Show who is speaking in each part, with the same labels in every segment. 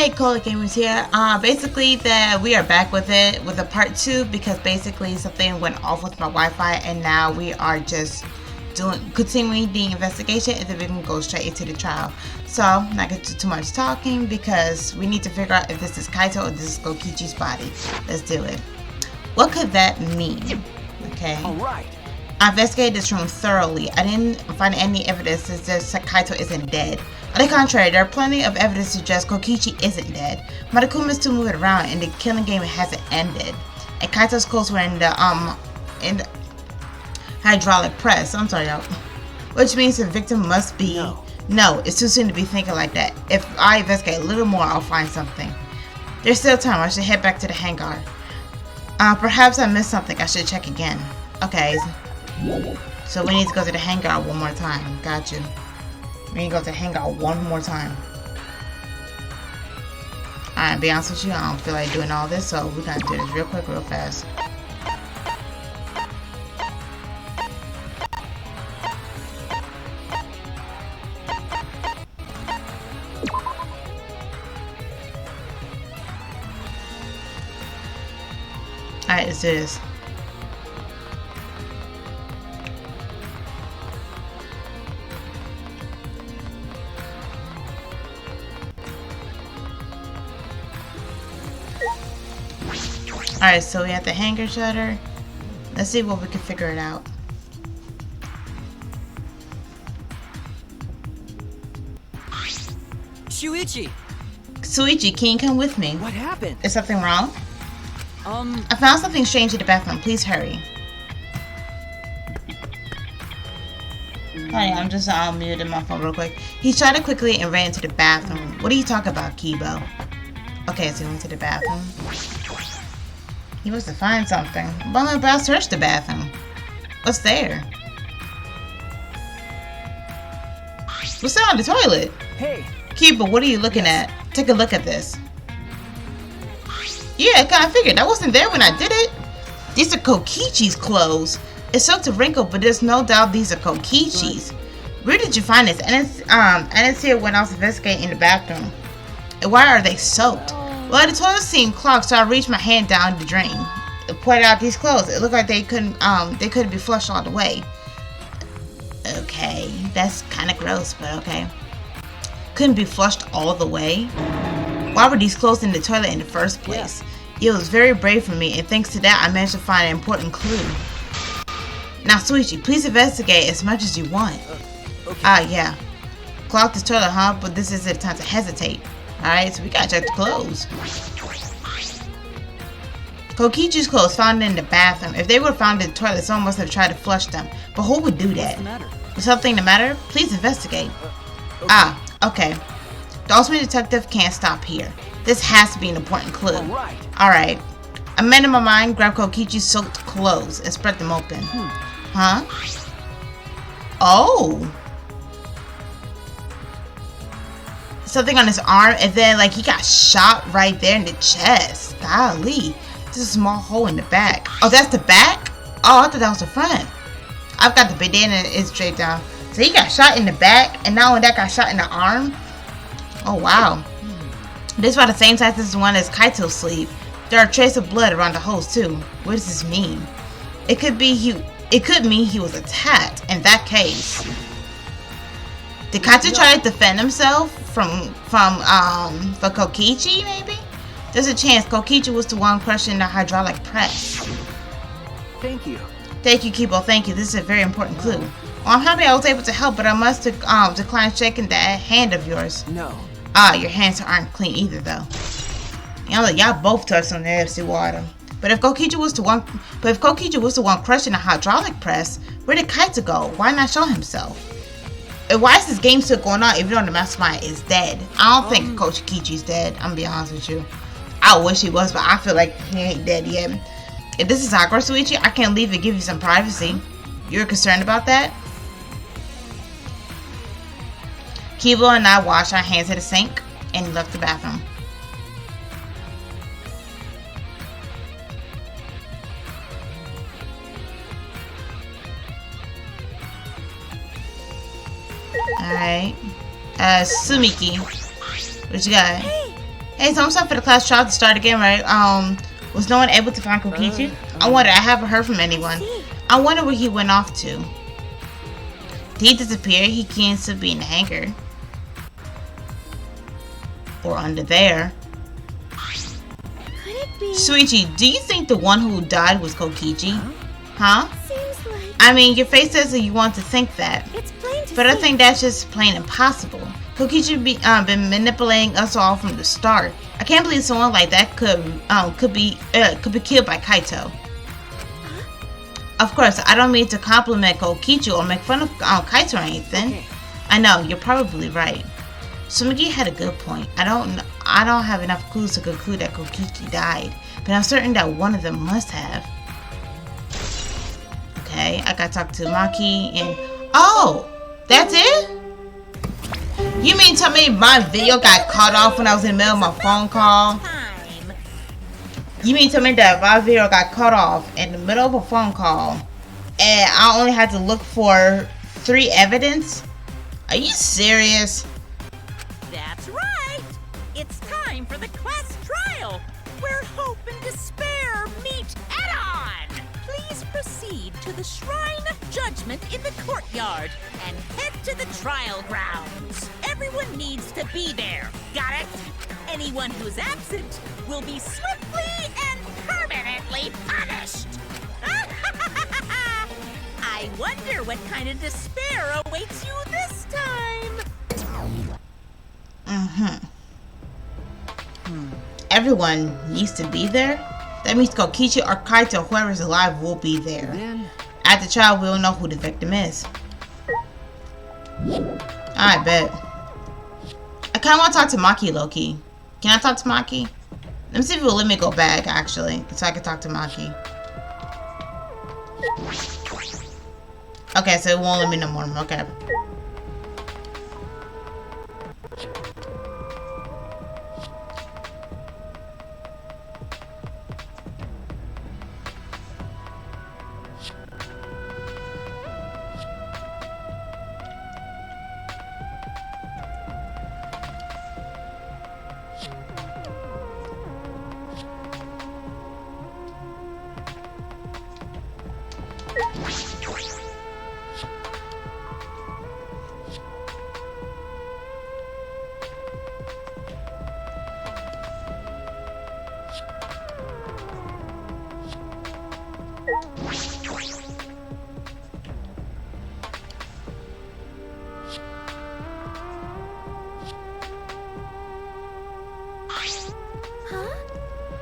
Speaker 1: Hey, Cola Gamers here. Basically, we are back with it with a part 2 because basically something went off with my Wi-Fi and now we are just continuing the investigation and then we can go straight into the trial. So, not going to do too much talking because we need to figure out if this is Kaito or this is Kokichi's body. Let's do it. What could that mean? Okay.
Speaker 2: Alright.
Speaker 1: I investigated this room thoroughly. I didn't find any evidence that says Kaito isn't dead. On the contrary, there are plenty of evidence to suggest Kokichi isn't dead. Matakuma is still moving around and the killing game hasn't ended. And Kaito's clothes were in the hydraulic press. I'm sorry, y'all. Which means the victim must be... No, it's too soon to be thinking like that. If I investigate a little more, I'll find something. There's still time. I should head back to the hangar. Perhaps I missed something. I should check again. Okay. So we need to go to the hangar one more time. Got you. We need to go to the hangar one more time. Alright, be honest with you, I don't feel like doing all this, so we're gonna do this real quick, real fast. Alright, let's do this. Alright, so we have the hangar shutter. Let's see what we can figure it out.
Speaker 2: Shuichi!
Speaker 1: Suichi, can you come with me?
Speaker 2: What happened?
Speaker 1: Is something wrong? I found something strange in the bathroom. Please hurry. Honey, I'm just muting my phone real quick. He shouted quickly and ran to the bathroom. What are you talking about, Kibo? Okay, so he went to the bathroom. He must have found something. But I'm about to search the bathroom. What's there? What's that on the toilet?
Speaker 2: Hey!
Speaker 1: Kiba, what are you looking at? Take a look at this. Yeah, I kinda figured. That wasn't there when I did it. These are Kokichi's clothes. It's soaked to wrinkle, but there's no doubt these are Kokichi's. Where did you find this? I didn't see it when I was investigating in the bathroom. And why are they soaked? Well, the toilet seemed clogged, so I reached my hand down the drain. It pointed out these clothes. It looked like they couldn't be flushed all the way. Okay, that's kind of gross, but okay. Couldn't be flushed all the way? Why were these clothes in the toilet in the first place? It was very brave for me, and thanks to that, I managed to find an important clue. Now, Suichi, please investigate as much as you want.
Speaker 2: Okay.
Speaker 1: Yeah. Clogged the toilet, huh? But this isn't the time to hesitate. Alright, so we gotta check the clothes. Kokichi's clothes found in the bathroom. If they were found in the toilet, someone must have tried to flush them. But who would do that?
Speaker 2: What's the matter?
Speaker 1: Is something the matter? Please investigate. Okay. The ultimate detective can't stop here. This has to be an important clue. Alright. I made up my mind, grabbed Kokichi's soaked clothes and spread them open. Huh? Oh! Something on his arm, and then like he got shot right there in the chest. Golly. There's a small hole in the back. Oh, that's the back? Oh, I thought that was the front. I've got the bandana and it's straight down. So he got shot in the back, and now when that got shot in the arm. Oh wow. This is about the same size as the one as Kaito's sleeve. There are traces of blood around the holes too. What does this mean? It could mean he was attacked. In that case, did Kaito try to defend himself from Kokichi? Maybe. There's a chance Kokichi was the one crushing the hydraulic press.
Speaker 2: Thank you.
Speaker 1: Thank you, Kibo. Thank you. This is a very important clue. Well, I'm happy I was able to help, but I must decline shaking that hand of yours.
Speaker 2: No.
Speaker 1: Your hands aren't clean either, though. You know, y'all both touched on the FC water. But if Kokichi was the one crushing the hydraulic press, where did Kaito go? Why not show himself? And why is this game still going on even though the mastermind is dead? I don't think Coach Kichi's dead. I'm gonna be honest with you. I wish he was, but I feel like he ain't dead yet. If this is Hogwarts, Suichi, I can't leave and give you some privacy. You're concerned about that? Kibo and I washed our hands at the sink and left the bathroom. Alright. Sumiki. What you got?
Speaker 3: Hey,
Speaker 1: Hey, so I'm set for the class trial to start again, right? Was no one able to find Kokichi? I wonder. I haven't heard from anyone. I wonder where he went off to. Did he disappear? He can't still be in the hangar. Or under there.
Speaker 3: Could it be?
Speaker 1: Shuichi, do you think the one who died was Kokichi? Huh?
Speaker 3: Seems like
Speaker 1: I mean, your face says that you want to think that.
Speaker 3: it's plain to
Speaker 1: But I
Speaker 3: see.
Speaker 1: think that's just plain impossible. Kokichi been manipulating us all from the start. I can't believe someone like that could be killed by Kaito. Of course, I don't mean to compliment Kokichi or make fun of Kaito or anything.
Speaker 2: Okay.
Speaker 1: I know, you're probably right. Sumigi had a good point. I don't have enough clues to conclude that Kokichi died, but I'm certain that one of them must have. Okay, I gotta talk to Maki and oh, that's it? You mean tell me my video got cut off when I was in the middle of my phone call? You mean tell me that my video got cut off in the middle of a phone call and I only had to look for 3 evidence? Are you serious?
Speaker 4: That's right! It's time for the class trial, where hope and despair meet head-on! Please proceed to the Shrine of Judgment in the courtyard and head to the trial grounds. Everyone needs to be there, got it? Anyone who's absent will be swiftly and permanently punished! I wonder what kind of despair awaits you this time!
Speaker 1: Everyone needs to be there? That means Kokichi or Kaito, whoever's alive, will be there.
Speaker 2: Then
Speaker 1: At the trial, we'll know who the victim is. I bet. I kind of want to talk to Maki, Loki. Can I talk to Maki? Let me see if it will let me go back, actually, so I can talk to Maki. Okay, so it won't let me no more. Okay.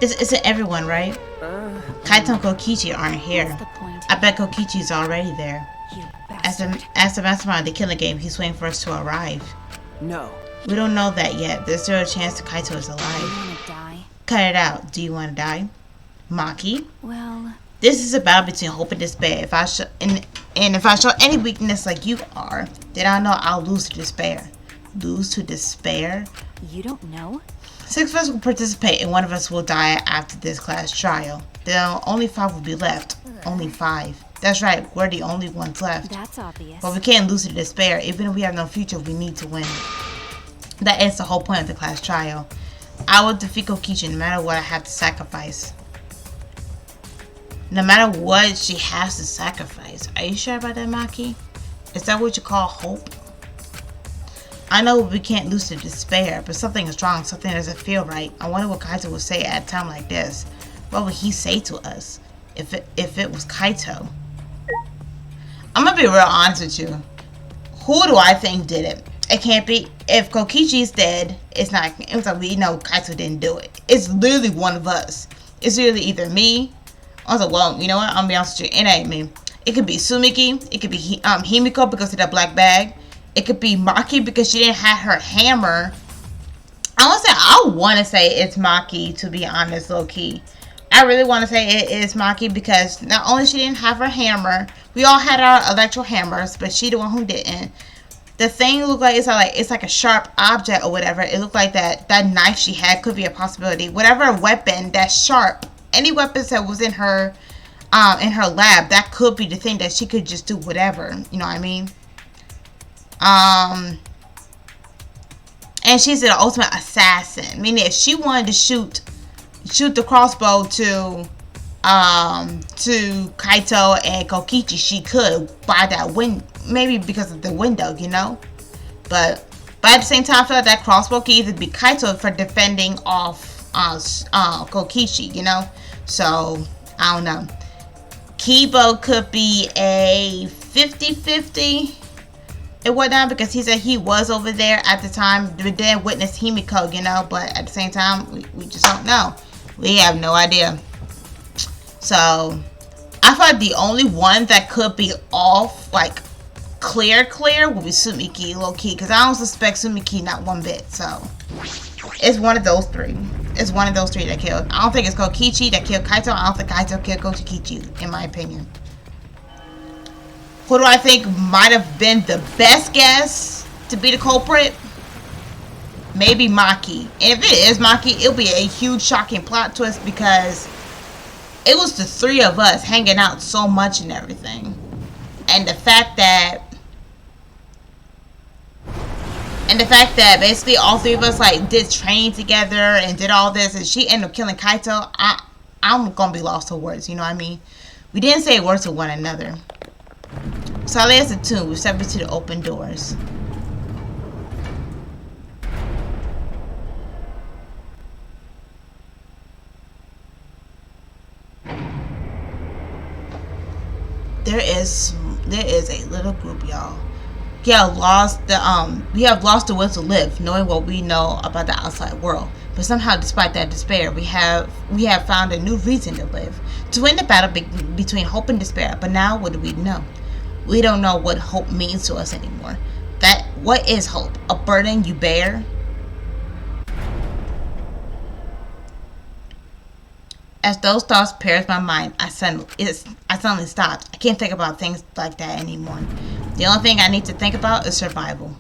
Speaker 1: Isn't everyone, right? Kaito and Kokichi aren't here.
Speaker 3: What's the point?
Speaker 1: I bet Kokichi's already there.
Speaker 3: You
Speaker 1: As
Speaker 3: bastard.
Speaker 1: the mastermind of the killing game, he's waiting for us to arrive.
Speaker 2: no.
Speaker 1: We don't know that yet. There's still a chance that Kaito is
Speaker 3: You
Speaker 1: alive.
Speaker 3: wanna die?
Speaker 1: Cut it out. Do you want to die? Maki?
Speaker 3: Well,
Speaker 1: This is a battle between hope and despair. If I show if I show any weakness like you are, then I know I'll lose to despair. Lose to despair?
Speaker 3: you don't know?
Speaker 1: 6 of us will participate and 1 of us will die after this class trial. Then only 5 will be left. Only 5. That's right, we're the only ones left.
Speaker 3: That's obvious.
Speaker 1: But we can't lose to despair. Even if we have no future, we need to win. That is the whole point of the class trial. I will defeat Kokichi no matter what I have to sacrifice. No matter what she has to sacrifice. Are you sure about that, Maki? Is that what you call hope? I know we can't lose to despair, but something is wrong. Something doesn't feel right. I wonder what Kaito would say at a time like this. What would he say to us if it was Kaito? I'm gonna be real honest with you. Who do I think did it? It can't be. If Kokichi's dead, it's not. It's like we know Kaito didn't do it. It's literally one of us. It's literally either me. I was like, well, you know what? I'm gonna be honest with you. It ain't me. It could be Sumiki. It could be Himiko because of that black bag. It could be Maki because she didn't have her hammer. I want to say it's Maki, to be honest, low key. I really want to say it is Maki because not only she didn't have her hammer, we all had our electro hammers, but she the one who didn't. The thing looked like it's like a sharp object or whatever. It looked like that knife she had could be a possibility. Whatever weapon that's sharp, any weapons that was in her lab, that could be the thing that she could just do whatever. You know what I mean? And she's the ultimate assassin. Meaning if she wanted to shoot the crossbow to Kaito and Kokichi, she could by that maybe because of the window, you know. But at the same time, I feel like that crossbow could either be Kaito for defending off Kokichi, you know. So I don't know. Kibo could be a 50-50 and whatnot, because he said he was over there at the time, but then witnessed Himiko, you know. But at the same time, we just don't know. We have no idea. So I feel like the only one that could be off, like clear, would be Sumiki, low key, because I don't suspect Sumiki not one bit. So it's one of those three. It's one of those three that killed. I don't think it's Kokichi that killed Kaito. I don't think Kaito killed Kokichi, in my opinion. Who do I think might have been the best guess to be the culprit? Maybe Maki. And if it is Maki, it'll be a huge shocking plot twist, because it was the three of us hanging out so much and everything. And the fact that basically all three of us like did training together and did all this, and she ended up killing Kaito, I'm gonna be lost for words, you know what I mean? We didn't say words to one another. So I lay us a tune. We step into the open doors. There is a little group, y'all. We have lost the will to live, knowing what we know about the outside world. But somehow, despite that despair, we have found a new reason to live, to win the battle between hope and despair. But now, what do we know? We don't know what hope means to us anymore. What is hope? A burden you bear? As those thoughts pierced my mind, I suddenly stopped. I can't think about things like that anymore. The only thing I need to think about is survival.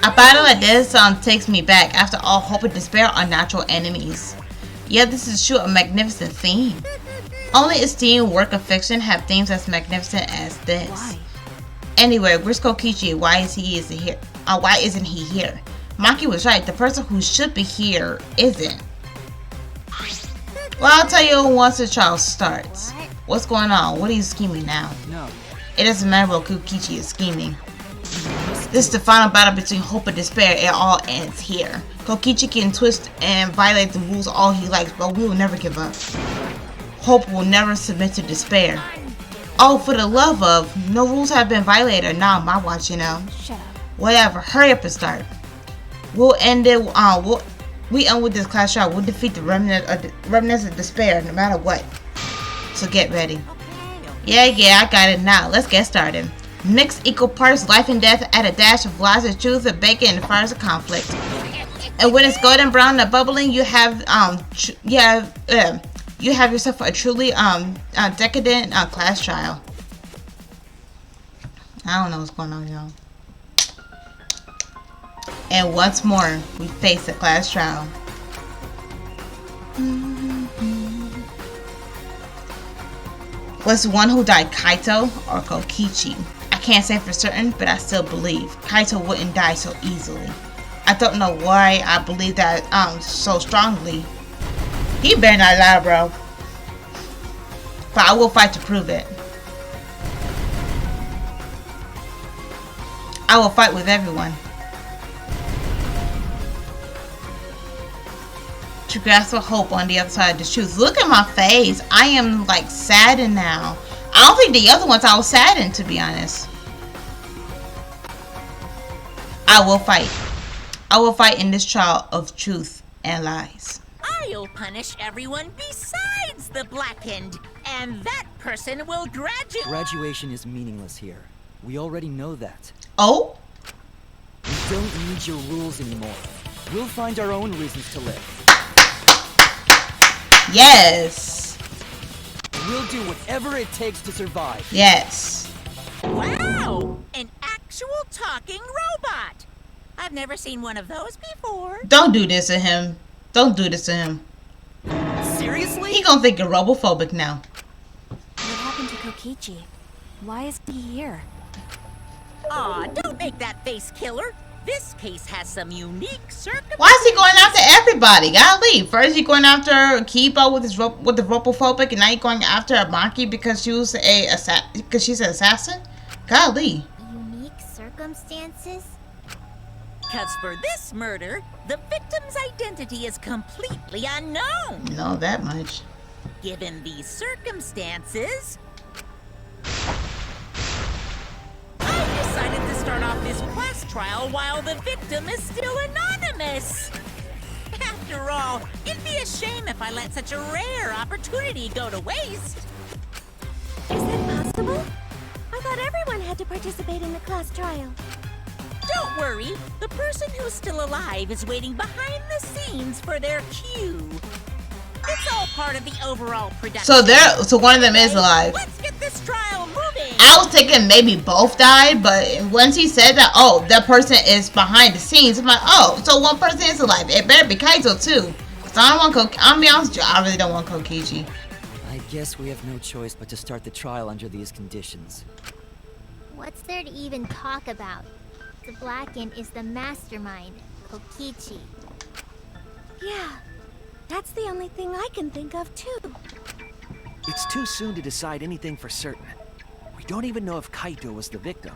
Speaker 1: A battle like this takes me back. After all, hope and despair are natural enemies. Yeah, this is true, a magnificent theme. Only esteemed work of fiction have themes as magnificent as this. Why? Anyway, where's Kokichi? Why isn't he here? Maki was right. The person who should be here isn't. Well, I'll tell you once the trial starts. What's going on? What are you scheming now?
Speaker 2: No.
Speaker 1: It doesn't matter what Kokichi is scheming. This is the final battle between hope and despair. It all ends here. Kokichi can twist and violate the rules all he likes, but we will never give up. Hope will never submit to despair. Oh, for the love of, no rules have been violated. Now on my watch, you know.
Speaker 3: Shut up.
Speaker 1: Whatever, hurry up and start. We'll end it. We end with this class trial. We'll defeat the remnants of despair, no matter what. So get ready. Yeah, I got it now. Let's get started. Mix equal parts life and death. Add a dash of lies of truth, of bacon, and fires of conflict. And when it's golden brown and bubbling, you have yourself a truly decadent class trial. I don't know what's going on, y'all. And once more, we face a class trial. Was the one who died Kaito or Kokichi? I can't say for certain, but I still believe Kaito wouldn't die so easily. I don't know why I believe that so strongly. He better not lie, bro. But I will fight to prove it. I will fight with everyone. To grasp a hope on the other side of the truth. Look at my face. I am like saddened now. I don't think the other ones I was saddened, to be honest. I will fight. I will fight in this trial of truth and lies.
Speaker 4: I'll punish everyone besides the blackened, and that person will graduate.
Speaker 2: Graduation is meaningless here. We already know that.
Speaker 1: Oh?
Speaker 2: We don't need your rules anymore. We'll find our own reasons to live.
Speaker 1: Yes.
Speaker 2: We'll do whatever it takes to survive.
Speaker 1: Yes.
Speaker 4: Wow! An actual talking robot! I've never seen one of those before.
Speaker 1: Don't do this to him. Don't do this to him.
Speaker 2: Seriously?
Speaker 1: He gonna think you're robophobic now.
Speaker 3: What happened to Kokichi? Why is he here?
Speaker 4: Aw, don't make that face, killer. This case has some unique circumstances.
Speaker 1: Why is he going after everybody? Golly, first you're going after Kibo with the ropophobic, and now you're going after Maki because she's an assassin. Golly.
Speaker 3: Unique circumstances?
Speaker 4: Because for this murder, the victim's identity is completely unknown.
Speaker 1: Know that much.
Speaker 4: Given these circumstances, I decided to start off this class trial while the victim is still anonymous. After all, it'd be a shame if I let such a rare opportunity go to waste.
Speaker 3: Is that possible? I thought everyone had to participate in the class trial.
Speaker 4: Don't worry, the person who's still alive is waiting behind the scenes for their cue. It's all part of the overall production.
Speaker 1: So one of them is alive.
Speaker 4: Let's get this trial moving.
Speaker 1: I was thinking maybe both died, but once he said that, oh, that person is behind the scenes, I'm like, oh, so one person is alive. It better be Kaito too. Cause I don't want I'll be honest with you, I really don't want Kokichi.
Speaker 2: I guess we have no choice but to start the trial under these conditions.
Speaker 5: What's there to even talk about? The Blackened is the mastermind, Kokichi.
Speaker 3: Yeah, that's the only thing I can think of too.
Speaker 6: It's too soon to decide anything for certain. We don't even know if Kaito was the victim.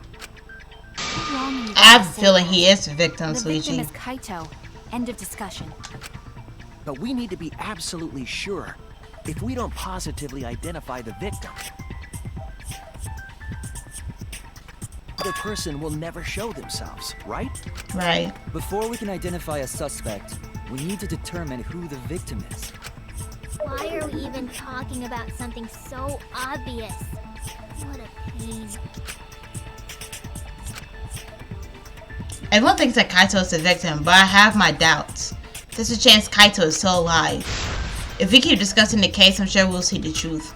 Speaker 1: I have a feeling he is the victim,
Speaker 3: The victim
Speaker 1: Suichi.
Speaker 3: is Kaito. End of discussion.
Speaker 6: But we need to be absolutely sure. If we don't positively identify the victim, the other person will never show themselves, right?
Speaker 1: Right.
Speaker 2: Before we can identify a suspect, we need to determine who the victim is.
Speaker 5: Why are we even talking about something so obvious? What a pain.
Speaker 1: Everyone thinks that Kaito is the victim, but I have my doubts. There's a chance Kaito is still alive. If we keep discussing the case, I'm sure we'll see the truth.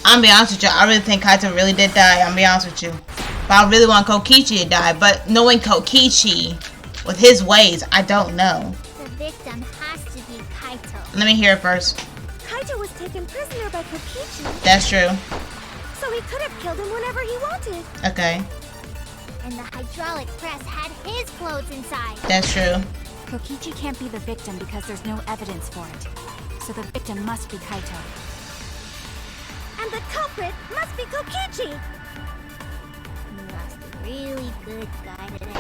Speaker 1: I'm be honest with you, I really think Kaito really did die, I'm be honest with you. But I really want Kokichi to die, but knowing Kokichi with his ways, I don't know.
Speaker 5: The victim has to be Kaito.
Speaker 1: Let me hear it first.
Speaker 3: Kaito was taken prisoner by Kokichi,
Speaker 1: That's true.
Speaker 3: so he could have killed him whenever he wanted.
Speaker 1: Okay,
Speaker 5: And the hydraulic press had his clothes inside.
Speaker 1: that's true.
Speaker 3: Kokichi can't be the victim because there's no evidence for it. So the victim must be Kaito. And the culprit must be Kokichi!
Speaker 5: You lost a really good guy today.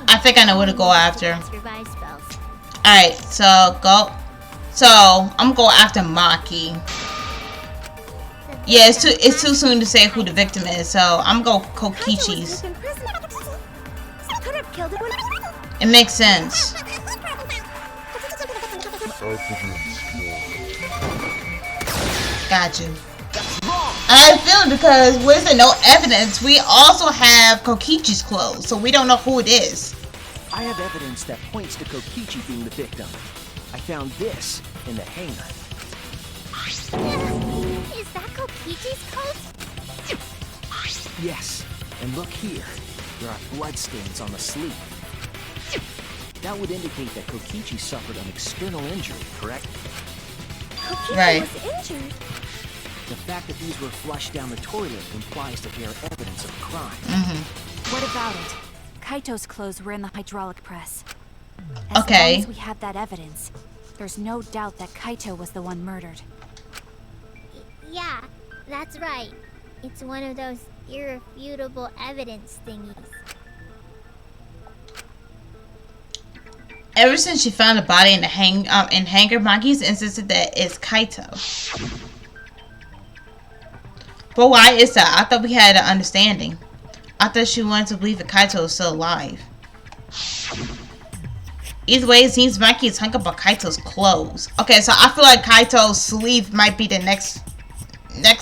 Speaker 1: I think I know where to go after.
Speaker 5: Cast revive spells.
Speaker 1: Alright, so go. So I'm going after Maki.
Speaker 5: The
Speaker 1: Yeah,
Speaker 5: victim
Speaker 1: it's too
Speaker 5: has
Speaker 1: soon to say
Speaker 5: be
Speaker 1: who the
Speaker 5: Kaito.
Speaker 1: victim is, so I'm going
Speaker 3: Kaito was
Speaker 1: Kokichi's.
Speaker 3: taken prisoner. So could have killed him
Speaker 1: It makes sense. Got you. I feel it because where's there no evidence? We also have Kokichi's clothes, so we don't know who it is.
Speaker 6: I have evidence that points to Kokichi being the victim. I found this in the hangar.
Speaker 5: Is that Kokichi's coat?
Speaker 6: Yes, and look here. There are bloodstains on the sleeve. That would indicate that Kokichi suffered an external injury, correct?
Speaker 3: Kokichi
Speaker 1: Right.
Speaker 3: was injured.
Speaker 6: The fact that these were flushed down the toilet implies that they are evidence of a crime.
Speaker 3: What about it? Kaito's clothes were in the hydraulic press. As
Speaker 1: Okay.
Speaker 3: long as we have that evidence, there's no doubt that Kaito was the one murdered.
Speaker 5: Yeah, that's right. It's one of those irrefutable evidence thingies.
Speaker 1: Ever since she found the body in the hangar, Maki's insisted that it's Kaito. But why is that? I thought we had an understanding. I thought she wanted to believe that Kaito was still alive. Either way, it seems Maki is hung up on Kaito's clothes. Okay, so I feel like Kaito's sleeve might be the next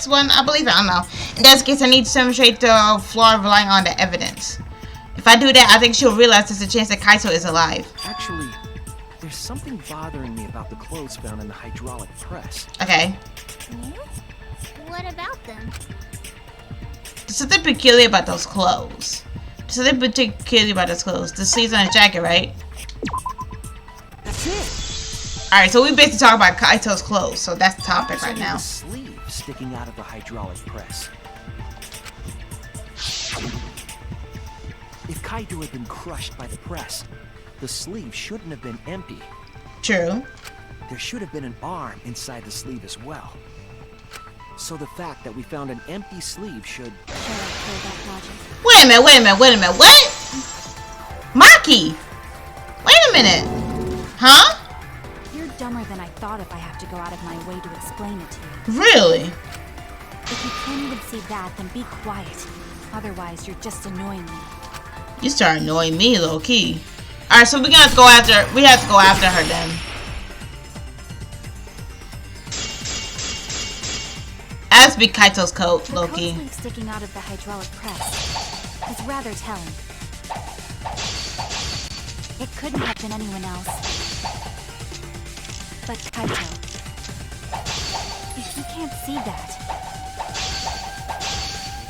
Speaker 1: one, I believe. I don't know. In that case, I need to demonstrate the flaw of relying on the evidence. If I do that, I think she'll realize there's a chance that Kaito is alive.
Speaker 6: Actually, there's something bothering me about the clothes found in the hydraulic press.
Speaker 1: Okay.
Speaker 5: What about them?
Speaker 1: There's something peculiar about those clothes. There's something peculiar about those clothes. The sleeves on the jacket, right?
Speaker 6: That's it.
Speaker 1: Alright, so we basically talking about Kaito's clothes, so that's the topic
Speaker 6: There's
Speaker 1: right
Speaker 6: only
Speaker 1: now.
Speaker 6: the sleeve sticking out of the hydraulic press. Kaito had been crushed by the press, the sleeve shouldn't have been empty.
Speaker 1: True.
Speaker 6: There should have been an arm inside the sleeve as well. So the fact that we found an empty sleeve should...
Speaker 1: Wait a minute, wait a minute, wait a minute. What? Maki! Wait a minute. Huh?
Speaker 3: You're dumber than I thought if I have to go out of my way to explain it to you.
Speaker 1: Really?
Speaker 3: If you can't even see that, then be quiet. Otherwise, you're just annoying me.
Speaker 1: You start annoying me, low key. Alright, so we have to go after her then. As be Kaito's coat,
Speaker 3: The
Speaker 1: Loki.
Speaker 3: coat sleeve sticking out of the hydraulic press is rather telling. It couldn't have been anyone else but Kaito. If you can't see that,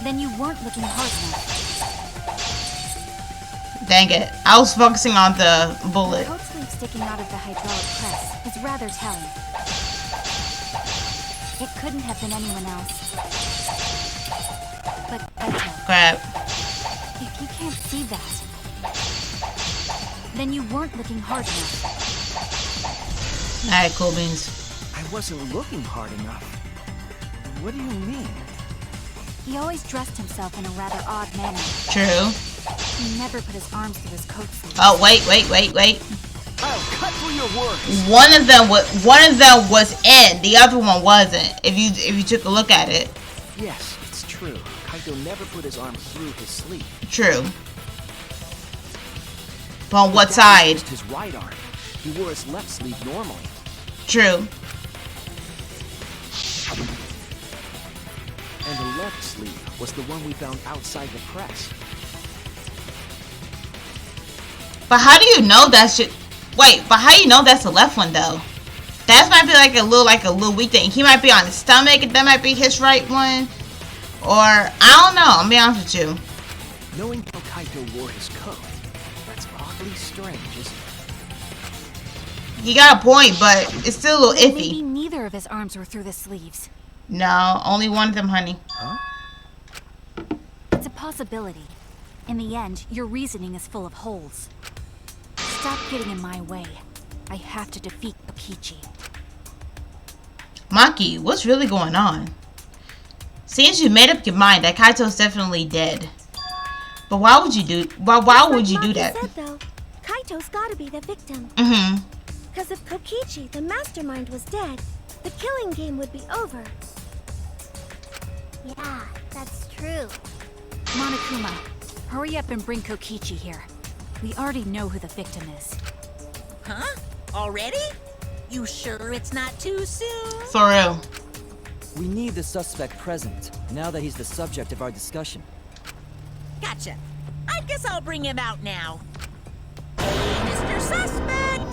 Speaker 3: then you weren't looking hard enough.
Speaker 1: Dang it. I was focusing on the bullet.
Speaker 3: The coat sleeve sticking out of the hydraulic press is rather telling. It couldn't have been anyone else but Kaito.
Speaker 1: Crap.
Speaker 3: If you can't see that, then you weren't looking hard enough.
Speaker 1: Alright, cool beans.
Speaker 6: I wasn't looking hard enough. What do you mean?
Speaker 3: He always dressed himself in a rather odd manner.
Speaker 1: True.
Speaker 3: He never put his arms through his coat sleeve.
Speaker 1: Oh, wait.
Speaker 6: I'll cut through your words.
Speaker 1: One of them was in, the other one wasn't. If you took a look at it.
Speaker 6: Yes, it's true. Kaito never put his arm through his sleeve.
Speaker 1: True. But on what side?
Speaker 6: Just his right arm. He wore his left sleeve normally.
Speaker 1: True.
Speaker 6: And the left sleeve was the one we found outside the press.
Speaker 1: But how do you know that shit? Wait, but how do you know that's the left one though? That might be like a little weak thing. He might be on his stomach. That might be his right one. Or I don't know. I'll be honest with you.
Speaker 6: Knowing how Kaito wore his coat, that's oddly strange, isn't it?
Speaker 1: He got a point, but it's still a little
Speaker 3: Maybe
Speaker 1: iffy.
Speaker 3: neither of his arms were through the sleeves.
Speaker 1: No, only one of them, honey.
Speaker 6: Huh?
Speaker 3: It's a possibility. In the end, your reasoning is full of holes. Stop getting in my way. I have to defeat Kokichi.
Speaker 1: Maki, what's really going on? Seems you made up your mind that Kaito's definitely dead. But why would you do? Why would you do that?
Speaker 5: Said, though, Kaito's gotta be the victim. Because if Kokichi, the mastermind, was dead, the killing game would be over. Yeah, that's true.
Speaker 3: Monokuma, hurry up and bring Kokichi here. We already know who the victim is.
Speaker 4: Huh? Already? You sure it's not too soon?
Speaker 1: For real.
Speaker 2: We need the suspect present, now that he's the subject of our discussion.
Speaker 4: Gotcha. I guess I'll bring him out now. Hey, Mr. Suspect!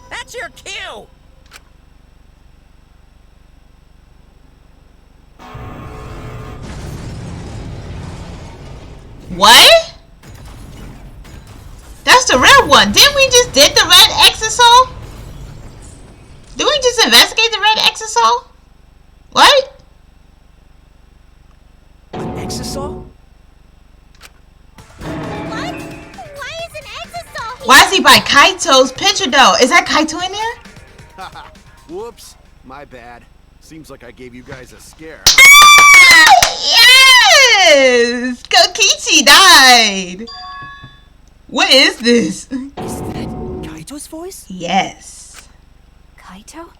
Speaker 4: That's your cue!
Speaker 1: What? That's the red one. Didn't we just did the red exisal? Did we just investigate the red exisal? What?
Speaker 6: An exisal?
Speaker 5: What? Why is an exisal here?
Speaker 1: Why is he by Kaito's picture though? Is that Kaito in there?
Speaker 7: Haha, whoops, my bad. Seems like I gave you guys a scare.
Speaker 1: Yes! Kokichi died! What is this?
Speaker 2: Is that Kaito's voice?
Speaker 1: Yes.
Speaker 3: Kaito?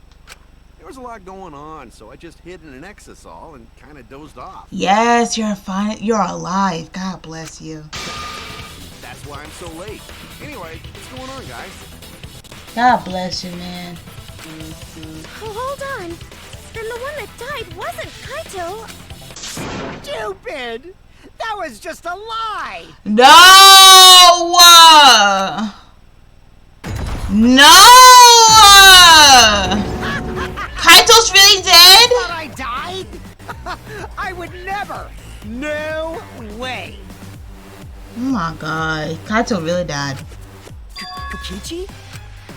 Speaker 7: There was a lot going on, so I just hid in an exisal and kind of dozed off.
Speaker 1: Yes, you're fine. You're alive. God bless you.
Speaker 7: That's why I'm so late. Anyway, what's going on, guys?
Speaker 1: God bless you, man.
Speaker 5: Oh, hold on. Then the one that died wasn't Kaito.
Speaker 8: Stupid! That was just a lie!
Speaker 1: No! No! Kaito's really dead?
Speaker 8: Thought I died? I would never! No way!
Speaker 1: Oh my god. Kaito really died.
Speaker 2: Kokichi?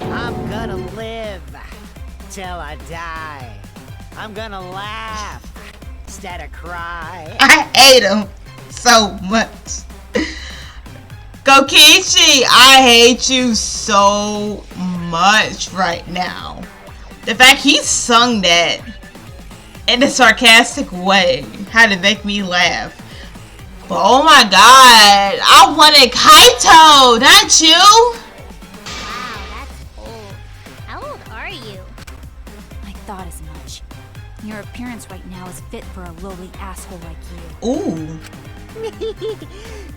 Speaker 8: I'm gonna live till I die. I'm gonna laugh instead of cry.
Speaker 1: I hate him so much. Kokichi, I hate you so much right now. The fact he sung that in a sarcastic way had to make me laugh. But oh my god, I wanted Kaito, not you.
Speaker 5: Wow, that's old. How old are you?
Speaker 3: I thought as much. Your appearance right now is fit for a lowly asshole like you.
Speaker 1: Ooh.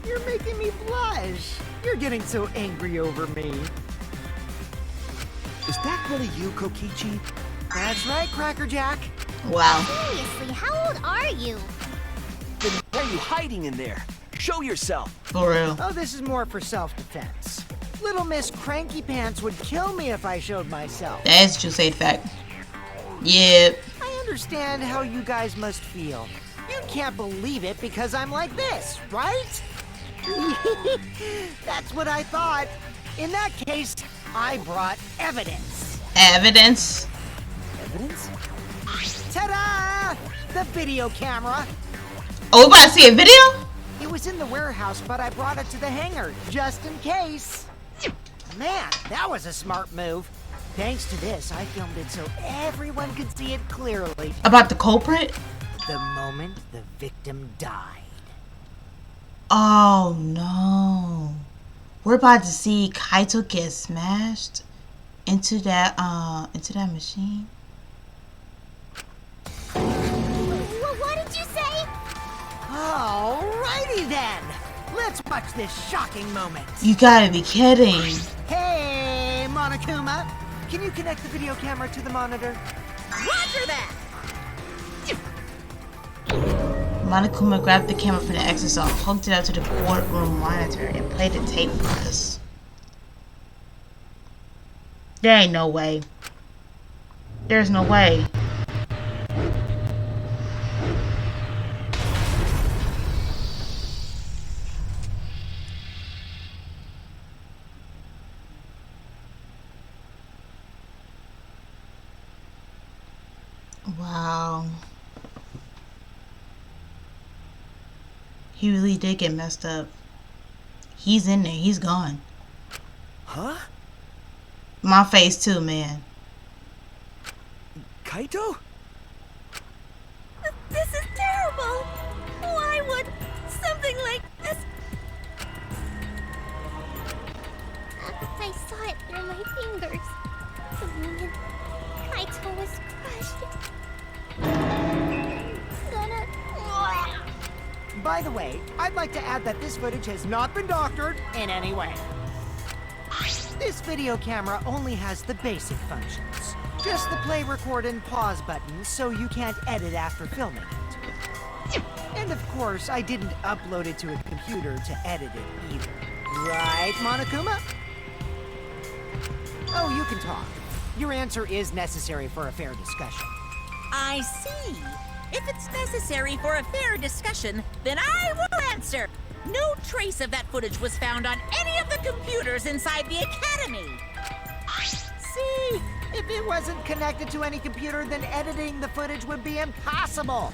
Speaker 8: You're making me blush. You're getting so angry over me.
Speaker 6: Is that really you, Kokichi?
Speaker 8: That's right, Cracker Jack.
Speaker 1: Wow.
Speaker 5: Seriously, how old are you?
Speaker 6: Then why are you hiding in there? Show yourself!
Speaker 1: For real.
Speaker 8: Oh, this is more for self-defense. Little Miss Cranky Pants would kill me if I showed myself.
Speaker 1: That's just a fact. Yep.
Speaker 8: I understand how you guys must feel. You can't believe it because I'm like this, right? That's what I thought. In that case, I brought evidence.
Speaker 1: Evidence?
Speaker 6: Evidence?
Speaker 8: Ta-da! The video camera.
Speaker 1: Oh, we about to see a video?
Speaker 8: It was in the warehouse, but I brought it to the hangar, just in case. Man, that was a smart move. Thanks to this, I filmed it so everyone could see it clearly.
Speaker 1: About the culprit?
Speaker 8: The moment the victim died.
Speaker 1: Oh no. We're about to see Kaito get smashed into that machine.
Speaker 5: What did you say?
Speaker 8: Alrighty then. Let's watch this shocking moment.
Speaker 1: You gotta be kidding.
Speaker 8: Hey, Monokuma. Can you connect the video camera to the monitor?
Speaker 4: Roger that!
Speaker 1: Monokuma grabbed the camera from the exit, hooked it up to the courtroom monitor, and played the tape for us. There ain't no way. There's no way. Wow. He really did get messed up. He's in there. He's gone.
Speaker 6: Huh?
Speaker 1: My face too, man.
Speaker 6: Kaito?
Speaker 5: This is terrible. Why would something like this? I saw it through my fingers. The moment Kaito was crushed.
Speaker 8: By the way, I'd like to add that this footage has not been doctored in any way. This video camera only has the basic functions. Just the play, record, and pause buttons, so you can't edit after filming it. And of course, I didn't upload it to a computer to edit it either. Right, Monokuma? Oh, you can talk. Your answer is necessary for a fair discussion.
Speaker 4: I see. If it's necessary for a fair discussion, then I will answer. No trace of that footage was found on any of the computers inside the academy.
Speaker 8: See? If it wasn't connected to any computer, then editing the footage would be impossible.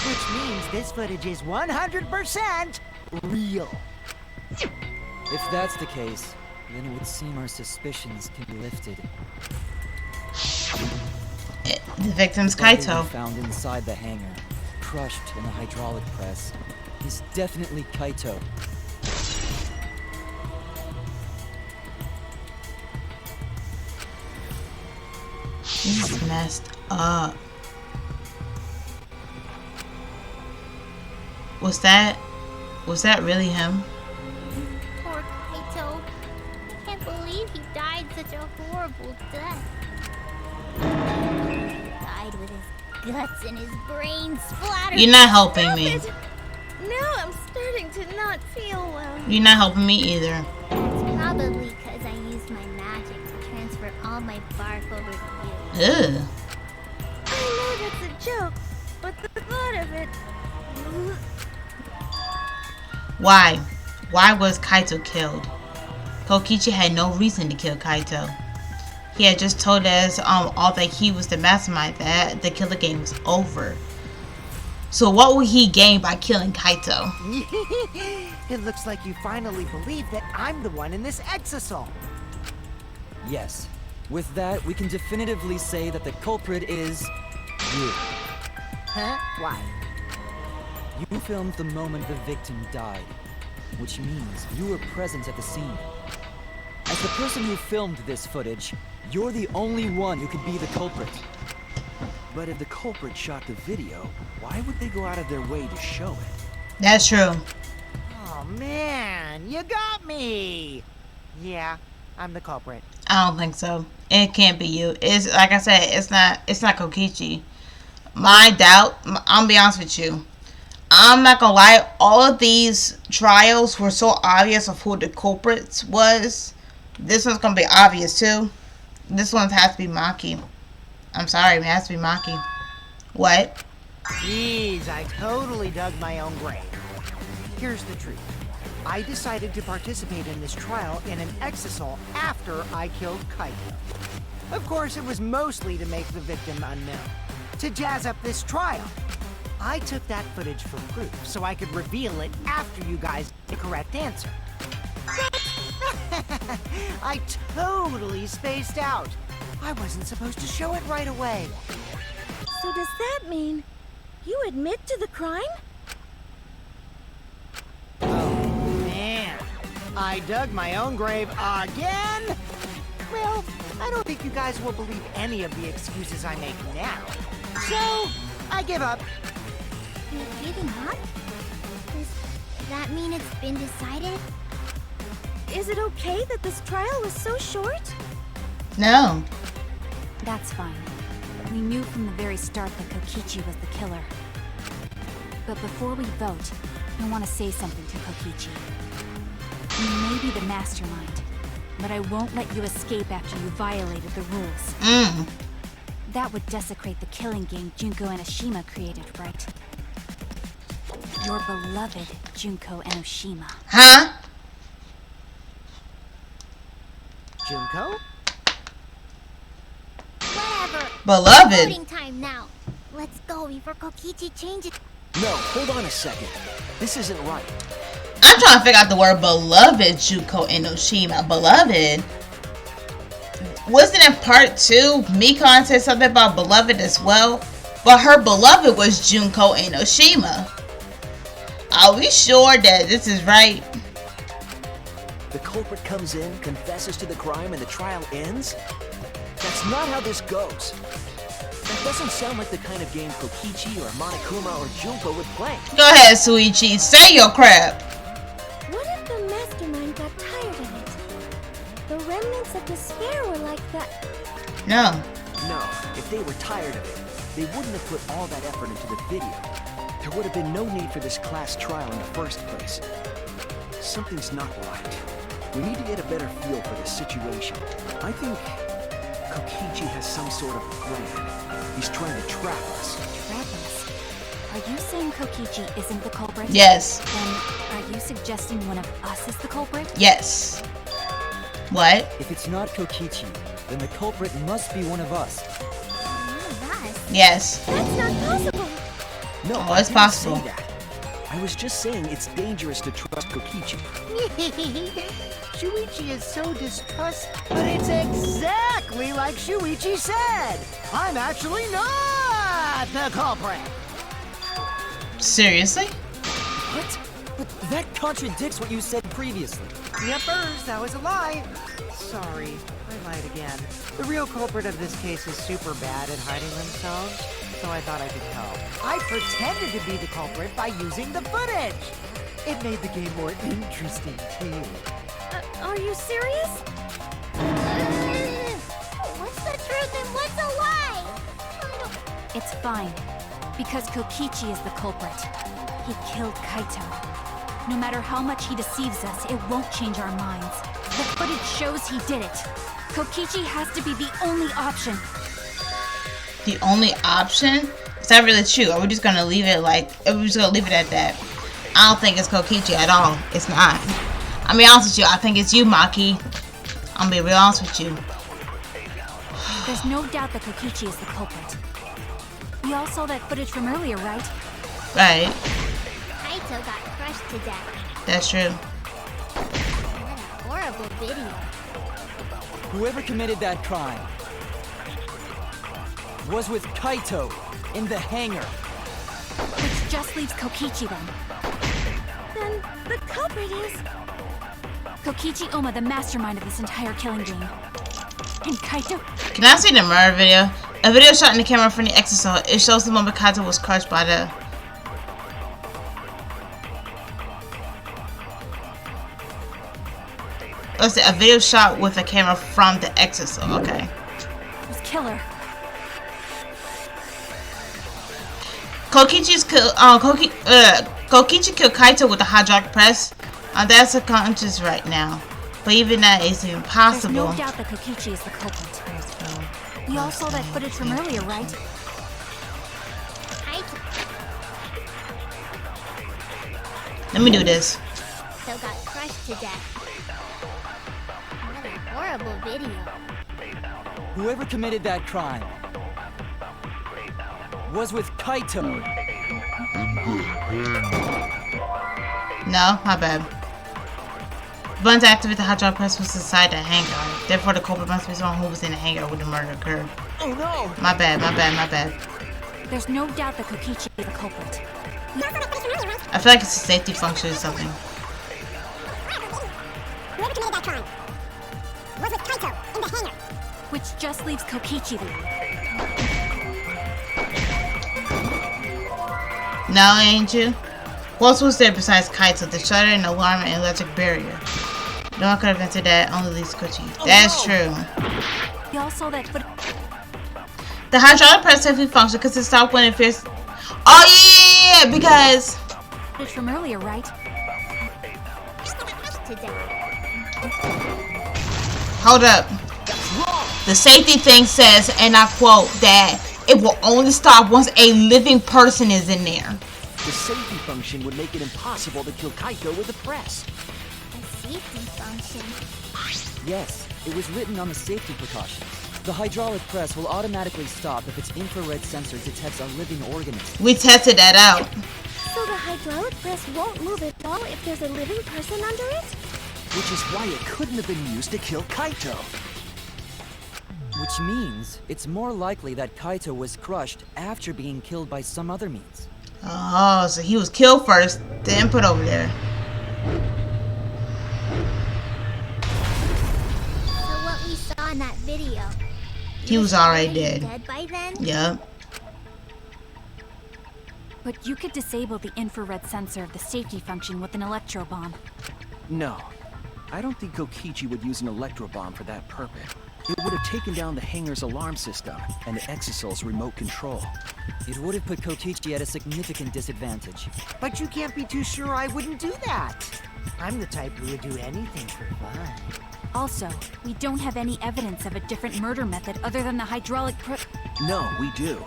Speaker 8: Which means this footage is 100% real.
Speaker 2: If that's the case, then it would seem our suspicions can be lifted.
Speaker 1: The victim's
Speaker 2: The body
Speaker 1: Kaito.
Speaker 2: we found inside the hangar, crushed in the hydraulic press, is definitely Kaito.
Speaker 1: This is messed up. Was that really him?
Speaker 5: Poor Kaito. I can't believe he died such a horrible death. He died with his guts and his brain splattered.
Speaker 1: You're not helping me.
Speaker 5: Now I'm starting to not feel well.
Speaker 1: You're not helping me either.
Speaker 5: It's probably because I used my magic to transfer all my bark over to you.
Speaker 1: Ugh.
Speaker 5: I know that's a joke, but the thought of it...
Speaker 1: Why? Why was Kaito killed? Kokichi had no reason to kill Kaito. He had just told us all that he was the mastermind, that the killer game was over. So what will he gain by killing Kaito?
Speaker 8: It looks like you finally believe that I'm the one in this exasol.
Speaker 2: Yes. With that, we can definitively say that the culprit is you.
Speaker 8: Huh? Why?
Speaker 2: You filmed the moment the victim died, which means you were present at the scene. As the person who filmed this footage, you're the only one who could be the culprit.
Speaker 6: But if the culprit shot the video, why would they go out of their way to show it?
Speaker 1: That's true.
Speaker 8: Oh man, you got me! Yeah, I'm the culprit.
Speaker 1: I don't think so. It can't be you. It's like I said, it's not Kokichi. My doubt, I'll be honest with you. I'm not gonna lie, all of these trials were so obvious of who the culprits was. This one's gonna be obvious too. This one has to be Maki. I'm sorry, it has to be Maki. What?
Speaker 8: Jeez, I totally dug my own grave. Here's the truth. I decided to participate in this trial in an exasol after I killed Kaito. Of course, it was mostly to make the victim unknown, to jazz up this trial. I took that footage for proof so I could reveal it after you guys get the correct answer. I totally spaced out. I wasn't supposed to show it right away.
Speaker 5: So does that mean you admit to the crime?
Speaker 8: Oh, man. I dug my own grave again? Well, I don't think you guys will believe any of the excuses I make now. So, I give up.
Speaker 5: You're giving up? Does that mean it's been decided? Is it okay that this trial was so short?
Speaker 1: No.
Speaker 3: That's fine. We knew from the very start that Kokichi was the killer. But before we vote, I want to say something to Kokichi. You may be the mastermind, but I won't let you escape after you violated the rules. That would desecrate the killing game Junko Enoshima created, right? Your beloved Junko Enoshima.
Speaker 1: Huh?
Speaker 8: Junko?
Speaker 5: Whatever.
Speaker 1: Beloved.
Speaker 5: Voting time now. Let's go before Kokichi changes.
Speaker 6: No, hold on a second. This isn't right.
Speaker 1: I'm trying to figure out the word beloved Junko Enoshima. Beloved? Wasn't in part 2, Mikon said something about beloved as well? But her beloved was Junko Enoshima. Are we sure that this is right?
Speaker 6: The culprit comes in, confesses to the crime, and the trial ends? That's not how this goes. That doesn't sound like the kind of game Kokichi or Monokuma or Junko would play.
Speaker 1: Go ahead, Suichi. Say your crap.
Speaker 5: What if the mastermind got tired of it? The remnants of despair were like that.
Speaker 1: No.
Speaker 6: No, if they were tired of it, they wouldn't have put all that effort into the video. There would have been no need for this class trial in the first place. Something's not right. We need to get a better feel for this situation. I think Kokichi has some sort of plan. He's trying to trap us.
Speaker 3: Trap us? Are you saying Kokichi isn't the culprit?
Speaker 1: Yes.
Speaker 3: Then, are you suggesting one of us is the culprit?
Speaker 1: Yes. What?
Speaker 2: If it's not Kokichi, then the culprit must be one of us.
Speaker 5: None of us.
Speaker 1: Yes.
Speaker 5: That's not possible.
Speaker 6: No,
Speaker 1: Oh,
Speaker 6: I
Speaker 1: it's
Speaker 6: didn't
Speaker 1: possible.
Speaker 6: say that. I was just saying it's dangerous to trust Kokichi.
Speaker 8: Shuichi is so distrustful, but it's exactly like Shuichi said. I'm actually not the culprit.
Speaker 1: Seriously?
Speaker 2: What? But that contradicts what you said previously.
Speaker 8: Yuppers, that was a lie. Sorry, I lied again. The real culprit of this case is super bad at hiding themselves, so I thought I could help. I pretended to be the culprit by using the footage. It made the game more interesting, too.
Speaker 5: Are you serious? What's the truth and what's a lie?
Speaker 3: It's fine. Because Kokichi is the culprit. He killed Kaito. No matter how much he deceives us, it won't change our minds. The footage shows he did it. Kokichi has to be the only option.
Speaker 1: The only option? Is that really true? Are we just gonna leave it at that? I don't think it's Kokichi at all. It's not. I'll be honest with you. I think it's you, Maki. I'm gonna be real honest with you.
Speaker 3: There's no doubt that Kokichi is the culprit. We all saw that footage from earlier, right?
Speaker 1: Right.
Speaker 5: Kaito got crushed to death.
Speaker 1: That's true.
Speaker 5: What a horrible video.
Speaker 2: Whoever committed that crime was with Kaito in the hangar.
Speaker 3: Which just leaves Kokichi then.
Speaker 5: Then the culprit is...
Speaker 3: Kokichi Oma, the mastermind of this entire killing game. And Kaito...
Speaker 1: Can I see the murder video? A video shot in the camera from the exorcist. It shows the moment Kaito was crushed by the... Let's see, a video shot with a camera from the exorcist. Okay.
Speaker 3: It was killer.
Speaker 1: Kokichi killed Kaito with the hydraulic press. That's unconscious right now. But even that is impossible.
Speaker 3: There's no doubt that Kokichi is the culprit. We all saw that footage from earlier, right?
Speaker 5: Kaito
Speaker 1: Let me do this.
Speaker 5: got crushed to death. What a horrible video.
Speaker 2: Whoever committed that crime was with Kaito.
Speaker 1: No, my bad. Button to activate the hydraulic press was inside the hangar. Therefore, the culprit must be someone who was in the hangar when the murder occurred.
Speaker 2: Oh no!
Speaker 1: My bad, my bad, my bad.
Speaker 3: There's no doubt that Kokichi is the culprit.
Speaker 1: I feel like it's a safety function or something.
Speaker 5: Whoever committed that crime was with Kaito in the hangar.
Speaker 3: Which just leaves Kokichi then.
Speaker 1: No, ain't you? Who else was there besides Kaito? The shutter, an alarm, and electric barrier. No one could have entered that, only leaves Kokichi. That's true.
Speaker 3: We all saw that footage.
Speaker 1: The hydraulic press safely function because it stopped when it fears. Oh yeah, because
Speaker 3: From earlier, right?
Speaker 5: To death.
Speaker 1: hold up. The safety thing says, and I quote, that it will only stop once a living person is in there.
Speaker 6: The safety function would make it impossible to kill Kaito with the press.
Speaker 5: A safety function.
Speaker 2: Yes, it was written on the safety precautions. The hydraulic press will automatically stop if its infrared sensor detects a living organism.
Speaker 1: We tested that out.
Speaker 5: So the hydraulic press won't move at all if there's a living person under it?
Speaker 6: Which is why it couldn't have been used to kill Kaito.
Speaker 2: Which means it's more likely that Kaito was crushed after being killed by some other means.
Speaker 1: Oh, so he was killed first, then put over there.
Speaker 5: So what we saw in that video.
Speaker 1: He was already dead.
Speaker 5: Dead by then?
Speaker 1: Yep.
Speaker 3: But you could disable the infrared sensor of the safety function with an electro bomb.
Speaker 6: No, I don't think Kokichi would use an electro bomb for that purpose. It would have taken down the hangar's alarm system and the Exosoul's remote control.
Speaker 2: It would have put Kokichi at a significant disadvantage.
Speaker 8: But you can't be too sure I wouldn't do that. I'm the type who would do anything for fun.
Speaker 3: Also, we don't have any evidence of a different murder method other than the hydraulic
Speaker 6: No, we do.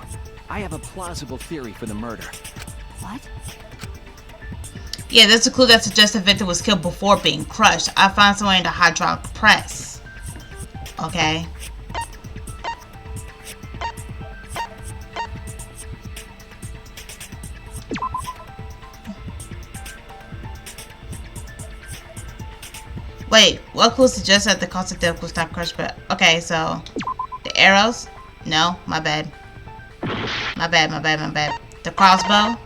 Speaker 6: I have a plausible theory for the murder.
Speaker 3: What?
Speaker 1: Yeah, that's a clue that suggests the victim was killed before being crushed. I found someone in the hydraulic press. Okay. Wait, what clue suggests that the cause of death was not crushed? But okay, so the arrows? No, my bad. My bad, my bad, my bad. The crossbow?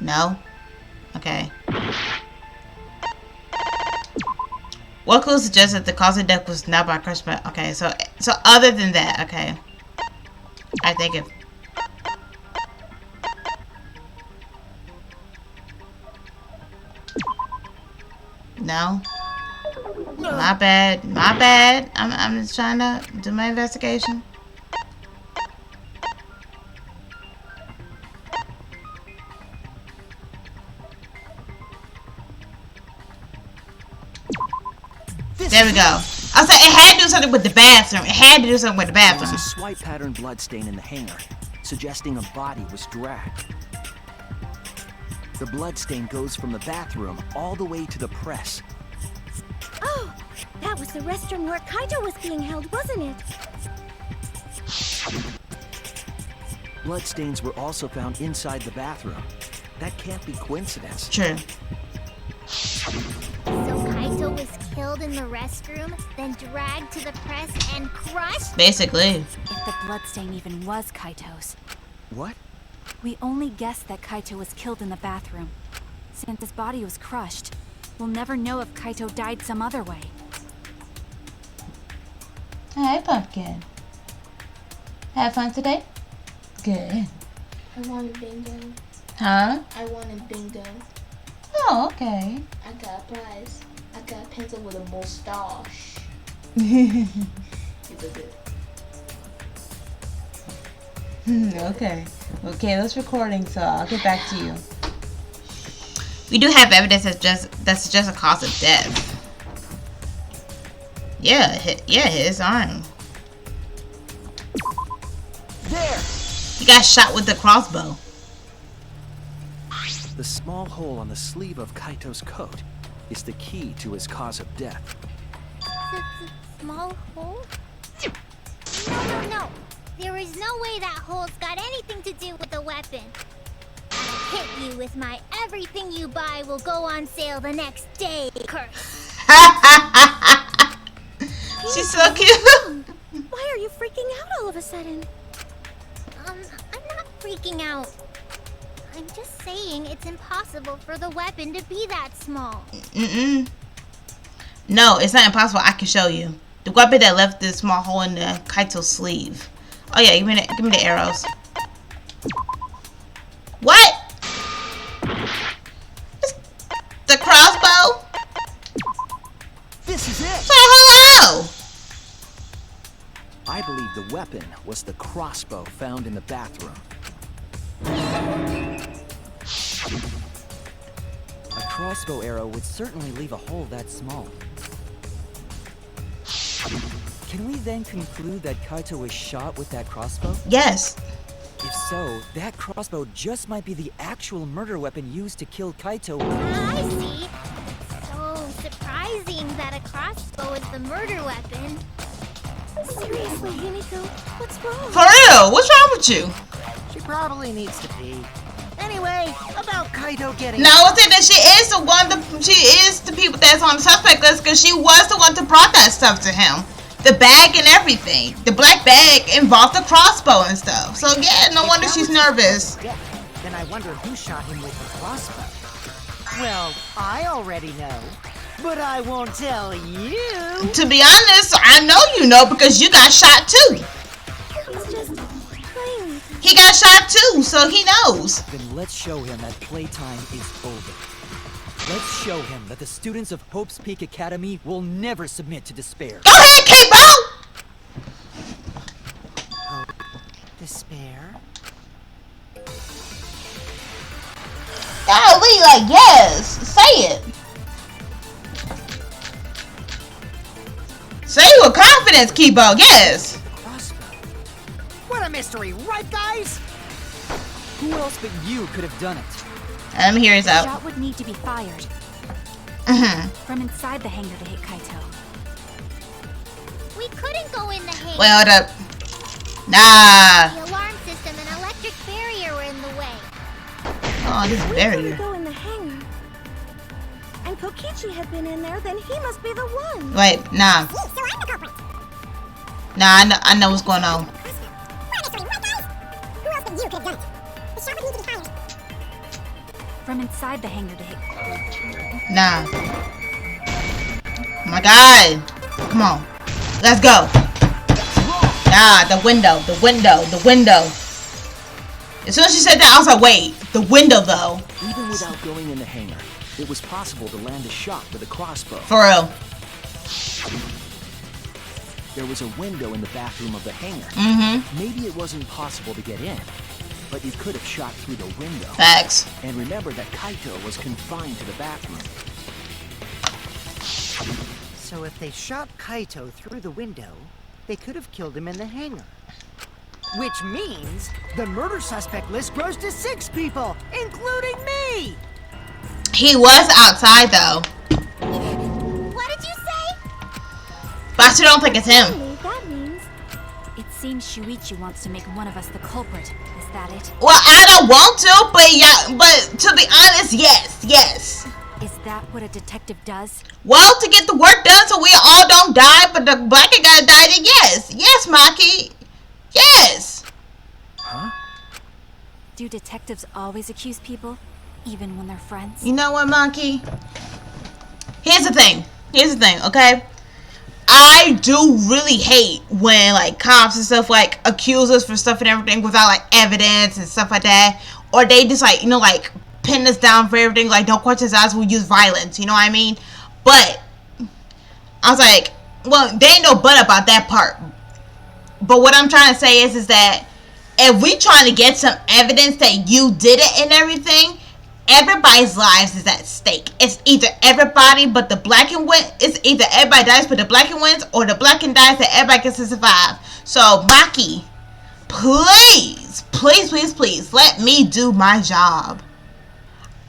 Speaker 1: No. Okay. What clue suggests that the cause of death was not by crushed? But okay, so other than that, okay. I think if. No. My bad. My bad. I'm just trying to do my investigation. There we go. I said it had to do something with the bathroom. It had to do something with the
Speaker 6: There
Speaker 1: bathroom.
Speaker 6: was a swipe pattern bloodstain in the hangar, suggesting a body was dragged. The bloodstain goes from the bathroom all the way to the press.
Speaker 5: Oh, that was the restroom where Kaito was being held, wasn't it?
Speaker 6: Bloodstains were also found inside the bathroom. That can't be coincidence.
Speaker 1: True.
Speaker 5: So Kaito was killed in the restroom, then dragged to the press and crushed?
Speaker 1: Basically.
Speaker 3: If the bloodstain even was Kaito's.
Speaker 6: What?
Speaker 3: We only guessed that Kaito was killed in the bathroom. Since his body was crushed, we'll never know if Kaito died some other way.
Speaker 1: Hi, Pumpkin. Have fun today? Good.
Speaker 9: I wanted bingo.
Speaker 1: Huh?
Speaker 9: I wanted bingo.
Speaker 1: Oh, okay.
Speaker 9: I got a prize. I got a pencil with a mustache. It's a good.
Speaker 1: Okay. Okay, that's recording, so I'll get back to you. We do have evidence that's just a cause of death. Yeah, his arm.
Speaker 6: There!
Speaker 1: He got shot with the crossbow.
Speaker 6: The small hole on the sleeve of Kaito's coat is the key to his cause of death.
Speaker 5: The small hole? No. There is no way that hole's got anything to do with the weapon. I'll hit you with my everything you buy will go on sale the next day curse.
Speaker 1: She's so cute.
Speaker 5: Why are you freaking out all of a sudden? I'm not freaking out. I'm just saying it's impossible for the weapon to be that small.
Speaker 1: No, it's not impossible. I can show you. The weapon that left this small hole in the Kaito's sleeve. Oh yeah, give me the arrows. What? The crossbow?
Speaker 6: This is it!
Speaker 1: So hello!
Speaker 6: I believe the weapon was the crossbow found in the bathroom.
Speaker 2: A crossbow arrow would certainly leave a hole that small. Can we then conclude that Kaito was shot with that crossbow?
Speaker 1: Yes.
Speaker 2: If so, that crossbow just might be the actual murder weapon used to kill Kaito.
Speaker 5: I see. So surprising that a crossbow is the murder weapon. Seriously, Himiko, what's wrong?
Speaker 1: For real, what's wrong with you?
Speaker 8: She probably needs to pee. Anyway, about Kaito getting...
Speaker 1: No, I said that she is the people that's on the suspect list because she was the one that brought that stuff to him. The bag and everything. The black bag involved the crossbow and stuff. So yeah, no wonder she's nervous.
Speaker 8: Then I wonder who shot him with the crossbow. Well, I already know, but I won't tell you.
Speaker 1: To be honest, I know you know because you got shot too.
Speaker 5: He's just playing.
Speaker 1: He got shot too, so he knows.
Speaker 2: Then let's show him that playtime is over. Let's show him that the students of Hope's Peak Academy will never submit to despair.
Speaker 1: Go ahead, K-Bo!
Speaker 8: Despair?
Speaker 1: Golly, like, yes. Say it. Say it with confidence, Kibo. Yes.
Speaker 8: Crossbow. What a mystery, right, guys?
Speaker 2: Who else but you could have done it?
Speaker 1: Let me hear this
Speaker 3: The
Speaker 1: out.
Speaker 3: shot would need to be fired from inside the hangar to hit Kaito.
Speaker 5: We couldn't go in the hangar.
Speaker 1: Wait, hold up. Nah.
Speaker 5: The alarm system and electric barrier were in the way.
Speaker 1: Oh, this
Speaker 5: We
Speaker 1: barrier.
Speaker 5: couldn't go in the hangar. And Kokichi had been in there, then he must be the one.
Speaker 1: Wait, nah.
Speaker 5: So I'm the culprit.
Speaker 1: Nah, I know what's going on.
Speaker 5: Who else but you could have done it? The shot would need to be fired.
Speaker 3: From inside the hangar to hit.
Speaker 1: Nah. Oh my God. Come on. Let's go. Nah, the window. As soon as she said that, I was like, wait. The window, though.
Speaker 6: Even without going in the hangar, it was possible to land a shot with a crossbow.
Speaker 1: For real.
Speaker 6: There was a window in the bathroom of the hangar.
Speaker 1: Mm-hmm.
Speaker 6: Maybe it wasn't possible to get in, but you could have shot through the window.
Speaker 1: Facts.
Speaker 6: And remember that Kaito was confined to the bathroom.
Speaker 8: So if they shot Kaito through the window, they could have killed him in the hangar. Which means the murder suspect list grows to 6 people, including me!
Speaker 1: He was outside, though.
Speaker 5: What did you say?
Speaker 1: But I still don't think it's him.
Speaker 5: That means
Speaker 3: It's seems Shuichi wants to make one of us the culprit. Is that it?
Speaker 1: Well, I don't want to, but yeah, but to be honest, yes.
Speaker 3: Is that what a detective does?
Speaker 1: Well, to get the work done so we all don't die, but the black guy died, then yes, Maki. Yes.
Speaker 6: Huh?
Speaker 3: Do detectives always accuse people, even when they're friends?
Speaker 1: You know what, Monkey? Here's the thing, okay? I do really hate when, like, cops and stuff, like, accuse us for stuff and everything without, like, evidence and stuff like that. Or they just, like, you know, like, pin us down for everything, like, don't question us, we'll use violence, you know what I mean? But, I was like, well, there ain't no but about that part. But what I'm trying to say is that if we trying to get some evidence that you did it and everything, everybody's lives is at stake. It's either everybody but the black and wins. It's either everybody dies but the black and wins, or the black and dies that everybody gets to survive. So Maki, please, let me do my job.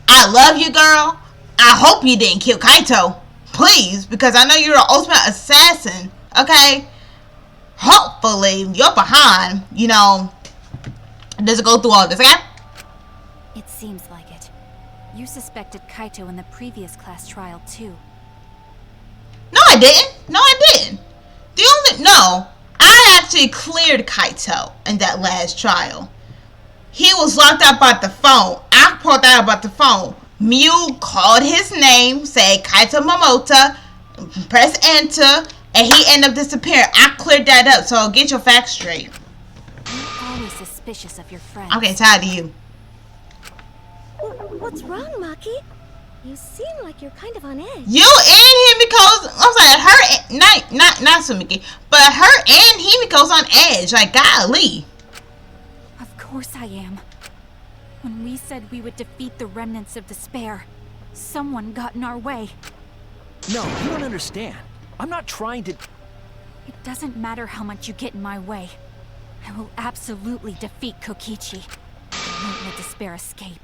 Speaker 1: I love you, girl. I hope you didn't kill Kaito. Please, because I know you're an ultimate assassin. Okay? Hopefully, you're behind, you know, doesn't go through all this, okay?
Speaker 3: It seems like it. You suspected Kaito in the previous class trial, too.
Speaker 1: No, I didn't. I actually cleared Kaito in that last trial. He was locked up by the phone. I pulled out about the phone. Mew called his name, said Kaito Momota, press enter, and he ended up disappearing. I cleared that up, so get your facts straight.
Speaker 3: You're always suspicious of your friends.
Speaker 1: I'm getting tired of you.
Speaker 5: What's wrong, Maki? You seem like you're kind of on edge.
Speaker 1: You and Himiko's, I'm sorry, her, not Sumiki, but her and Himiko's on edge. Like, golly.
Speaker 3: Of course I am. When we said we would defeat the remnants of despair, someone got in our way.
Speaker 6: No, you don't understand. I'm not trying to...
Speaker 3: It doesn't matter how much you get in my way. I will absolutely defeat Kokichi. I won't let despair escape.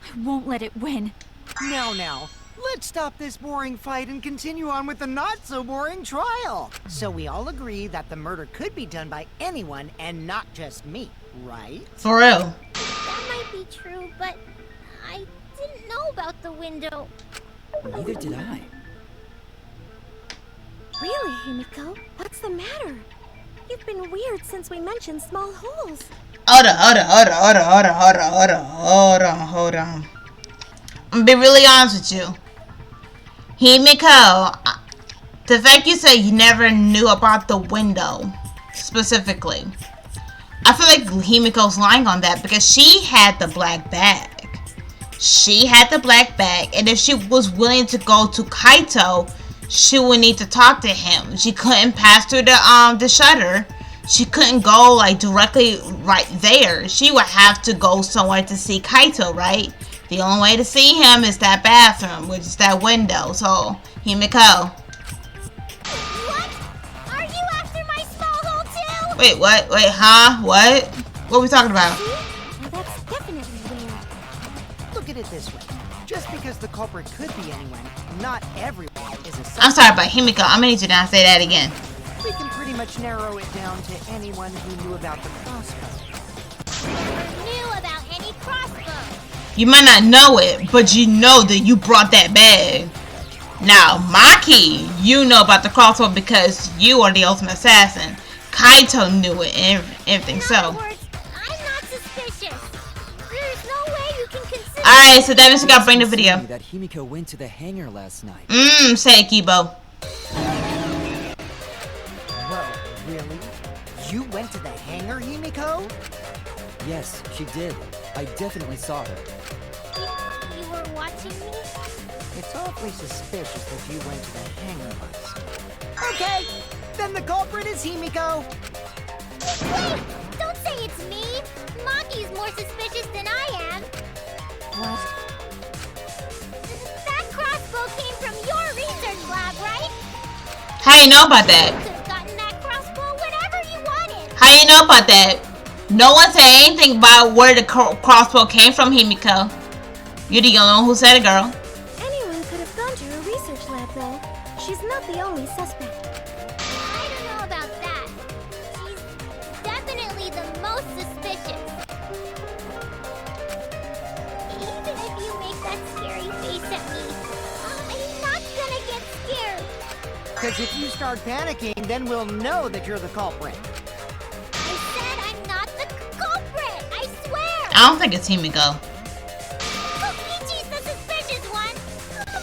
Speaker 3: I won't let it win.
Speaker 8: Now, let's stop this boring fight and continue on with the not-so-boring trial. So we all agree that the murder could be done by anyone and not just me, right?
Speaker 1: For real.
Speaker 5: That might be true, but I didn't know about the window.
Speaker 2: Neither did I.
Speaker 5: Really, Himiko? What's the matter? You've been weird since we mentioned small holes.
Speaker 1: Hold on. I'm gonna be really honest with you. Himiko, the fact you said you never knew about the window, specifically, I feel like Himiko's lying on that because she had the black bag. And if she was willing to go to Kaito, she would need to talk to him. She couldn't pass through the shutter. She couldn't go like directly right there. She would have to go somewhere to see Kaito, right? The only way to see him is that bathroom, which is that window. So, Himiko.
Speaker 5: What? Are you after my small hole too?
Speaker 1: Wait, what? Wait, huh? What? What are we talking about?
Speaker 5: See? Well, that's definitely weird.
Speaker 8: Look at it this way. Just because the culprit could be anyone, not everyone is a suspect.
Speaker 1: I'm sorry, but Himiko, I'm gonna need you to not say that again.
Speaker 8: We can pretty much narrow it down to anyone who knew about the crossbow.
Speaker 5: Knew about any crossbow.
Speaker 1: You might not know it, but you know that you brought that bag. Now, Maki, you know about the crossbow because you are the ultimate assassin. Kaito knew it and everything, so.
Speaker 5: In other words, I'm not suspicious. There's no way you can consider.
Speaker 1: Alright, so that means we gotta bring the video.
Speaker 2: That Himiko went to the hangar last night.
Speaker 1: Say it, Kibo.
Speaker 8: Whoa, really? You went to the hangar, Himiko?
Speaker 2: Yes, she did. I definitely saw her.
Speaker 5: You were watching me?
Speaker 8: It's awfully suspicious that you went to the hangar last night. Okay, then the culprit is Himiko.
Speaker 5: Wait! Don't say it's me! Maki's more suspicious than I am.
Speaker 3: What?
Speaker 5: That crossbow came from your research lab, right?
Speaker 1: How you know about
Speaker 5: You
Speaker 1: that?
Speaker 5: could have gotten that crossbow whenever you wanted.
Speaker 1: How you know about that? No one said anything about where the crossbow came from, Himiko. You're the only one who said it, girl.
Speaker 5: Anyone could have gone to her research lab, though. She's not the only suspect. I don't know about that. She's at me. I'm not gonna get scared.
Speaker 8: Because if you start panicking, then we'll know that you're the culprit.
Speaker 5: I said I'm not the culprit. I swear.
Speaker 1: I don't think it's Himiko.
Speaker 5: Kokichi's the suspicious one.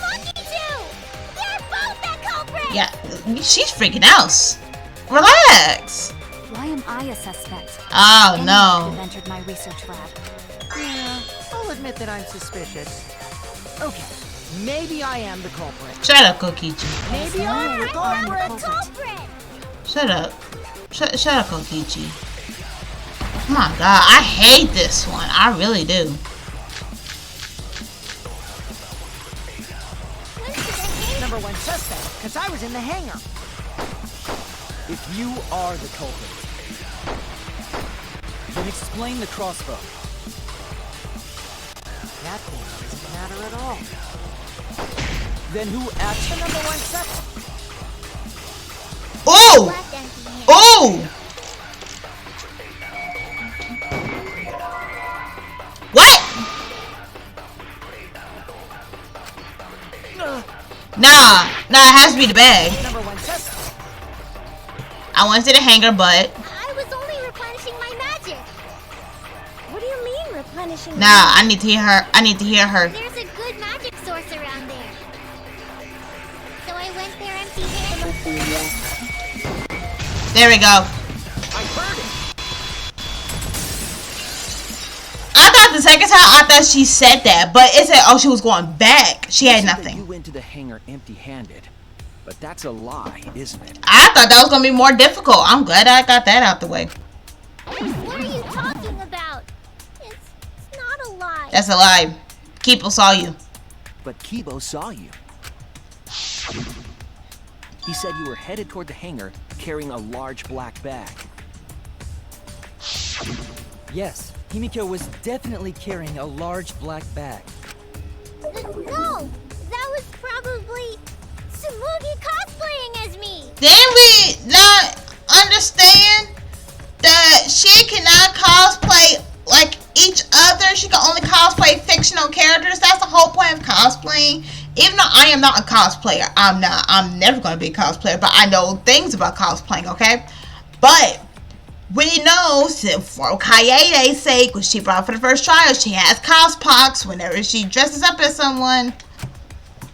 Speaker 5: Monkey too. They're both the culprit.
Speaker 1: Yeah, she's freaking out. Relax.
Speaker 3: Why am I a suspect?
Speaker 1: Oh
Speaker 3: Anyone
Speaker 1: no.
Speaker 3: could have entered my research lab.
Speaker 8: Yeah, I'll admit that I'm suspicious. Okay, maybe I am the culprit.
Speaker 1: Shut up, Kokichi.
Speaker 8: Maybe I'm the
Speaker 3: I'm the
Speaker 8: culprit.
Speaker 3: culprit.
Speaker 1: Shut up. Shut up, Kokichi. Oh my god, I hate this one. I really do.
Speaker 8: Number one suspect, because I was in the hangar.
Speaker 2: If you are the culprit, then explain the crossbow.
Speaker 8: That thing doesn't matter at all.
Speaker 2: Then who
Speaker 8: The
Speaker 2: actually...
Speaker 8: number one suspect.
Speaker 1: Oh!
Speaker 5: Left empty-handed.
Speaker 1: Oh! What? Nah, it has to be the bag.
Speaker 8: Number one suspect.
Speaker 1: I went to the hangar, but
Speaker 5: I was only replenishing my magic. What do you mean replenishing?
Speaker 1: nah, I need to hear her. I need to hear her.
Speaker 5: There's a good magic source around there. So I went there empty-handed.
Speaker 1: There we go.
Speaker 6: I heard it.
Speaker 1: I thought the second time I thought she said that, but it said, oh, she was going back. She had
Speaker 6: You said that
Speaker 1: nothing.
Speaker 6: You went to the hangar empty-handed, but that's a lie, isn't it?
Speaker 1: I thought that was gonna be more difficult. I'm glad I got that out the way.
Speaker 5: What are you talking about? It's not a lie.
Speaker 1: That's a lie. Keepo saw you.
Speaker 6: But Kibo saw you. He said you were headed toward the hangar carrying a large black bag.
Speaker 2: Yes, Himiko was definitely carrying a large black bag.
Speaker 5: No, that was probably Tsumugi cosplaying as me.
Speaker 1: Didn't we not understand that she cannot cosplay like each other? She can only cosplay fictional characters. That's the whole point of cosplaying. Even though I am not a cosplayer, I'm never going to be a cosplayer, but I know things about cosplaying, okay? But we know, for Kaede's sake, when she brought up for the first trial, she has cospox whenever she dresses up as someone.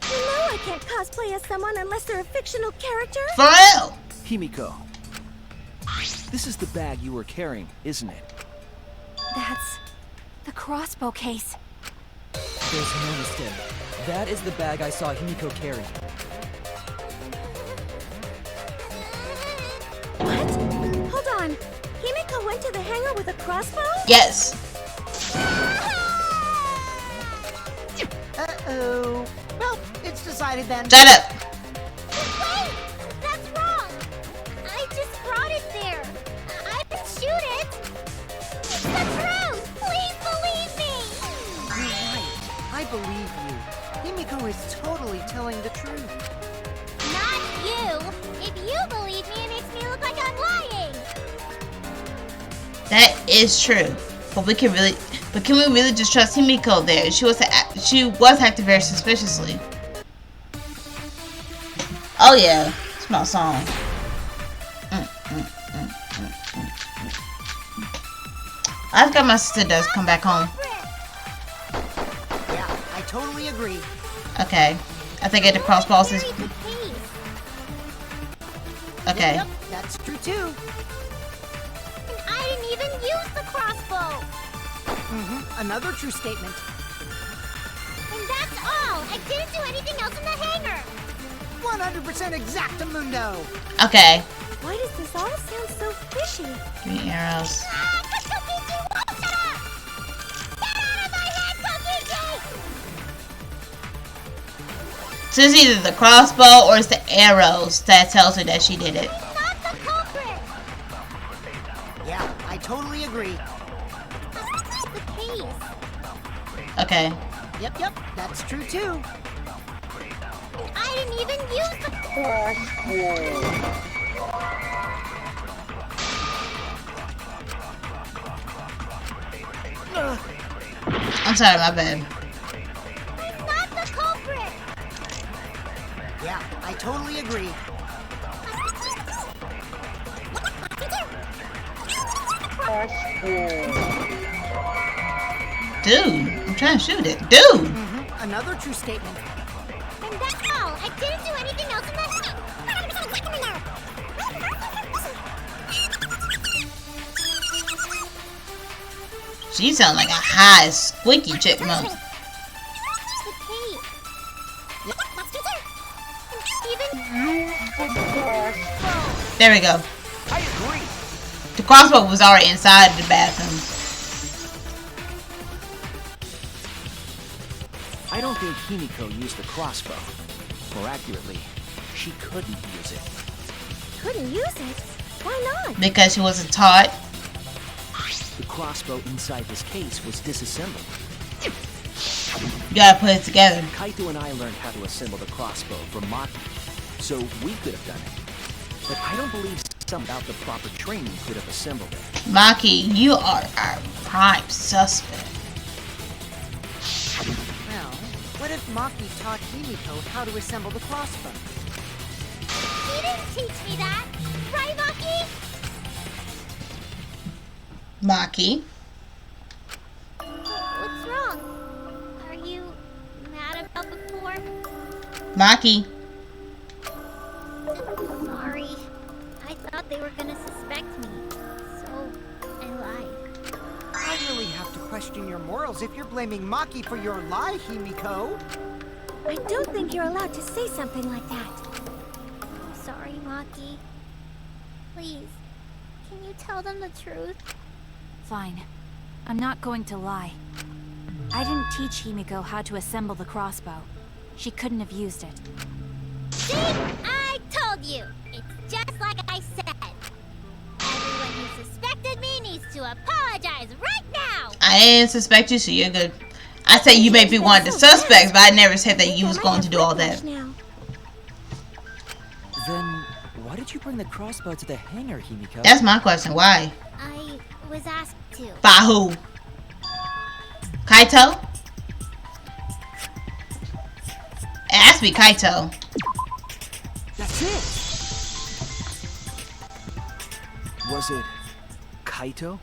Speaker 5: You know I can't cosplay as someone unless they're a fictional character.
Speaker 1: For real.
Speaker 6: Himiko, this is the bag you were carrying, isn't it?
Speaker 3: That's the crossbow case.
Speaker 2: There's no mistake. That is the bag I saw Himiko carry.
Speaker 5: What? Hold on. Himiko went to the hangar with a crossbow?
Speaker 1: Yes.
Speaker 8: Uh-oh. Well, it's decided then.
Speaker 1: Shut up.
Speaker 5: Wait! That's wrong! I just brought it there. I didn't shoot it. It's the truth! Please believe me!
Speaker 8: You're right. I believe you. Himiko is totally telling the truth.
Speaker 5: Not you! If you believe me, it makes me look like I'm lying!
Speaker 1: That is true. But can we really just trust Himiko there? She was acting very suspiciously. Oh yeah, it's my song. I've got my sister does come back home.
Speaker 8: Yeah, I totally agree.
Speaker 1: Okay, I think I did cross pulses.
Speaker 5: Carry the case.
Speaker 1: Okay.
Speaker 8: Yep, that's true too.
Speaker 5: And I didn't even use the crossbow!
Speaker 8: Another true statement.
Speaker 5: And that's all! I didn't do anything else in the hangar!
Speaker 8: 100% exactamundo.
Speaker 1: Okay.
Speaker 5: Why does this all sound so fishy?
Speaker 1: Give me arrows.
Speaker 5: Ah, but Kokichi won't shut up! Get out of my head, Kokichi!
Speaker 1: So it's either the crossbow or it's the arrows that tells her that she did it.
Speaker 5: Not the culprit!
Speaker 8: Yeah, I totally agree.
Speaker 5: The case.
Speaker 1: Okay.
Speaker 8: Yep, that's true too.
Speaker 5: And I didn't even use the
Speaker 1: I'm sorry, my bad.
Speaker 5: Not the culprit!
Speaker 8: Yeah, I totally agree.
Speaker 1: Dude, I'm trying to shoot it. Dude!
Speaker 8: Another true statement.
Speaker 5: And that's all. I didn't do anything else in the
Speaker 1: She sounds like a high, squeaky chipmunk. There we go.
Speaker 6: I agree.
Speaker 1: The crossbow was already inside the bathroom.
Speaker 6: I don't think Himiko used the crossbow. More accurately, she couldn't use it.
Speaker 5: Couldn't use it? Why not?
Speaker 1: Because she wasn't taught.
Speaker 6: The crossbow inside this case was disassembled.
Speaker 1: You gotta put it together.
Speaker 6: Kaito and I learned how to assemble the crossbow from Maki, so we could have done it. But I don't believe some without the proper training could have assembled it.
Speaker 1: Maki, you are our prime suspect.
Speaker 8: Well, what if Maki taught Himiko how to assemble the crossbow?
Speaker 5: He didn't teach me that. Right, Maki?
Speaker 1: Maki.
Speaker 5: What's wrong? Are you mad about before?
Speaker 1: Maki.
Speaker 5: Sorry. I thought they were gonna suspect me. So, I lied.
Speaker 8: I really have to question your morals if you're blaming Maki for your lie, Himiko.
Speaker 5: I don't think you're allowed to say something like that. I'm sorry, Maki. Please, can you tell them the truth?
Speaker 3: Fine. I'm not going to lie. I didn't teach Himiko how to assemble the crossbow. She couldn't have used it.
Speaker 5: See? I told you! It's just like I said. Everyone who suspected me needs to apologize right now!
Speaker 1: I didn't suspect you, so you're good. I said you may be one of the suspects, but I never said that you was going to do all that.
Speaker 3: Now.
Speaker 2: Then, why did you bring the crossbow to the hangar, Himiko?
Speaker 1: That's my question. Why?
Speaker 5: I was asked to.
Speaker 1: By who? Kaito? It has to be Kaito.
Speaker 8: That's it.
Speaker 6: Was it Kaito?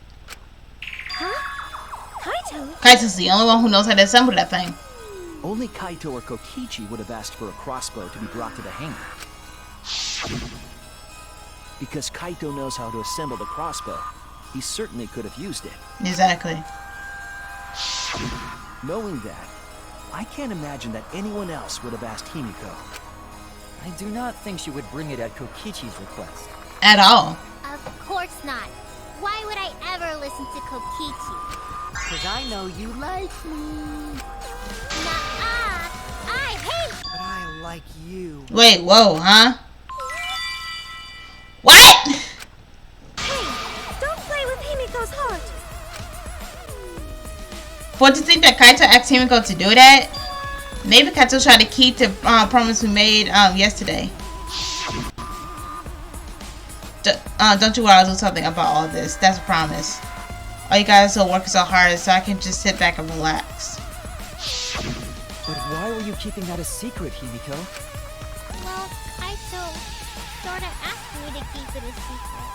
Speaker 5: Huh? Kaito?
Speaker 1: Kaito's the only one who knows how to assemble that thing.
Speaker 6: Only Kaito or Kokichi would have asked for a crossbow to be brought to the hangar. Because Kaito knows how to assemble the crossbow, he certainly could have used it.
Speaker 1: Exactly.
Speaker 6: Knowing that, I can't imagine that anyone else would have asked Himiko.
Speaker 2: I do not think she would bring it at Kokichi's request.
Speaker 1: At all.
Speaker 5: Of course not. Why would I ever listen to Kokichi?
Speaker 8: Because I know you like me.
Speaker 5: Nuh-uh! I hate...
Speaker 8: But I like you.
Speaker 1: Wait, whoa, huh? What?
Speaker 5: Hey! Don't play with Himiko's heart!
Speaker 1: What do you think that Kaito asked Himiko to do that? Maybe Kaito tried to keep the promise we made yesterday. Don't you worry, I'll do something about all this. That's a promise. All you guys are working so hard so I can just sit back and relax.
Speaker 2: But why were you keeping that a secret, Himiko?
Speaker 5: Well, Kaito sorta asked me to keep it a secret.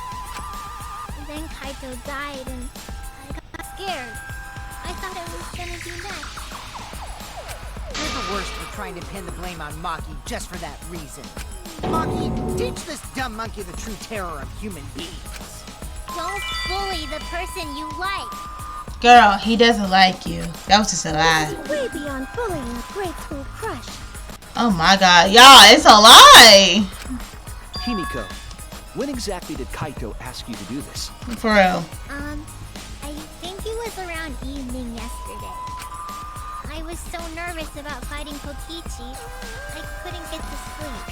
Speaker 5: And then Kaito died and I got scared. I thought it was gonna be next.
Speaker 8: You're the worst for trying to pin the blame on Maki just for that reason. Maki, teach this dumb monkey the true terror of human beings.
Speaker 5: Don't bully the person you like.
Speaker 1: Girl, he doesn't like you. That was just a lie.
Speaker 5: Way beyond bullying a grade school crush.
Speaker 1: Oh my god. Y'all, it's a lie.
Speaker 6: Himiko, when exactly did Kaito ask you to do this?
Speaker 1: For real.
Speaker 5: I think it was around evening yesterday. I was so nervous about fighting Kokichi, I couldn't get to sleep.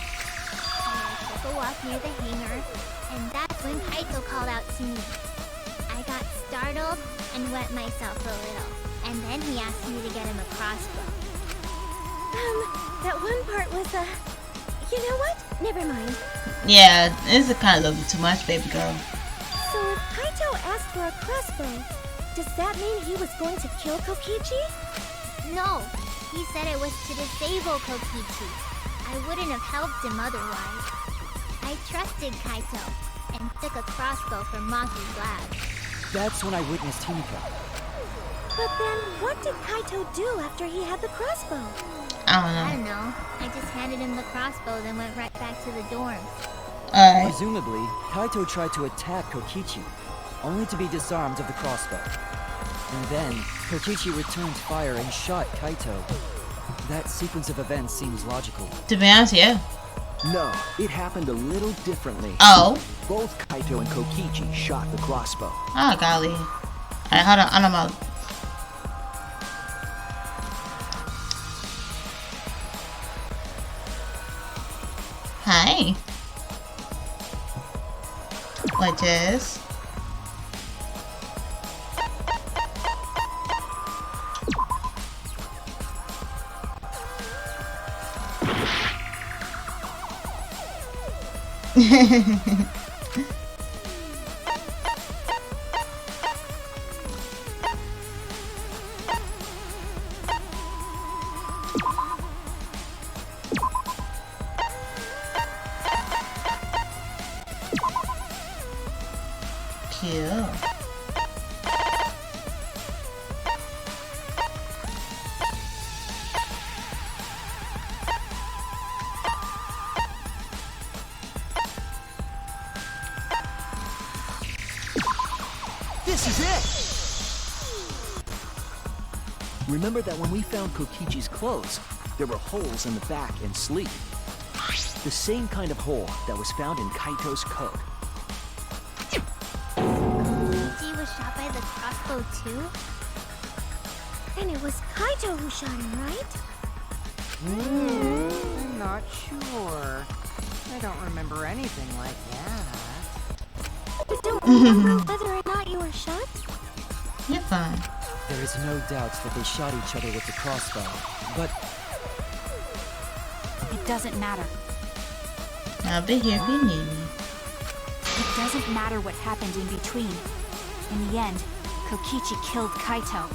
Speaker 5: I took a walk near the hangar, and that's when Kaito called out to me. I got startled and wet myself a little, and then he asked me to get him a crossbow. That one part was, you know what? Never mind.
Speaker 1: Yeah, this is kind of a little bit too much, baby girl.
Speaker 5: So if Kaito asked for a crossbow, does that mean he was going to kill Kokichi? No, he said it was to disable Kokichi. I I wouldn't have helped him otherwise. I trusted Kaito and took a crossbow from Maki's lab.
Speaker 2: That's when I witnessed Himiko.
Speaker 10: But then, what did Kaito do after he had the crossbow?
Speaker 5: I don't know. I just handed him the crossbow, then went right back to the dorms.
Speaker 1: Alright.
Speaker 2: Presumably, Kaito tried to attack Kokichi, only to be disarmed of the crossbow. And then, Kokichi returned fire and shot Kaito. That sequence of events seems logical.
Speaker 1: To be honest, yeah.
Speaker 6: No, it happened a little differently.
Speaker 1: Oh.
Speaker 6: Both Kaito and Kokichi shot the crossbow.
Speaker 1: Oh, golly. Alright, hold on. I'm out. Hi. What, Jess? Cute.
Speaker 6: This is it! Remember that when we found Kokichi's clothes, there were holes in the back and sleeve. The same kind of hole that was found in Kaito's coat.
Speaker 5: Kokichi was shot by the crossbow too?
Speaker 10: And it was Kaito who shot him, right?
Speaker 8: I'm not sure. I don't remember anything like that.
Speaker 10: You don't remember whether or not you were shot?
Speaker 1: You're fine.
Speaker 2: There is no doubt that they shot each other with the crossbow, but
Speaker 3: It doesn't matter.
Speaker 1: I'll be here if you need me.
Speaker 3: It doesn't matter what happened in between. In the end, Kokichi killed Kaito.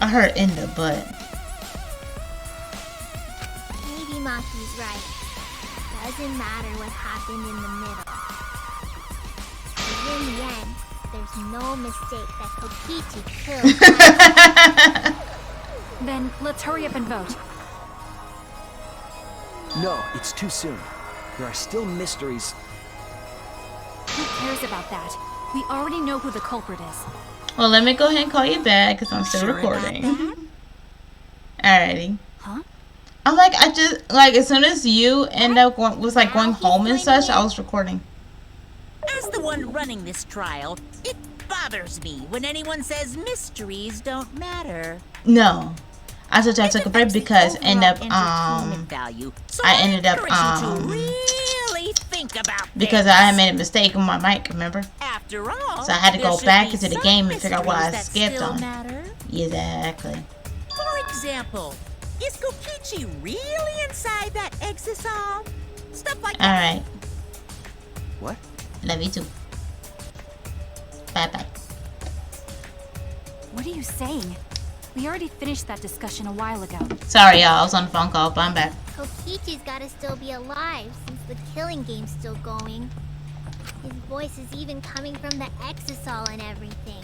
Speaker 1: I heard in the butt.
Speaker 5: Maybe Maki's right. Doesn't matter what happened in the middle. But in the end, there's no mistake that Kokichi killed.
Speaker 3: Then let's hurry up and vote.
Speaker 6: No, it's too soon. There are still mysteries.
Speaker 3: Who cares about that? We already know who the culprit is.
Speaker 1: Well, let me go ahead and call you back because I'm still
Speaker 4: Sure about
Speaker 1: recording.
Speaker 4: that?
Speaker 1: Alrighty.
Speaker 3: Huh?
Speaker 1: I'm like, I just, like, as soon as you end up going, was like going home and such, I was recording.
Speaker 4: As the one running this trial, it bothers me when anyone says mysteries don't matter.
Speaker 1: No. I told you I
Speaker 4: It
Speaker 1: took a break
Speaker 4: affects the
Speaker 1: because
Speaker 4: overall entertainment value, so
Speaker 1: I ended up,
Speaker 4: encourage you to really think about
Speaker 1: because
Speaker 4: this.
Speaker 1: I had made a mistake on my mic, remember?
Speaker 4: After all,
Speaker 1: So I had to
Speaker 4: there
Speaker 1: go
Speaker 4: should
Speaker 1: back
Speaker 4: be
Speaker 1: into the
Speaker 4: some
Speaker 1: game and figure out what I
Speaker 4: mysteries that
Speaker 1: skipped
Speaker 4: still
Speaker 1: on.
Speaker 4: matter.
Speaker 1: Exactly.
Speaker 4: For example, is Kokichi really inside that exisal? Stuff like that.
Speaker 1: Alright.
Speaker 6: What?
Speaker 1: Love you too. Bye bye.
Speaker 3: What are you saying? We already finished that discussion a while ago.
Speaker 1: Sorry, y'all. I was on the phone call, but I'm back.
Speaker 5: Kokichi's gotta still be alive since the killing game's still going. His voice is even coming from the exisal and everything.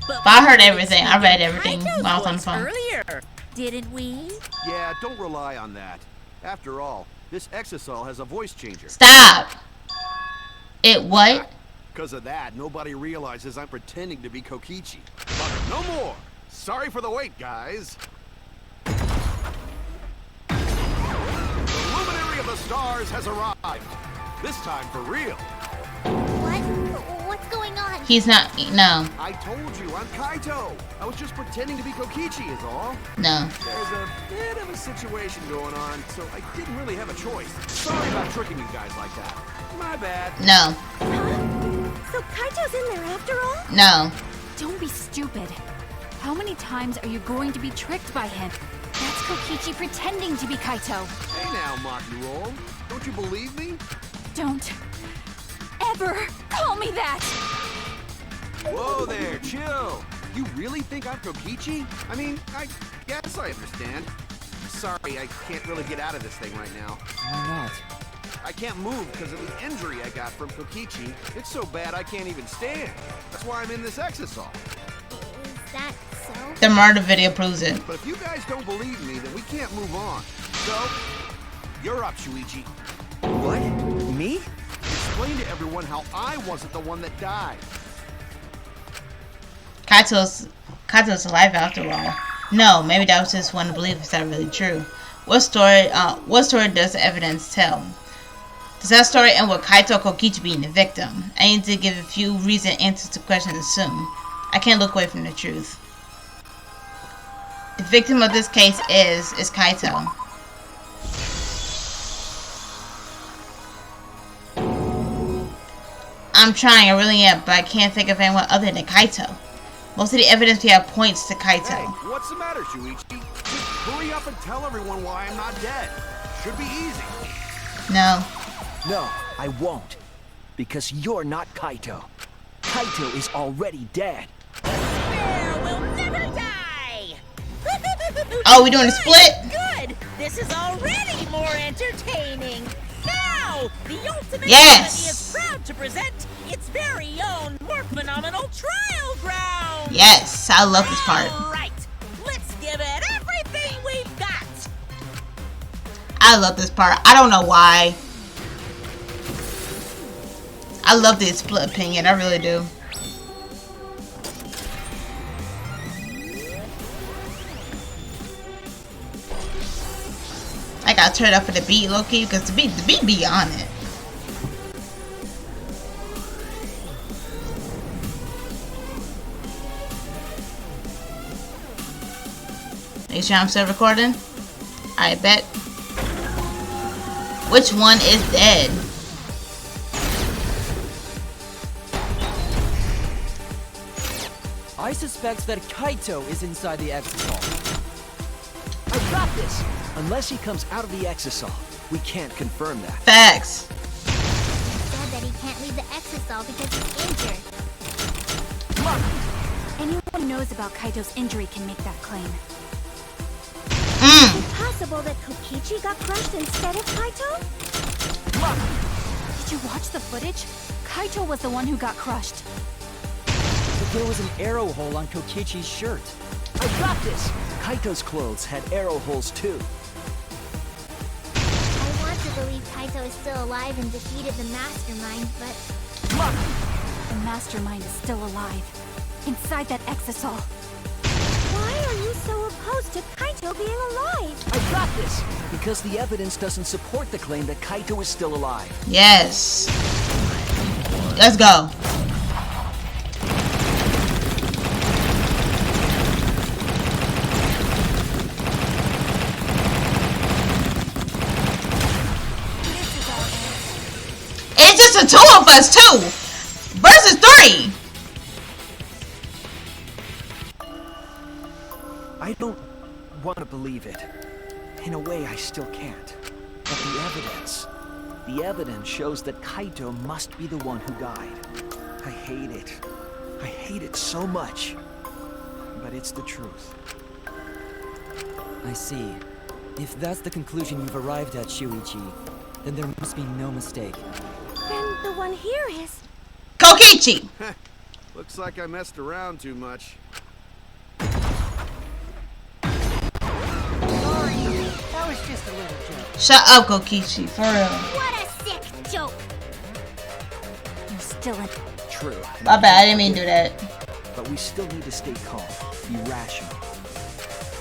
Speaker 1: But I heard everything. I read everything
Speaker 4: Kaito's
Speaker 1: while I was on the
Speaker 4: voice
Speaker 1: phone.
Speaker 4: earlier, didn't we?
Speaker 7: Yeah, don't rely on that. After all, this exisal has a voice changer.
Speaker 1: Stop! It what?
Speaker 7: Because of that, nobody realizes I'm pretending to be Kokichi. But no more! Sorry for the wait, guys. The luminary of the stars has arrived. This time for real.
Speaker 5: What? What's going on?
Speaker 1: He's not. No.
Speaker 7: I told you, I'm Kaito. I was just pretending to be Kokichi is all.
Speaker 1: No.
Speaker 7: There's a bit of a situation going on, so I didn't really have a choice. Sorry about tricking you guys like that. My bad.
Speaker 1: No.
Speaker 10: So Kaito's in there after all?
Speaker 1: No.
Speaker 3: Don't be stupid. How many times are you going to be tricked by him? That's Kokichi pretending to be Kaito.
Speaker 7: Hey now, Maki Roll. Don't you believe me?
Speaker 3: Don't ever call me that!
Speaker 7: Whoa there, chill. You really think I'm Kokichi? I mean, I guess I understand. Sorry, I can't really get out of this thing right now.
Speaker 2: Why not?
Speaker 7: I can't move because of the injury I got from Kokichi. It's so bad I can't even stand. That's why I'm in this exisal.
Speaker 5: Is that so?
Speaker 1: The murder video proves it.
Speaker 7: But if you guys don't believe me, then we can't move on. So, you're up, Shuichi.
Speaker 6: What? Me?
Speaker 7: Explain to everyone how I wasn't the one that died.
Speaker 1: Kaito's alive after all. No, maybe that was just one to believe. Is that really true? What story does the evidence tell? Does that story end with Kaito Kokichi being the victim? I need to give a few reasoned answers to questions soon. I can't look away from the truth. The victim of this case is Kaito. I'm trying, I really am, but I can't think of anyone other than Kaito. Most of the evidence we have points to Kaito.
Speaker 7: Hey, what's the matter, Shuichi? Just hurry up and tell everyone why I'm not dead. Should be easy.
Speaker 1: No.
Speaker 6: No, I won't. Because you're not Kaito. Kaito is already dead.
Speaker 4: There will never die!
Speaker 1: Oh, we doing a split?
Speaker 4: Good! This is already more entertaining! Now, the Ultimate
Speaker 1: Yes!
Speaker 4: Company is proud to present its very own more phenomenal trial ground!
Speaker 1: Yes, I love this part.
Speaker 4: Alright, let's give it everything we've got!
Speaker 1: I love this part. I don't know why. I love this split opinion. I really do. I gotta turn it up for the beat, low-key, because the beat be on it. Make sure I'm still recording. I bet. Which one is dead?
Speaker 2: I suspect that Kaito is inside the exisal.
Speaker 6: I got this! Unless he comes out of the exisal, we can't confirm that.
Speaker 1: Facts.
Speaker 5: He said that he can't leave the exisal because he's injured.
Speaker 3: Anyone who knows about Kaito's injury can make that claim.
Speaker 10: Is it possible that Kokichi got crushed instead of Kaito?
Speaker 3: Did you watch the footage? Kaito was the one who got crushed.
Speaker 2: But there was an arrow hole on Kokichi's shirt.
Speaker 6: I got this! Kaito's clothes had arrow holes too.
Speaker 5: I want to believe Kaito is still alive and defeated the mastermind, but
Speaker 3: The mastermind is still alive. Inside that exisal.
Speaker 10: Why are you so opposed to Kaito being alive?
Speaker 6: I got this! Because the evidence doesn't support the claim that Kaito is still alive.
Speaker 1: Yes. Let's go. It's just the two of us, too. Versus 3.
Speaker 6: I don't want to believe it. In a way, I still can't. But the evidence shows that Kaito must be the one who died. I hate it. I hate it so much. But it's the truth.
Speaker 2: I see. If that's the conclusion you've arrived at, Shuichi, then there must be no mistake.
Speaker 10: Then the one here is...
Speaker 1: Kokichi.
Speaker 7: Looks like I messed around too much.
Speaker 8: Sorry, that was just a little joke.
Speaker 1: Shut up, Kokichi. For real.
Speaker 5: what a sick joke!
Speaker 3: You're still in.
Speaker 6: True.
Speaker 1: My bad. I didn't mean to do that.
Speaker 6: But we still need to stay calm, be rational.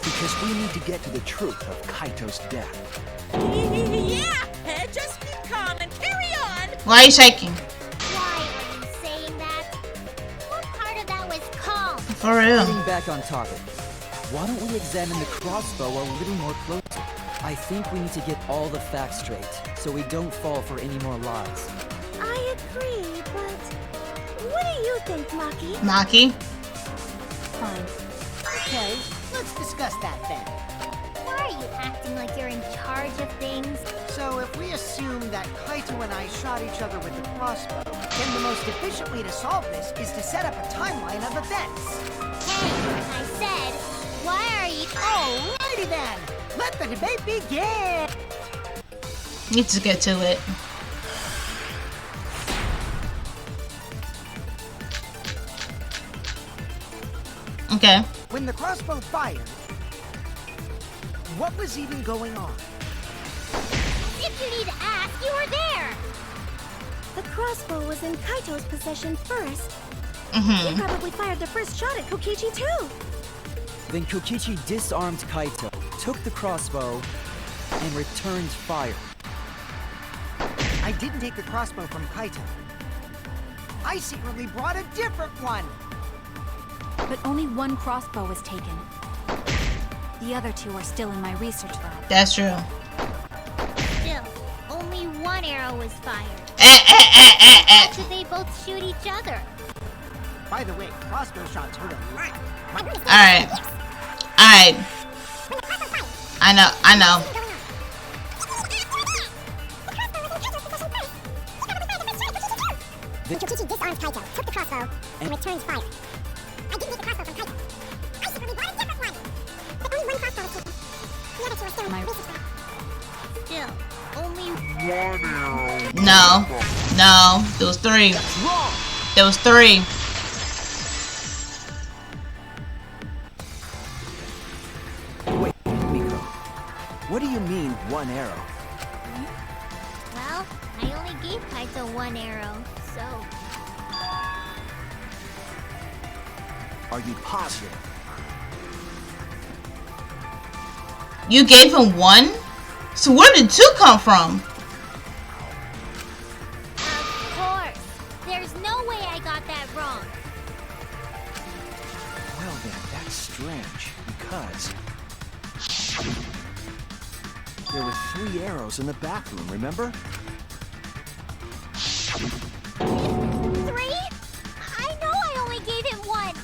Speaker 6: Because we need to get to the truth of Kaito's death.
Speaker 4: Yeah, just be calm and carry on!
Speaker 1: Why are you shaking?
Speaker 5: Why are you saying that? What part of that was calm?
Speaker 1: For real.
Speaker 2: Getting back on topic, why don't we examine the crossbow a little more closely? I think we need to get all the facts straight, so we don't fall for any more lies.
Speaker 10: I agree, but... What do you think, Maki?
Speaker 1: Maki.
Speaker 3: Fine.
Speaker 8: Okay, let's discuss that then.
Speaker 5: Why are you acting like you're in charge of things?
Speaker 8: So if we assume that Kaito and I shot each other with the crossbow, then the most efficient way to solve this is to set up a timeline of events.
Speaker 5: Hey, I said, why are you...
Speaker 8: Alrighty then! Let the debate begin!
Speaker 1: Let's just get to it. Okay.
Speaker 8: When the crossbow fired, what was even going on?
Speaker 5: If you need to ask, you were there!
Speaker 10: The crossbow was in Kaito's possession first. He
Speaker 1: Mm-hmm.
Speaker 10: probably fired the first shot at Kokichi too.
Speaker 2: Then Kokichi disarmed Kaito, took the crossbow, and returned fire.
Speaker 8: I didn't take the crossbow from Kaito. I secretly brought a different one!
Speaker 3: But only one crossbow was taken. The other two are still in my research lab.
Speaker 1: That's true.
Speaker 5: Still, only one arrow was fired. How could they both shoot each other?
Speaker 8: By the way, crossbow shots hurt a lot.
Speaker 1: Alright. Alright. I know.
Speaker 10: Kokichi disarmed Kaito, took the crossbow, and returned fire. I didn't take the crossbow from Kaito. I secretly bought a different one. But only one crossbow was taken. The other two are still in my research lab.
Speaker 5: Still, only
Speaker 1: No. There was three. There was three.
Speaker 2: Wait, Miko. What do you mean, one arrow?
Speaker 5: well, I only gave Kaito one arrow, so...
Speaker 6: Are you positive?
Speaker 1: You gave him one? So where did two come from?
Speaker 5: Of course! There's no way I got that wrong.
Speaker 6: Well then, that's strange, because... there were 3 arrows in the bathroom, remember?
Speaker 5: 3? I know I only gave him one!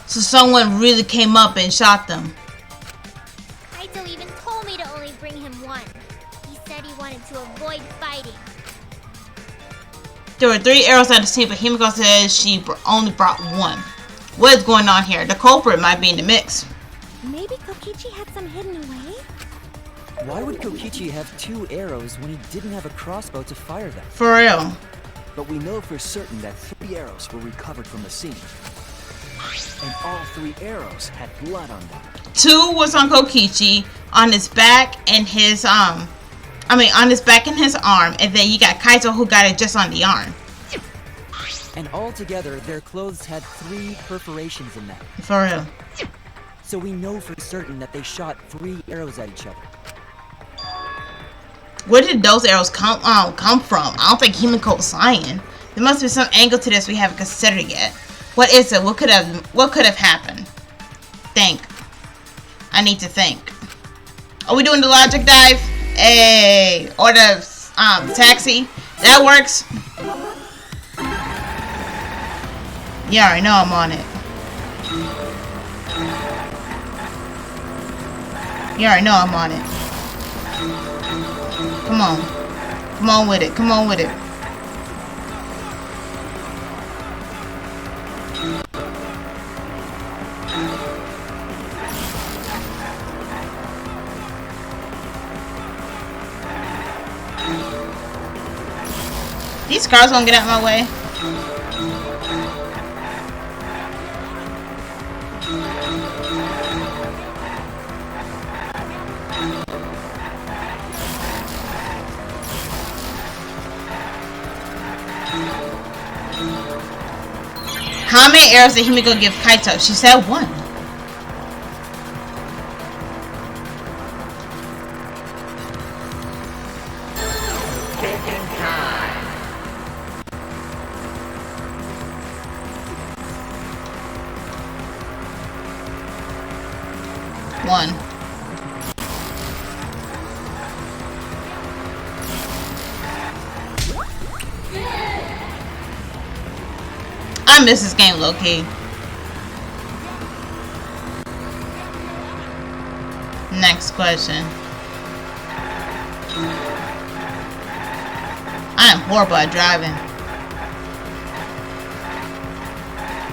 Speaker 1: So someone really came up and shot them.
Speaker 5: Kaito even told me to only bring him one. He said he wanted to avoid fighting.
Speaker 1: There were 3 arrows at the scene, but Himiko says she only brought one. What is going on here? The culprit might be in the mix.
Speaker 10: Maybe Kokichi had some hidden away?
Speaker 2: Why would Kokichi have 2 arrows when he didn't have a crossbow to fire them?
Speaker 1: For real.
Speaker 6: But we know for certain that 3 arrows were recovered from the scene. And all 3 arrows had blood on them.
Speaker 1: 2 was on Kokichi, on his back and his on his back and his arm, and then you got Kaito who got it just on the arm.
Speaker 2: And altogether, their clothes had 3 perforations in them.
Speaker 1: For real.
Speaker 2: So we know for certain that they shot 3 arrows at each other.
Speaker 1: Where did those arrows come from? I don't think Himiko was lying. There must be some angle to this we haven't considered yet. What is it? What could have happened? Think. I need to think. Are we doing the logic dive? Hey, or the taxi? That works. Yeah, I know I'm on it. Yeah, I know I'm on it. Come on. Come on with it. Come on with it. These cars won't get out of my way. How many arrows did Himiko give Kaito? She said 1. One. I miss this game low-key. Next question. I am horrible at driving.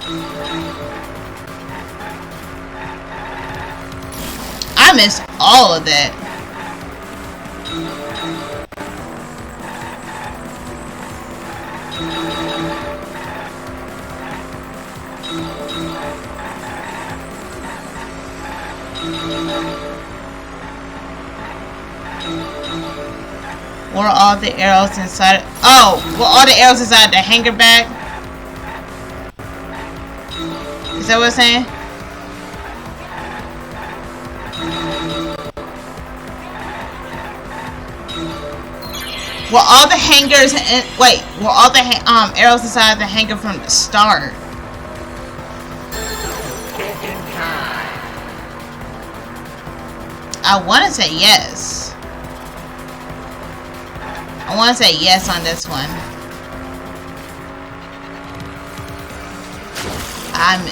Speaker 1: I missed all of that. Were all the arrows inside? Oh, were all the arrows inside the hanger bag? Is that what it's saying? Were all the hangers in, wait, were all the arrows inside the hanger from the start? I want to say yes. I want to say yes on this one.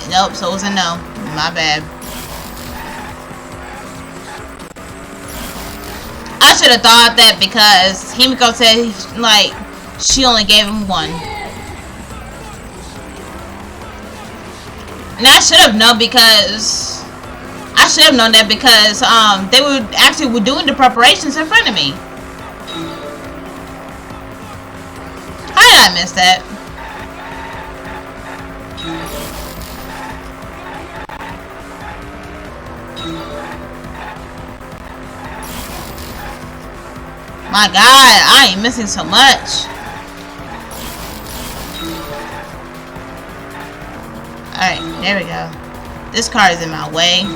Speaker 1: Nope, so it was a no. My bad. I should have thought that because Himiko said, like, she only gave him one. And I should have known because... I should have known that because they were doing the preparations in front of me. How did I miss that? My God, I ain't missing so much. Alright, there we go. This car is in my way.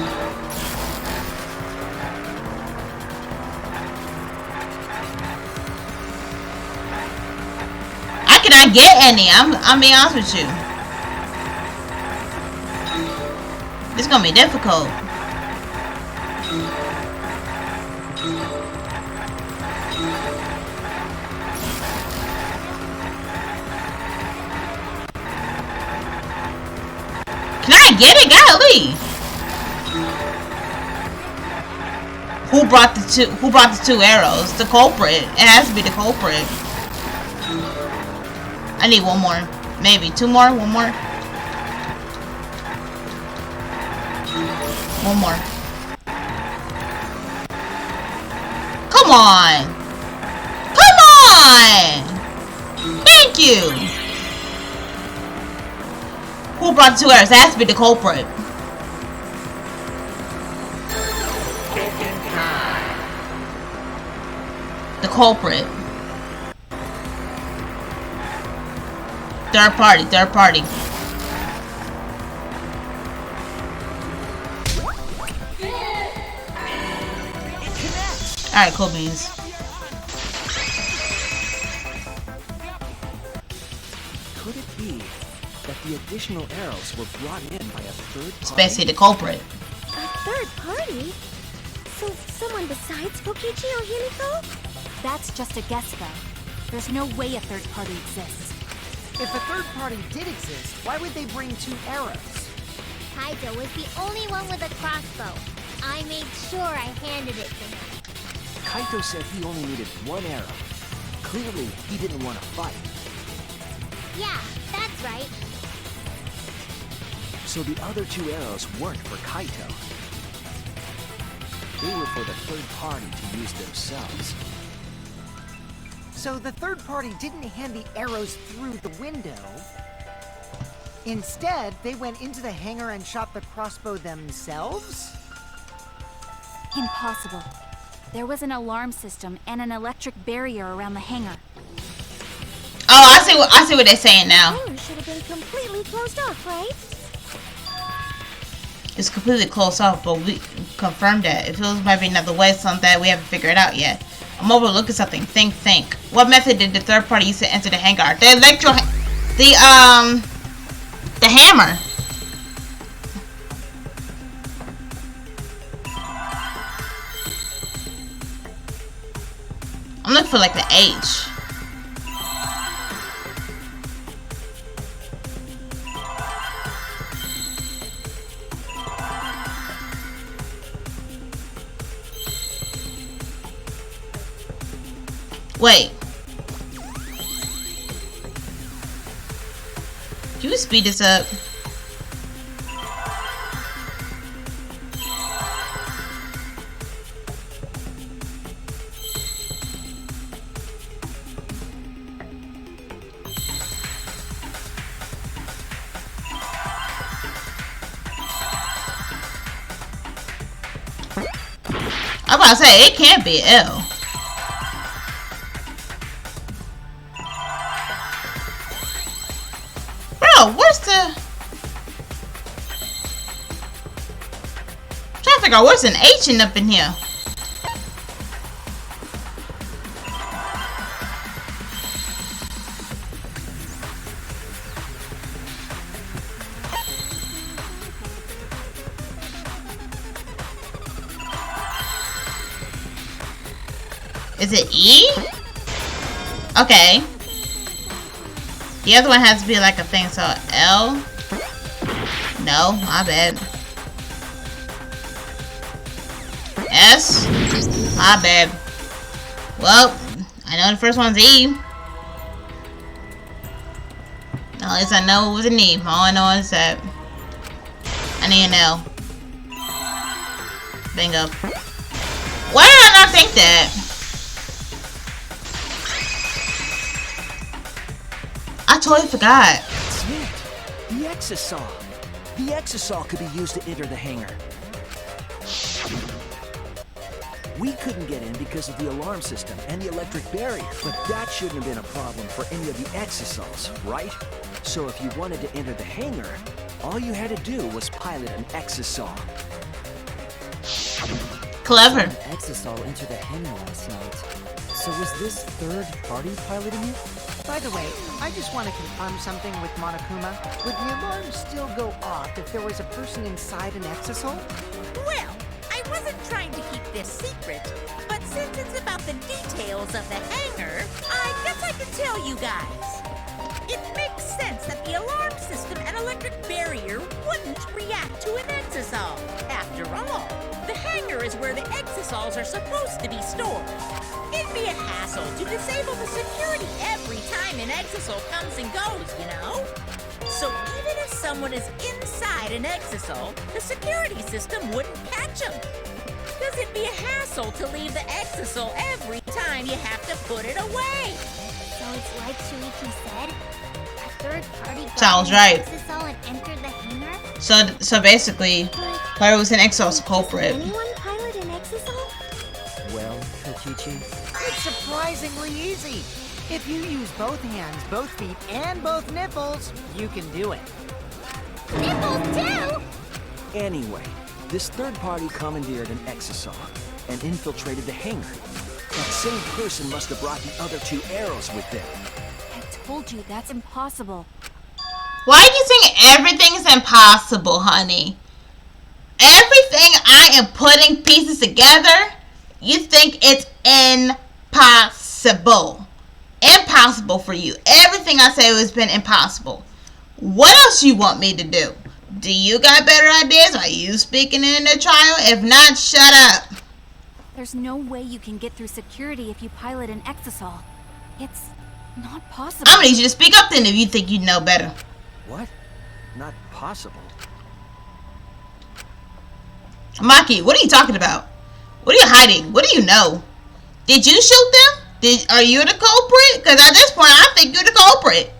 Speaker 1: I cannot get any. I'm being honest with you. It's gonna be difficult. Can I get it? Golly. Who brought the two arrows? The culprit. It has to be the culprit. I need one more. Maybe two more. One more. One more. Come on. Come on. Thank you. Who brought the two arrows? It has to be the culprit. The culprit. Third party. Alright, cool beans.
Speaker 6: Could it be that the additional arrows were brought in by a third party?
Speaker 1: Especially the culprit.
Speaker 10: A third party? So someone besides Kokichi or Himiko?
Speaker 3: That's just a guess, though. There's no way a third party exists.
Speaker 8: If a third party did exist, why would they bring two arrows?
Speaker 5: Kaito was the only one with a crossbow. I made sure I handed it to him.
Speaker 6: Kaito said he only needed one arrow. Clearly, he didn't want to fight.
Speaker 5: Yeah, that's right.
Speaker 6: So the other two arrows weren't for Kaito. They were for the third party to use themselves.
Speaker 8: So the third party didn't hand the arrows through the window. Instead, they went into the hangar and shot the crossbow themselves?
Speaker 3: Impossible. There was an alarm system and an electric barrier around the hangar.
Speaker 1: Oh, I see what they're saying now.
Speaker 10: The hangar should have been completely closed off, right?
Speaker 1: It's completely closed off, but we confirmed that. It feels might be another way, something that we haven't figured out yet. I'm overlooking something. Think. What method did the third party use to enter the hangar? The hammer. I'm looking for like the H. Wait. Can you speed this up? I'm about to say, it can't be ill. Bro, what's the... I'm trying to figure out what's an H up in here. Is it E? Okay. The other one has to be like a thing, so L? No, my bad. S? My bad. Well, I know the first one's E. At least I know it was an E. All I know is that I need an L. Bingo. Why did I not think that? I totally forgot.
Speaker 6: That's it. The exosaw. The exosaw could be used to enter the hangar. We couldn't get in because of the alarm system and the electric barrier, but that shouldn't have been a problem for any of the exosaws, right? So if you wanted to enter the hangar, all you had to do was pilot an exosaw.
Speaker 1: Clever.
Speaker 2: An exosaw entered the hangar last night. So was this third party piloting it?
Speaker 8: By the way, I just want to confirm something with Monokuma. Would the alarm still go off if there was a person inside an exosol?
Speaker 4: Well, I wasn't trying to keep this secret, but since it's about the details of the hangar, I guess I can tell you guys. It makes sense that the alarm system and electric barrier wouldn't react to an exosol. After all, the hangar is where the exosols are supposed to be stored. It'd be a hassle to disable the security every time an exosol comes and goes, you know? So even if someone is inside an exosol, the security system wouldn't catch them. Because it'd be a hassle to leave the exosol every time you have to put it away.
Speaker 5: So it's like Shuichi said? A third party got
Speaker 1: Sounds
Speaker 5: an
Speaker 1: right.
Speaker 5: exosol and entered the hangar?
Speaker 1: So basically, whoever was an exo's culprit.
Speaker 5: Anyone pilot an exosol?
Speaker 2: Well, Kokichi,
Speaker 8: It's surprisingly easy. If you use both hands, both feet, and both nipples, you can do it.
Speaker 5: Nipples too?
Speaker 6: Anyway, this third party commandeered an exosaw and infiltrated the hangar. That same person must have brought the other two arrows with them.
Speaker 3: I told you that's impossible.
Speaker 1: Why do you think everything is impossible, honey? Everything I am putting pieces together, you think it's impossible. Impossible for you. Everything I say has been impossible. What else you want me to do? Do you got better ideas? Are you speaking in the trial? If not, shut up.
Speaker 3: There's no way you can get through security if you pilot an exosol. It's not possible.
Speaker 1: I'm gonna need you to speak up then if you think you know better.
Speaker 6: What? Not possible.
Speaker 1: Maki, what are you talking about? What are you hiding? What do you know? Did you shoot them? Are you the culprit? Because at this point, I think you're the culprit.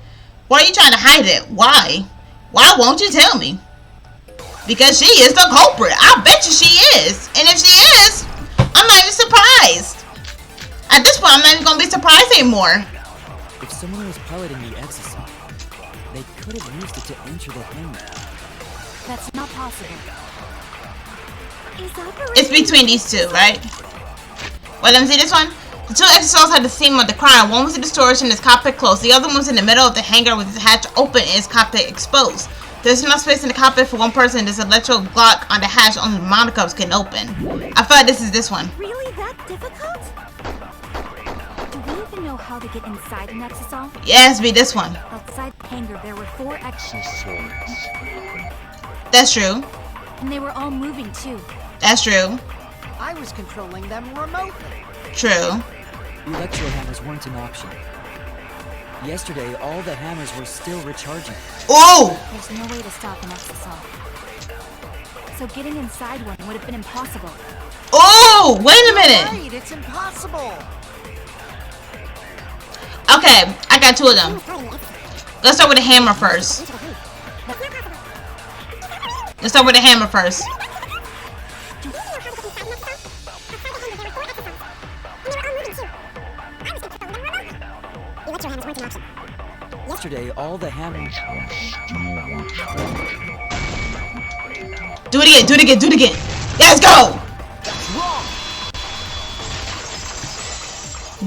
Speaker 1: Why are you trying to hide it? Why? Why won't you tell me? Because she is the culprit. I bet you she is. And if she is, I'm not even surprised. At this point, I'm not even going to be surprised anymore.
Speaker 2: if someone was piloting the exosaw, they could have used it to enter the hangar.
Speaker 3: That's not possible.
Speaker 1: It's between these two, right? Well, let me see this one. The two exosols had the scene of the crime. One was in the storage and his cockpit closed. The other one was in the middle of the hangar with his hatch open and his cockpit exposed. There's enough space in the cockpit for one person. There's an electrical block on the hatch only monocubs can open. I feel like this is this one.
Speaker 3: Really that difficult? Do we even know how to get inside an exosol?
Speaker 1: Yeah, it has to be this one.
Speaker 3: Outside the hangar, there were 4 exosols.
Speaker 1: That's true.
Speaker 3: And they were all moving too.
Speaker 1: That's true.
Speaker 8: I was controlling them remotely.
Speaker 1: True.
Speaker 2: Electro hammers weren't an option. Yesterday, all the hammers were still recharging.
Speaker 1: Ooh!
Speaker 3: There's no way to stop an exosol. So getting inside one would have been impossible.
Speaker 1: Oh, wait a minute.
Speaker 8: Right, it's impossible.
Speaker 1: Okay, I got 2 of them. Let's start with the hammer first. Let's start with the hammer first.
Speaker 10: weren't an option.
Speaker 2: Yesterday, all the hammers.
Speaker 1: Do it again, do it again, do it again. Let's go!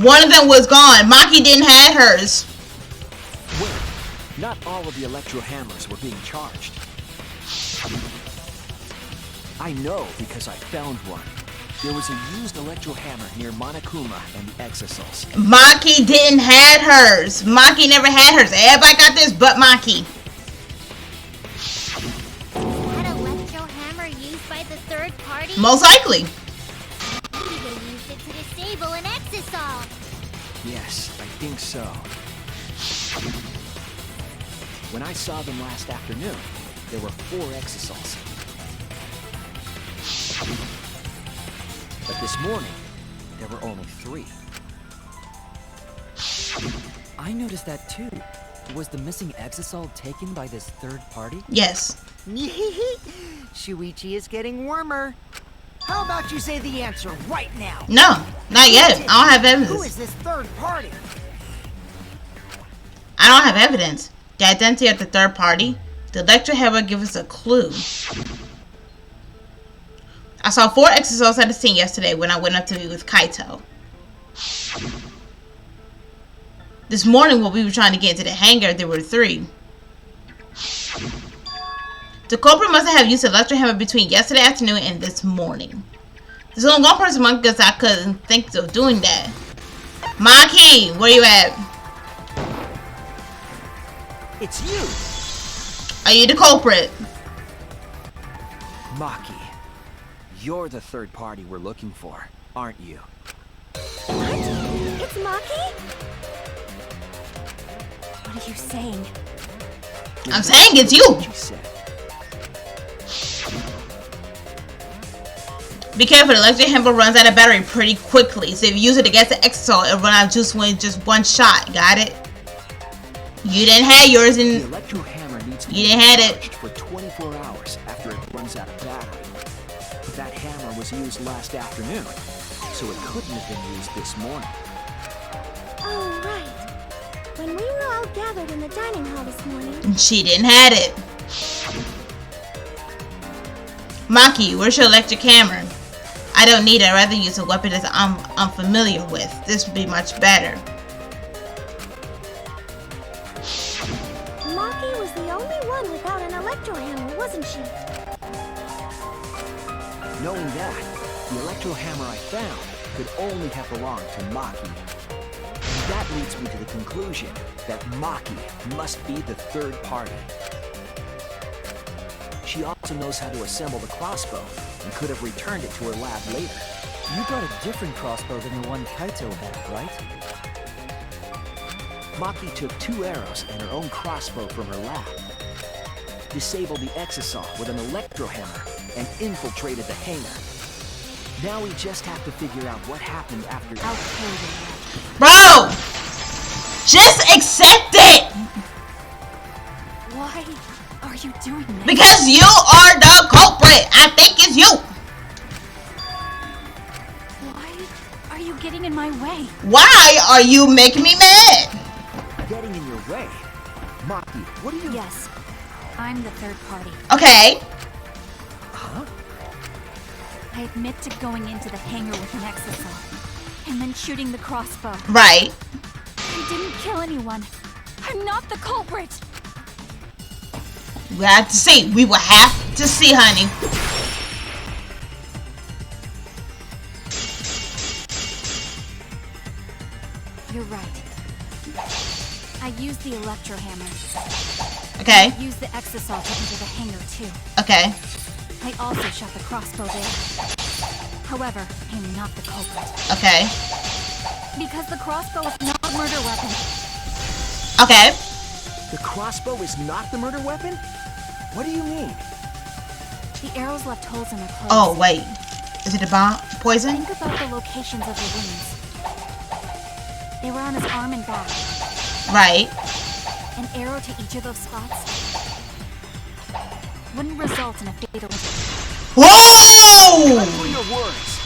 Speaker 1: One of them was gone. Maki didn't have hers.
Speaker 6: Wait, not all of the electro hammers were being charged. I know because I found one. There was a used electro hammer near Monokuma and the Exosols.
Speaker 1: Maki didn't have hers. Maki never had hers. Everybody got this but Maki.
Speaker 5: That electro hammer used by the third party?
Speaker 1: Most likely.
Speaker 5: Maybe they used it to disable an Exosol.
Speaker 6: Yes, I think so. When I saw them last afternoon, there were 4 Exosols. But this morning, there were only 3.
Speaker 2: I noticed that too. Was the missing Exosol taken by this third party?
Speaker 1: Yes.
Speaker 8: Shuichi is getting warmer. How about you say the answer right now?
Speaker 1: No, not yet. I don't have
Speaker 8: Who
Speaker 1: evidence.
Speaker 8: is this third party?
Speaker 1: I don't have evidence. The identity of the third party. The lecture hammer gives us a clue. I saw 4 Exosols at the scene yesterday when I went up to be with Kaito. This morning when we were trying to get into the hangar, there were 3. The culprit must have used the electro hammer between yesterday afternoon and this morning. There's only one person among us I couldn't think of doing that. Maki, where you at?
Speaker 6: It's you!
Speaker 1: Are you the culprit?
Speaker 6: Maki, you're the third party we're looking for, aren't you?
Speaker 10: What? It's Maki?
Speaker 3: What are you saying?
Speaker 1: I'm saying it's you.
Speaker 6: She said.
Speaker 1: Be careful, the electric hammer runs out of battery pretty quickly. So if you use it against the Exosol, it'll run out of juice when just one shot. Got it? You didn't have yours
Speaker 6: The
Speaker 1: in.
Speaker 6: electro hammer needs to
Speaker 1: You
Speaker 6: be
Speaker 1: didn't have it.
Speaker 6: charged for 24 hours after it runs out of battery. But that hammer was used last afternoon, so it couldn't have been used this morning.
Speaker 10: Oh, right. When we were all gathered in the dining hall this morning.
Speaker 1: She didn't have it. Maki, where's your electric hammer? I don't need it. I'd rather use a weapon that I'm unfamiliar with. This would be much better.
Speaker 10: Maki was the only one without an electro hammer, wasn't she?
Speaker 6: Knowing that, the electro hammer I found could only have belonged to Maki. And that leads me to the conclusion that Maki must be the third party. She also knows how to assemble the crossbow and could have returned it to her lab later.
Speaker 2: You got a different crossbow than the one Kaito had, right?
Speaker 6: Maki took 2 arrows and her own crossbow from her lab, disabled the Exosol with an electro hammer, and infiltrated the hangar. Now we just have to figure out what happened after.
Speaker 3: I'll kill you.
Speaker 1: Bro! Just accept it!
Speaker 3: Why are you doing this?
Speaker 1: Because you are the culprit! I think it's you!
Speaker 3: Why are you getting in my way?
Speaker 1: Why are you making me mad?
Speaker 6: Getting in your way? Maki, what are you...
Speaker 3: Yes, I'm the third party.
Speaker 1: Okay.
Speaker 6: Huh?
Speaker 3: I admit to going into the hangar with an Exosol, and then shooting the crossbow.
Speaker 1: Right.
Speaker 3: I didn't kill anyone. I'm not the culprit.
Speaker 1: We have to see. We will have to see, honey.
Speaker 3: You're right. I used the electro hammer.
Speaker 1: Okay.
Speaker 3: I used the Exosol to enter the hangar too.
Speaker 1: Okay.
Speaker 3: I also shot the crossbow there. However, I am not the culprit.
Speaker 1: Okay.
Speaker 3: Because the crossbow is not a murder weapon.
Speaker 1: Okay.
Speaker 6: The crossbow is not the murder weapon? What do you mean?
Speaker 3: The arrows left holes in their clothes.
Speaker 1: Oh, wait. Is it a bomb? Poison?
Speaker 3: Think about the locations of the wounds. They were on his arm and back.
Speaker 1: Right.
Speaker 3: An arrow to each of those spots wouldn't result in a fatal injury.
Speaker 1: Whoa!
Speaker 6: What were your words?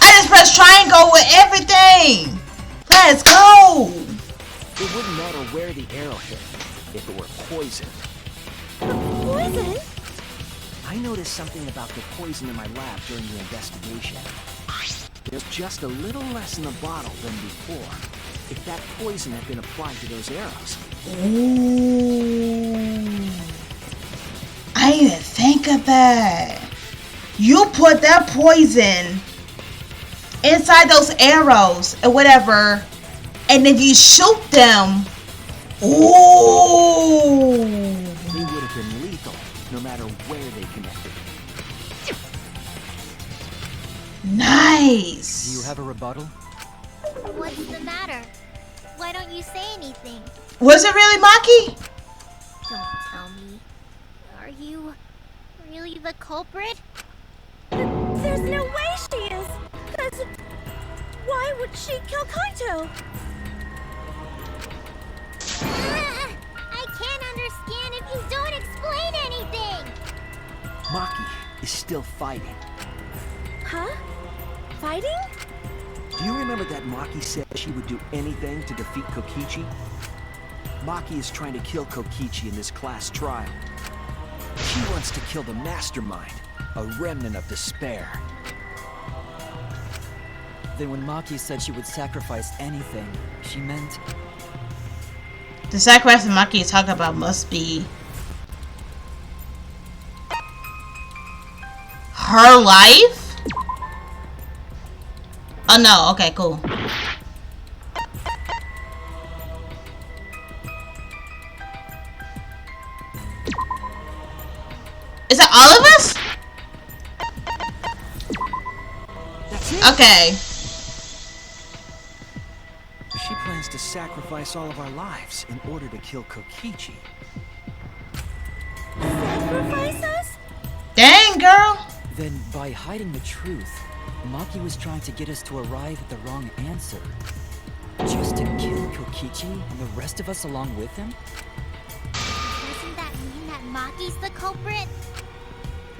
Speaker 1: I just pressed triangle with everything. Let's go.
Speaker 6: It wouldn't matter where the arrow hit if it were poison.
Speaker 10: Poison?
Speaker 6: I noticed something about the poison in my lab during the investigation. There's just a little less in the bottle than before. If that poison had been applied to those arrows.
Speaker 1: Ooh. I didn't even think of that. You put that poison inside those arrows or whatever, and if you shoot them, ooh,
Speaker 6: they would have been lethal no matter where they connected.
Speaker 1: Nice.
Speaker 2: Do you have a rebuttal?
Speaker 5: What's the matter? Why don't you say anything?
Speaker 1: Was it really Maki?
Speaker 5: Don't tell me. Are you really the culprit?
Speaker 10: There's no way she is. Because why would she kill Kaito?
Speaker 5: I can't understand if you don't explain anything.
Speaker 6: Maki is still fighting.
Speaker 10: Huh? Fighting?
Speaker 6: Do you remember that Maki said she would do anything to defeat Kokichi? Maki is trying to kill Kokichi in this class trial. She wants to kill the mastermind, a remnant of despair.
Speaker 2: Then when Maki said she would sacrifice anything, she meant...
Speaker 1: The sacrifice that Maki is talking about must be her life? Oh no, okay, cool. Is that all of us?
Speaker 6: That's it.
Speaker 1: Okay.
Speaker 6: She plans to sacrifice all of our lives in order to kill Kokichi.
Speaker 10: Sacrifice us?
Speaker 1: Dang, girl.
Speaker 2: Then, by hiding the truth, Maki was trying to get us to arrive at the wrong answer. Just to kill Kokichi and the rest of us along with him?
Speaker 5: Doesn't that mean that Maki's the culprit?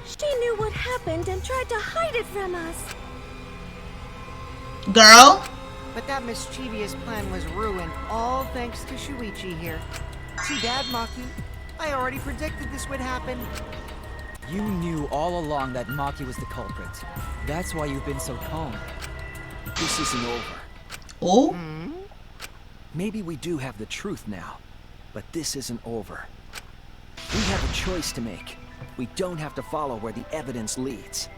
Speaker 10: She knew what happened and tried to hide it from us.
Speaker 1: Girl.
Speaker 8: But that mischievous plan was ruined, all thanks to Shuichi here. Too bad, Maki. I already predicted this would happen.
Speaker 2: You knew all along that Maki was the culprit. That's why you've been so calm.
Speaker 6: This isn't over.
Speaker 1: Oh?
Speaker 6: Maybe we do have the truth now, but this isn't over. We have a choice to make. We don't have to follow where the evidence leads.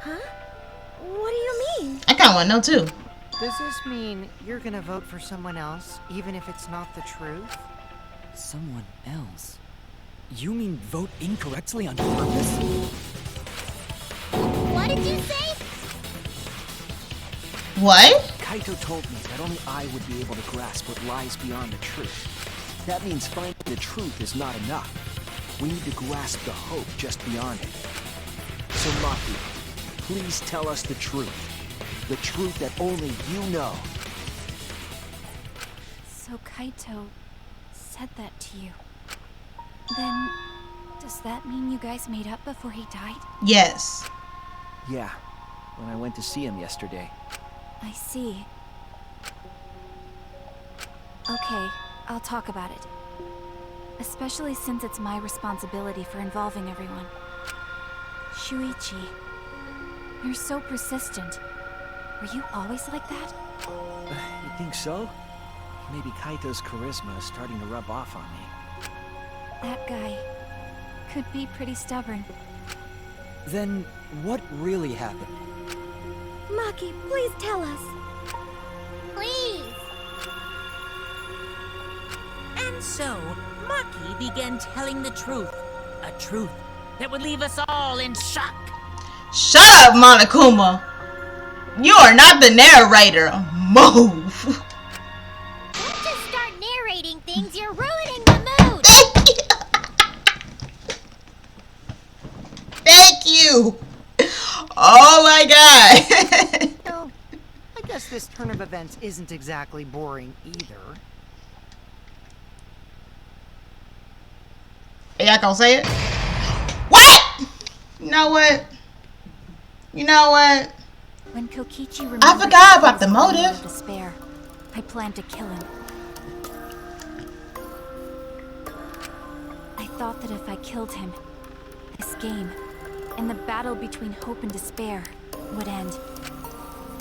Speaker 10: Huh? What do you mean?
Speaker 1: I kinda wanna know too.
Speaker 8: Does this mean you're gonna vote for someone else, even if it's not the truth?
Speaker 2: Someone else? You mean vote incorrectly on purpose?
Speaker 5: What did you say?
Speaker 1: What?
Speaker 6: Kaito told me that only I would be able to grasp what lies beyond the truth. That means finding the truth is not enough. We need to grasp the hope just beyond it. So Maki, please tell us the truth. The truth that only you know.
Speaker 3: So Kaito said that to you. Then, does that mean you guys made up before he died?
Speaker 1: Yes.
Speaker 6: Yeah, when I went to see him yesterday.
Speaker 3: I see. Okay, I'll talk about it. Especially since it's my responsibility for involving everyone. Shuichi, you're so persistent. Were you always like that?
Speaker 6: You think so? Maybe Kaito's charisma is starting to rub off on me.
Speaker 3: That guy could be pretty stubborn.
Speaker 2: Then, what really happened?
Speaker 10: Maki, please tell us.
Speaker 5: Please.
Speaker 4: And so, Maki began telling the truth. A truth that would leave us all in shock.
Speaker 1: Shut up, Monokuma. You are not the narrator. Move.
Speaker 5: Don't just start narrating things, you're ruining the mood.
Speaker 1: Thank you. Oh my god.
Speaker 8: No, I guess this turn of events isn't exactly boring either.
Speaker 1: Y'all gonna say it? What? You know what? You know what?
Speaker 3: When Kokichi
Speaker 1: I forgot about the motive.
Speaker 3: Despair, I planned to kill him. thought that if I killed him, this game, and the battle between hope and despair, would end.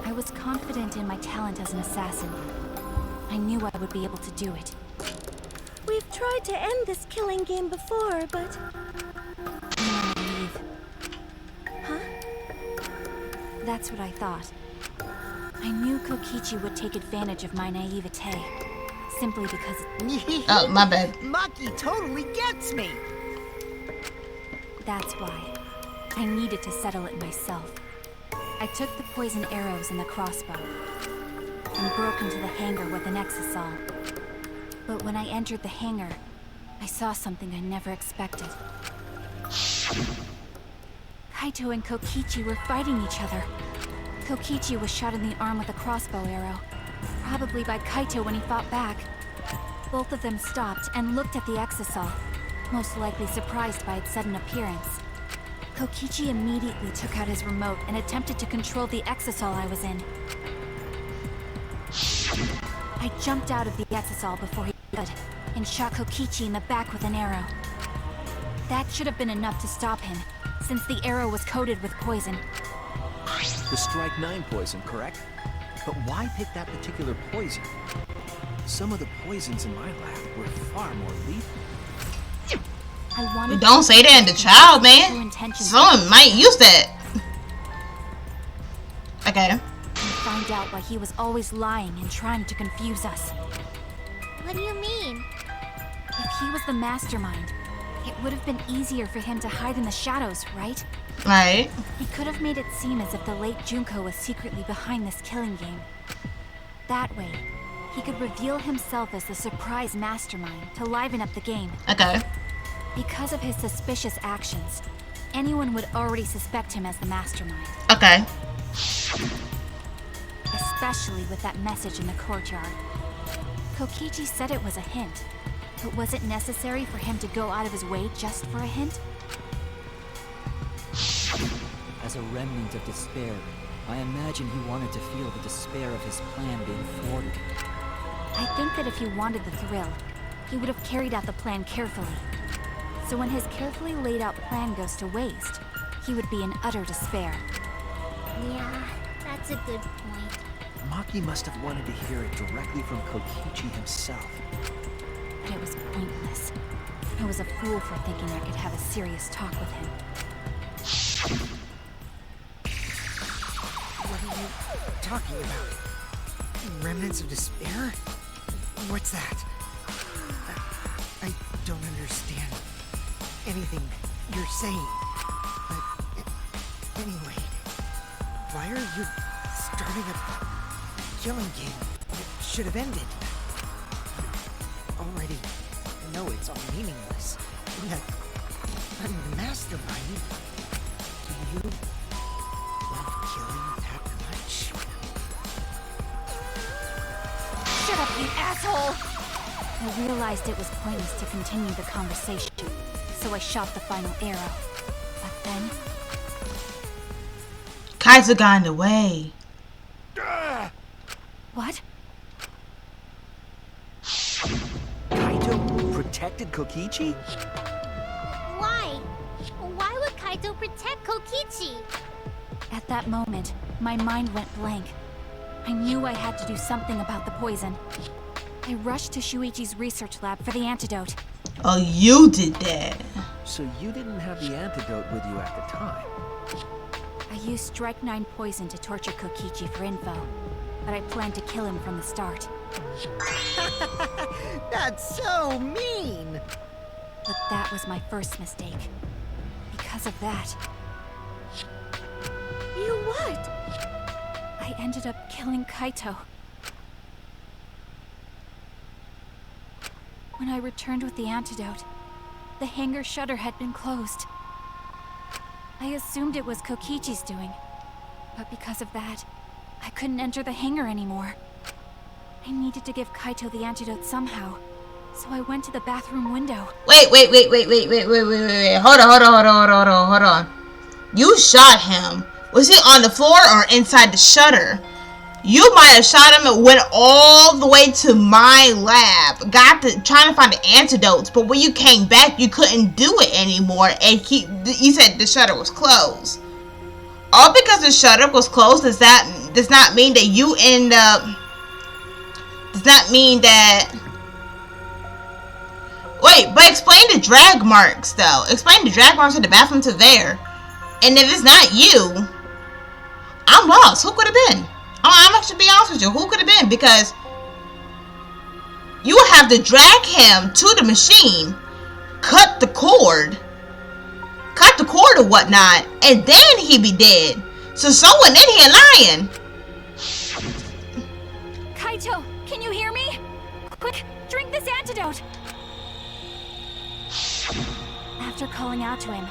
Speaker 3: I was confident in my talent as an assassin. I knew I would be able to do it.
Speaker 11: We've tried to end this killing game before, but...
Speaker 3: You are naive.
Speaker 11: Huh?
Speaker 3: That's what I thought. I knew Kokichi would take advantage of my naivete, simply because...
Speaker 1: Oh, my bad.
Speaker 8: Maki totally gets me!
Speaker 3: That's why. I needed to settle it myself. I took the poison arrows and the crossbow, and broke into the hangar with an exisal. But when I entered the hangar, I saw something I never expected. Kaito and Kokichi were fighting each other. Kokichi was shot in the arm with a crossbow arrow, probably by Kaito when he fought back. Both of them stopped and looked at the exisal, most likely surprised by its sudden appearance. Kokichi immediately took out his remote and attempted to control the exisal I was in. I jumped out of the exisal before he could, and shot Kokichi in the back with an arrow. That should have been enough to stop him, since the arrow was coated with poison.
Speaker 6: The Strike 9 poison, correct? But why pick that particular poison? Some of the poisons in my lab were far more lethal.
Speaker 3: I wanted
Speaker 1: Don't say that in the child, man. Someone might use that. Okay.
Speaker 3: And find out why he was always lying and trying to confuse us.
Speaker 5: What do you mean?
Speaker 3: If he was the mastermind, it would have been easier for him to hide in the shadows, right?
Speaker 1: Right.
Speaker 3: He could have made it seem as if the late Junko was secretly behind this killing game. That way, he could reveal himself as the surprise mastermind to liven up the game.
Speaker 1: Okay.
Speaker 3: Because of his suspicious actions, anyone would already suspect him as the mastermind.
Speaker 1: Okay.
Speaker 3: Especially with that message in the courtyard. Kokichi said it was a hint, but was it necessary for him to go out of his way just for a hint?
Speaker 2: As a remnant of despair, I imagine he wanted to feel the despair of his plan being thwarted.
Speaker 3: I think that if he wanted the thrill, he would have carried out the plan carefully. So when his carefully laid out plan goes to waste, he would be in utter despair.
Speaker 5: Yeah, that's a good point.
Speaker 6: Maki must have wanted to hear it directly from Kokichi himself.
Speaker 3: But it was pointless. I was a fool for thinking I could have a serious talk with him.
Speaker 8: What are you talking about? Remnants of despair? What's that? I don't understand anything you're saying. But anyway, why are you starting a killing game that should have ended? You already know it's all meaningless. And that I'm the mastermind. Do you love killing that much?
Speaker 3: Shut up, you asshole! I realized it was pointless to continue the conversation, so I shot the final arrow. But then...
Speaker 1: Kaiser got in the way.
Speaker 3: What?
Speaker 6: Kaito protected Kokichi?
Speaker 5: Why? Why would Kaito protect Kokichi?
Speaker 3: At that moment, my mind went blank. I knew I had to do something about the poison. I rushed to Shuichi's research lab for the antidote.
Speaker 1: Oh, you did that.
Speaker 6: So you didn't have the antidote with you at the time?
Speaker 3: I used Strike 9 poison to torture Kokichi for info, but I planned to kill him from the start.
Speaker 8: That's so mean!
Speaker 3: But that was my first mistake. Because of that...
Speaker 11: You what?
Speaker 3: I ended up killing Kaito. When I returned with the antidote, the hangar shutter had been closed. I assumed it was Kokichi's doing, but because of that, I couldn't enter the hangar anymore. I needed to give Kaito the antidote somehow, so I went to the bathroom window.
Speaker 1: Wait. Hold on. You shot him. Was he on the floor or inside the shutter? You might have shot him and went all the way to my lab, trying to find the antidotes, but when you came back, you couldn't do it anymore, and you said the shutter was closed. All because the shutter was closed does not mean that you end up. Does not mean that. Wait, but explain the drag marks though. Explain the drag marks in the bathroom to there, and if it's not you, I'm lost. Who could have been? I'm actually be honest with you. Who could have been? Because you would have to drag him to the machine, cut the cord or whatnot, and then he'd be dead. So someone in here lying.
Speaker 3: Kaito, can you hear me? Quick, drink this antidote. After calling out to him,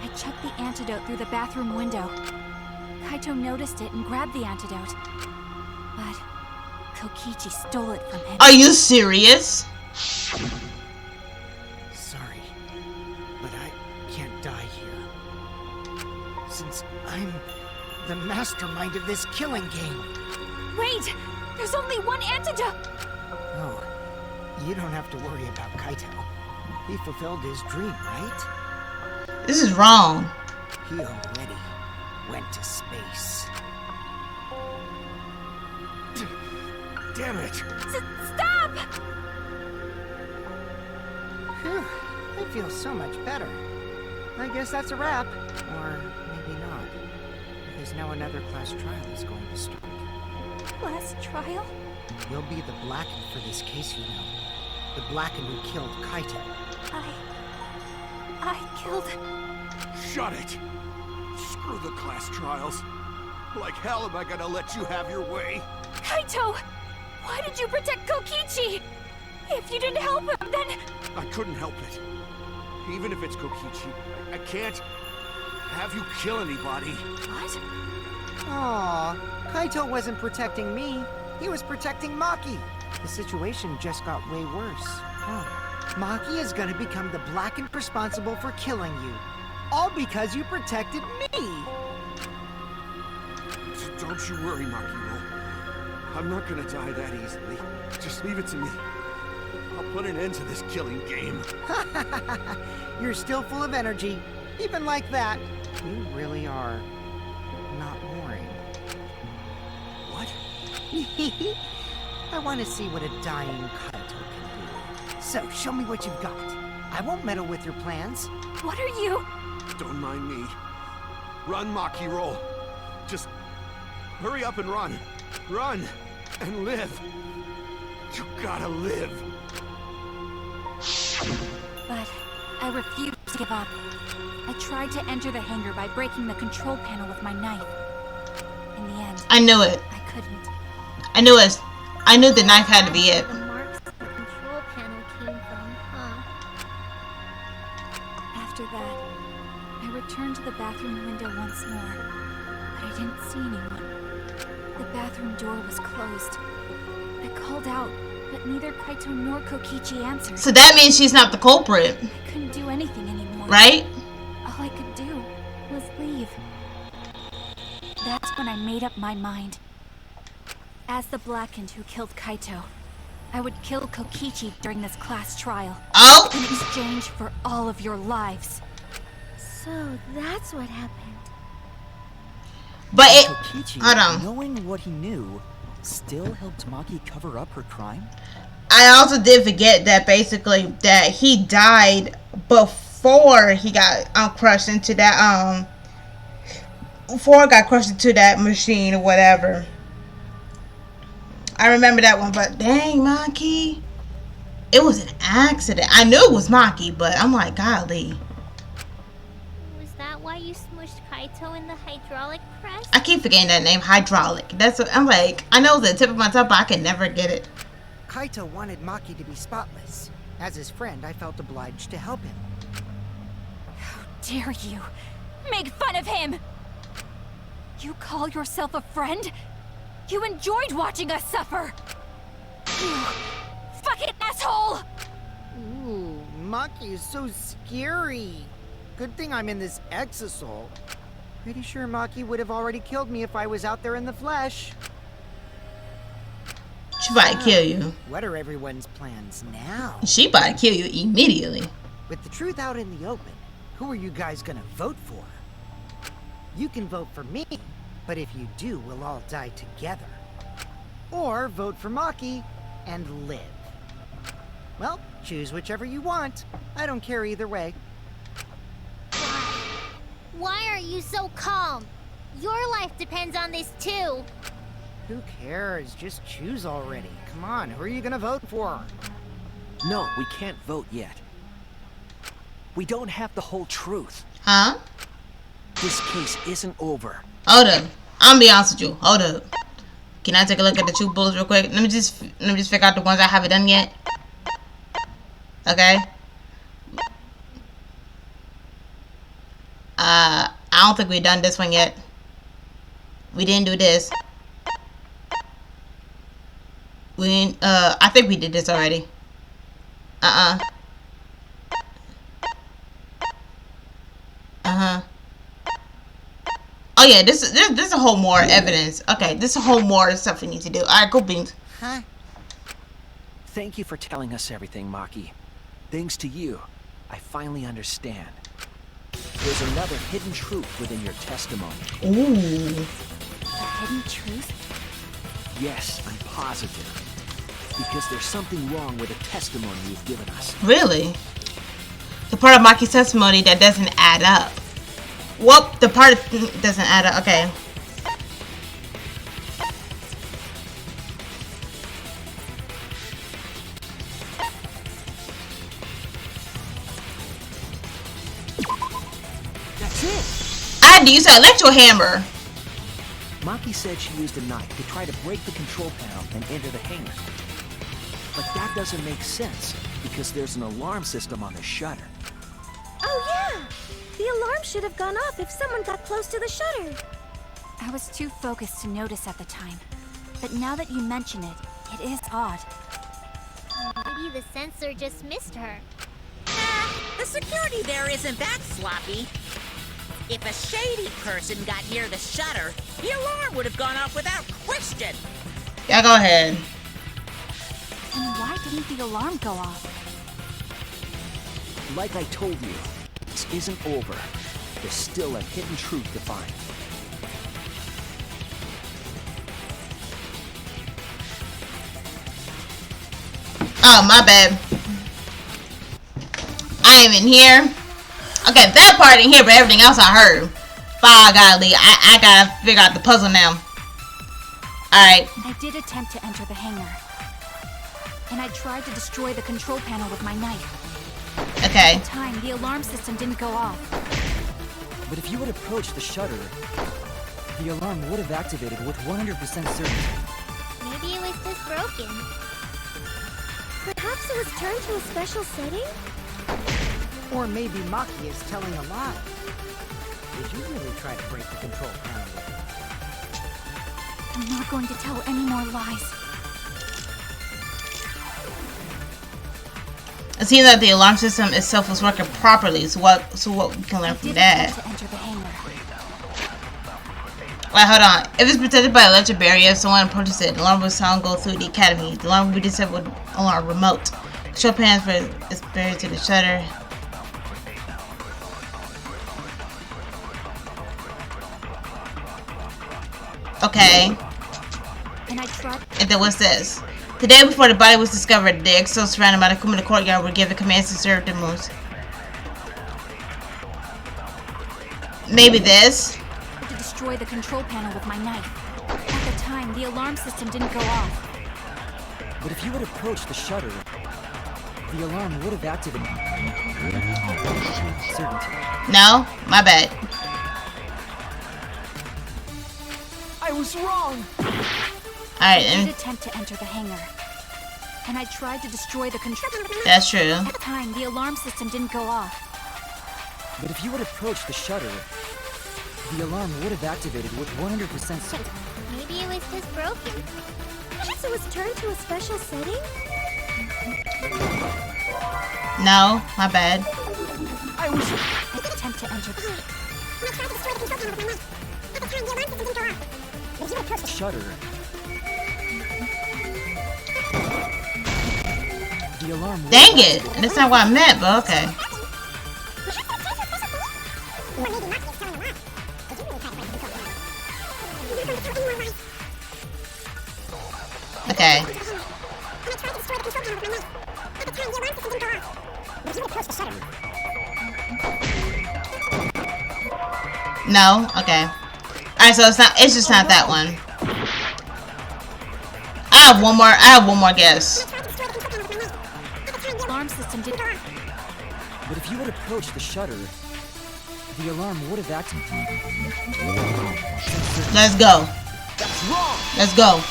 Speaker 3: I chucked the antidote through the bathroom window. Kaito noticed it and grabbed the antidote. But Kokichi stole it from him.
Speaker 1: Are you serious?
Speaker 8: Sorry, but I can't die here. Since I'm the mastermind of this killing game.
Speaker 3: Wait! There's only one antidote!
Speaker 8: Oh, you don't have to worry about Kaito. He fulfilled his dream, right?
Speaker 1: This is wrong.
Speaker 8: He already went to space. Damn it!
Speaker 3: Stop!
Speaker 8: Phew, I feel so much better. I guess that's a wrap. Or maybe not. Because now another class trial is going to start.
Speaker 3: Class trial?
Speaker 8: You'll be the Blackened for this case, you know. The Blackened who killed Kaito.
Speaker 3: I killed...
Speaker 7: Shut it! Screw the class trials. Like hell am I gonna let you have your way?
Speaker 3: Kaito! Why did you protect Kokichi? If you didn't help him, then...
Speaker 7: I couldn't help it. Even if it's Kokichi, I can't have you kill anybody.
Speaker 3: What?
Speaker 8: Aww, Kaito wasn't protecting me. He was protecting Maki. The situation just got way worse. Maki is gonna become the Blackened responsible for killing you. All because you protected me!
Speaker 7: Don't you worry, Makiro. I'm not gonna die that easily. Just leave it to me. I'll put an end to this killing game.
Speaker 8: You're still full of energy. Even like that, you really are not boring.
Speaker 7: What?
Speaker 8: I want to see what a dying Kaito can do. So, show me what you've got. I won't meddle with your plans.
Speaker 3: What are you?
Speaker 7: Don't mind me. Run, Maki, roll. Just hurry up and run. Run and live. You gotta live.
Speaker 3: But I refused to give up. I tried to enter the hangar by breaking the control panel with my knife. In the end,
Speaker 1: I knew it.
Speaker 3: I couldn't.
Speaker 1: I knew it. I knew the knife had to be it.
Speaker 5: The marks the control panel came from, huh?
Speaker 3: After that, I returned to the bathroom window once more, but I didn't see anyone. The bathroom door was closed. I called out, but neither Kaito nor Kokichi answered.
Speaker 1: So that means she's not the culprit.
Speaker 3: I couldn't do anything anymore.
Speaker 1: Right?
Speaker 3: All I could do was leave. That's when I made up my mind. As the Blackened who killed Kaito, I would kill Kokichi during this class trial.
Speaker 1: Oh!
Speaker 3: In exchange for all of your lives.
Speaker 5: So that's what happened.
Speaker 1: But it...
Speaker 2: Kokichi,
Speaker 1: Hold on.
Speaker 2: knowing what he knew, still helped Maki cover up her crime?
Speaker 1: I also did forget that basically that he died before he got crushed into that before it got crushed into that machine or whatever. I remember that one, but dang, Maki, it was an accident. I knew it was Maki, but I'm like, golly.
Speaker 5: Was that why you smushed Kaito in the hydraulic press?
Speaker 1: I keep forgetting that name, hydraulic. That's what I'm like. I know it's the tip of my tongue, but I can never get it.
Speaker 8: Kaito wanted Maki to be spotless. As his friend, I felt obliged to help him.
Speaker 3: How dare you make fun of him? You call yourself a friend? You enjoyed watching us suffer! You fucking asshole!
Speaker 8: Ooh, Maki is so scary. Good thing I'm in this exosol. Pretty sure Maki would have already killed me if I was out there in the flesh.
Speaker 1: She about to kill you.
Speaker 8: What are everyone's plans now?
Speaker 1: She about to kill you immediately.
Speaker 8: With the truth out in the open, who are you guys gonna vote for? You can vote for me, but if you do, we'll all die together. Or vote for Maki and live. Well, choose whichever you want. I don't care either way.
Speaker 5: Why are you so calm? Your life depends on this too.
Speaker 8: Who cares? Just choose already. Come on, who are you gonna vote for?
Speaker 6: No, we can't vote yet. We don't have the whole truth.
Speaker 1: Huh?
Speaker 6: This case isn't over.
Speaker 1: Hold up. I'm gonna be honest with you. Hold up. Can I take a look at the truth bullets real quick? Let me just figure out the ones I haven't done yet. Okay. I don't think we've done this one yet. We didn't do this. I think we did this already. Oh yeah, this is a whole more evidence. Okay, this is a whole more stuff we need to do. Alright, go Beans.
Speaker 8: Huh?
Speaker 6: Thank you for telling us everything, Maki. Thanks to you, I finally understand. There's another hidden truth within your testimony.
Speaker 1: Ooh.
Speaker 3: A hidden truth?
Speaker 6: Yes, I'm positive. Because there's something wrong with the testimony you've given us.
Speaker 1: Really? The part of Maki's testimony that doesn't add up. Whoop, the part doesn't add up. Okay.
Speaker 6: That's it!
Speaker 1: I had to use an electro hammer.
Speaker 6: Maki said she used a knife to try to break the control panel and enter the hangar. But that doesn't make sense, because there's an alarm system on the shutter.
Speaker 11: Oh yeah! The alarm should have gone off if someone got close to the shutter.
Speaker 3: I was too focused to notice at the time. But now that you mention it, it is odd.
Speaker 5: Maybe the sensor just missed her.
Speaker 4: The security there isn't that sloppy. If a shady person got near the shutter, the alarm would have gone off without question.
Speaker 1: Yeah, go ahead.
Speaker 3: And why didn't the alarm go off?
Speaker 6: Like I told you, this isn't over. There's still a hidden truth to find.
Speaker 1: Oh, my bad. I ain't even here. Okay, that part in here, but everything else I heard. By golly, I gotta figure out the puzzle now. Alright.
Speaker 3: I did attempt to enter the hangar. And I tried to destroy the control panel with my knife.
Speaker 1: Okay.
Speaker 3: At the time, the alarm system didn't go off.
Speaker 2: But if you had approached the shutter, the alarm would have activated with 100% certainty.
Speaker 5: Maybe it was just broken.
Speaker 11: Perhaps it was turned to a special setting?
Speaker 8: Or maybe Maki is telling a lie. Did you really try to break the control panel with her?
Speaker 3: I'm not going to tell any more lies.
Speaker 1: It seems that the alarm system itself was working properly. So what we can learn from that?
Speaker 3: To enter the hangar.
Speaker 1: Wait, hold on. If it's protected by an electric barrier, if someone approaches it, the alarm will sound go through the academy. The alarm will be disabled with alarm remote. Control panels for its barrier to the shutter. Okay. And then what's this? The day before the body was discovered, the exo surrounded by the criminal courtyard were given commands to serve the moves. Maybe this?
Speaker 3: To destroy the control panel with my knife. At the time, the alarm system didn't go off.
Speaker 2: But if you had approached the shutter, the alarm would have activated. Certainty.
Speaker 1: No? My bad.
Speaker 8: I was wrong!
Speaker 1: Alright,
Speaker 3: I did attempt to enter the hangar. And I tried to destroy the control.
Speaker 1: That's true.
Speaker 3: At the time, the alarm system didn't go off.
Speaker 2: But if you had approached the shutter, the alarm would have activated with 100% certainty.
Speaker 5: Maybe it was just broken.
Speaker 11: Perhaps it was turned to a special setting?
Speaker 1: No, my bad.
Speaker 3: I did attempt to enter the...
Speaker 2: Shutter. The alarm.
Speaker 1: Dang it! That's not what I meant, but okay. Okay. No? Okay. Alright, so it's just not that one. I have one more guess.
Speaker 3: Alarm system did.
Speaker 2: But if you had approached the shutter, the alarm would have activated.
Speaker 1: Let's go.
Speaker 6: That's wrong!
Speaker 1: Let's go.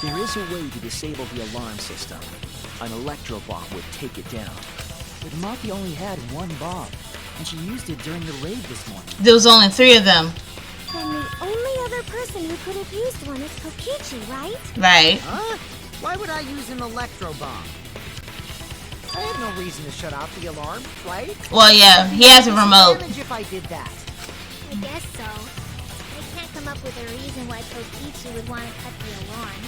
Speaker 6: There is a way to disable the alarm system. An electro bomb would take it down.
Speaker 2: But Maki only had one bomb, and she used it during the raid this morning.
Speaker 1: There was only 3 of them.
Speaker 11: Then the only other person who could have used one is Kokichi, right?
Speaker 1: Right.
Speaker 8: Huh? Why would I use an electro bomb? I have no reason to shut off the alarm, right?
Speaker 1: Well, yeah, he has a remote.
Speaker 8: If I did that.
Speaker 5: I guess so. I can't come up with a reason why Kokichi would want to cut the alarm.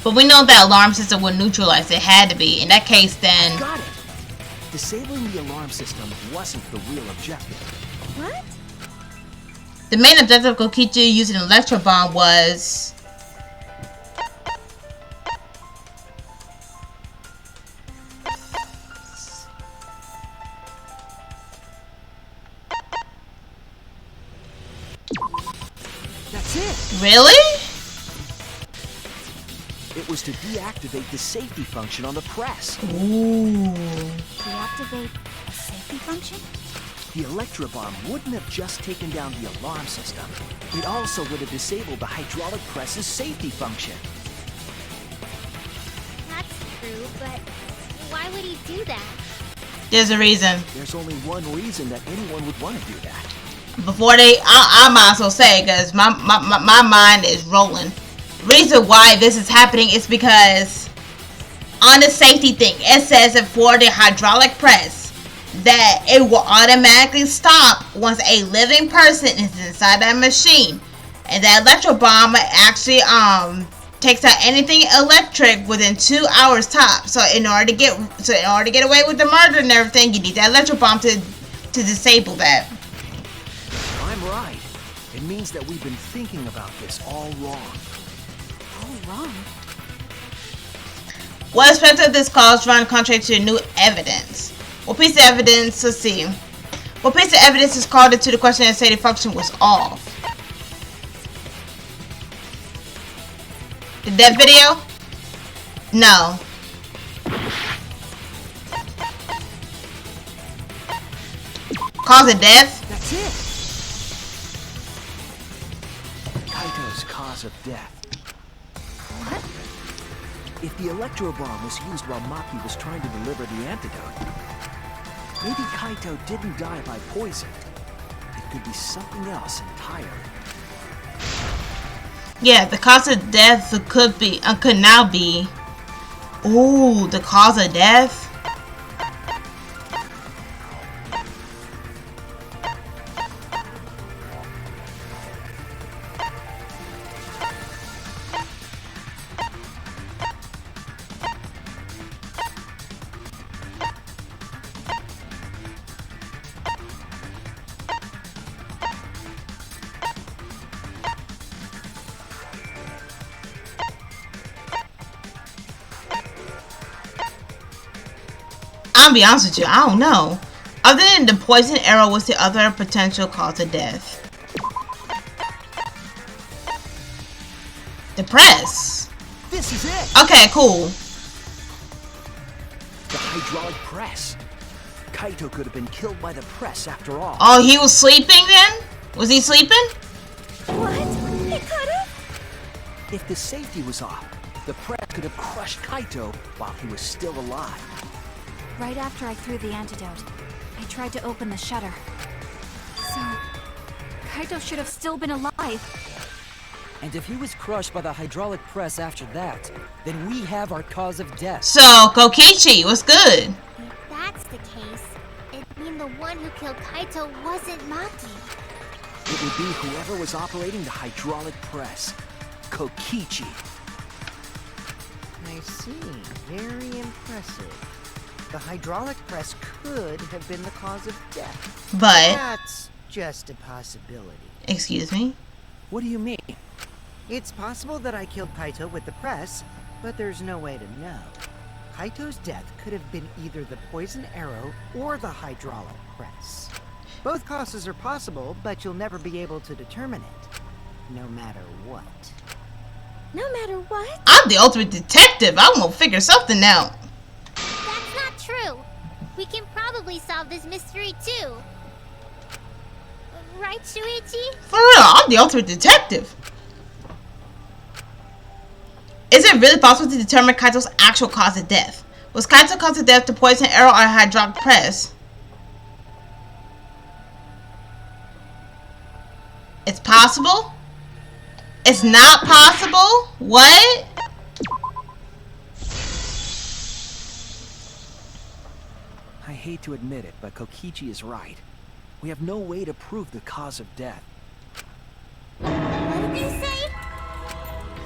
Speaker 1: But we know that alarm system would neutralize it. Had to be. In that case, then.
Speaker 6: Got it! Disabling the alarm system wasn't the real objective.
Speaker 11: What?
Speaker 1: The main objective of Kokichi using an electro bomb was.
Speaker 6: That's it!
Speaker 1: Really?
Speaker 6: It was to deactivate the safety function on the press.
Speaker 1: Ooh.
Speaker 3: Deactivate a safety function?
Speaker 6: The electro bomb wouldn't have just taken down the alarm system. It also would have disabled the hydraulic press's safety function.
Speaker 5: That's true, but why would he do that?
Speaker 1: There's a reason.
Speaker 6: There's only one reason that anyone would want to do that.
Speaker 1: Before I might as well say, because my mind is rolling. Reason why this is happening is because on the safety thing, it says that for the hydraulic press, that it will automatically stop once a living person is inside that machine. And that electro bomb actually takes out anything electric within 2 hours top. So in order to get away with the murder and everything, you need that electro bomb to disable that.
Speaker 6: I'm right. It means that we've been thinking about this all wrong.
Speaker 3: All wrong.
Speaker 1: What aspect of this cause run contrary to new evidence? What piece of evidence, let's see. What piece of evidence is called into the question that safety function was off? The death video? No. Cause of death?
Speaker 6: That's it! Kaito's cause of death.
Speaker 3: What?
Speaker 6: If the electro bomb was used while Maki was trying to deliver the antidote, maybe Kaito didn't die by poison. It could be something else entirely.
Speaker 1: Yeah, the cause of death could now be. Ooh, the cause of death. I'll be honest with you, I don't know. Other than the poison arrow, what's the other potential cause of death? The press.
Speaker 6: This is it!
Speaker 1: Okay, cool.
Speaker 6: The hydraulic press. Kaito could have been killed by the press after all.
Speaker 1: Oh, he was sleeping then? Was he sleeping?
Speaker 11: What? He could have?
Speaker 6: If the safety was off, the press could have crushed Kaito while he was still alive.
Speaker 3: Right after I threw the antidote, I tried to open the shutter. So, Kaito should have still been alive.
Speaker 2: And if he was crushed by the hydraulic press after that, then we have our cause of death.
Speaker 1: So, Kokichi, what's good?
Speaker 5: If that's the case, it'd mean the one who killed Kaito wasn't Maki.
Speaker 6: It would be whoever was operating the hydraulic press. Kokichi.
Speaker 8: I see. Very impressive. The hydraulic press could have been the cause of death.
Speaker 1: But
Speaker 8: That's just a possibility.
Speaker 1: excuse me.
Speaker 6: What do you mean?
Speaker 8: It's possible that I killed Kaito with the press, but there's no way to know. Kaito's death could have been either the poison arrow or the hydraulic press. Both causes are possible, but you'll never be able to determine it, no matter what.
Speaker 11: No matter what?
Speaker 1: I'm the ultimate detective. I'm gonna figure something out.
Speaker 5: That's not true. We can probably solve this mystery too. Right, Shuichi?
Speaker 1: For real, I'm the ultimate detective. Is it really possible to determine Kaito's actual cause of death? Was Kaito's cause of death the poison arrow or hydraulic press? It's possible? It's not possible? What?
Speaker 6: I hate to admit it, but Kokichi is right. We have no way to prove the cause of death.
Speaker 5: What did you say?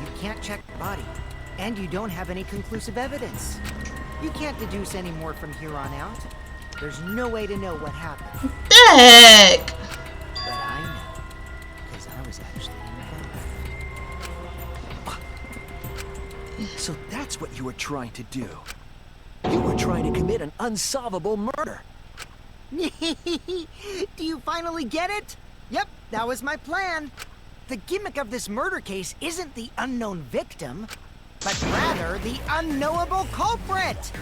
Speaker 8: You can't check the body, and you don't have any conclusive evidence. You can't deduce any more from here on out. There's no way to know what happened.
Speaker 1: The heck?
Speaker 8: But I know, because I was actually involved.
Speaker 6: So that's what you were trying to do. You were trying to commit an unsolvable murder.
Speaker 8: Do you finally get it? Yep, that was my plan. The gimmick of this murder case isn't the unknown victim, but rather the unknowable culprit.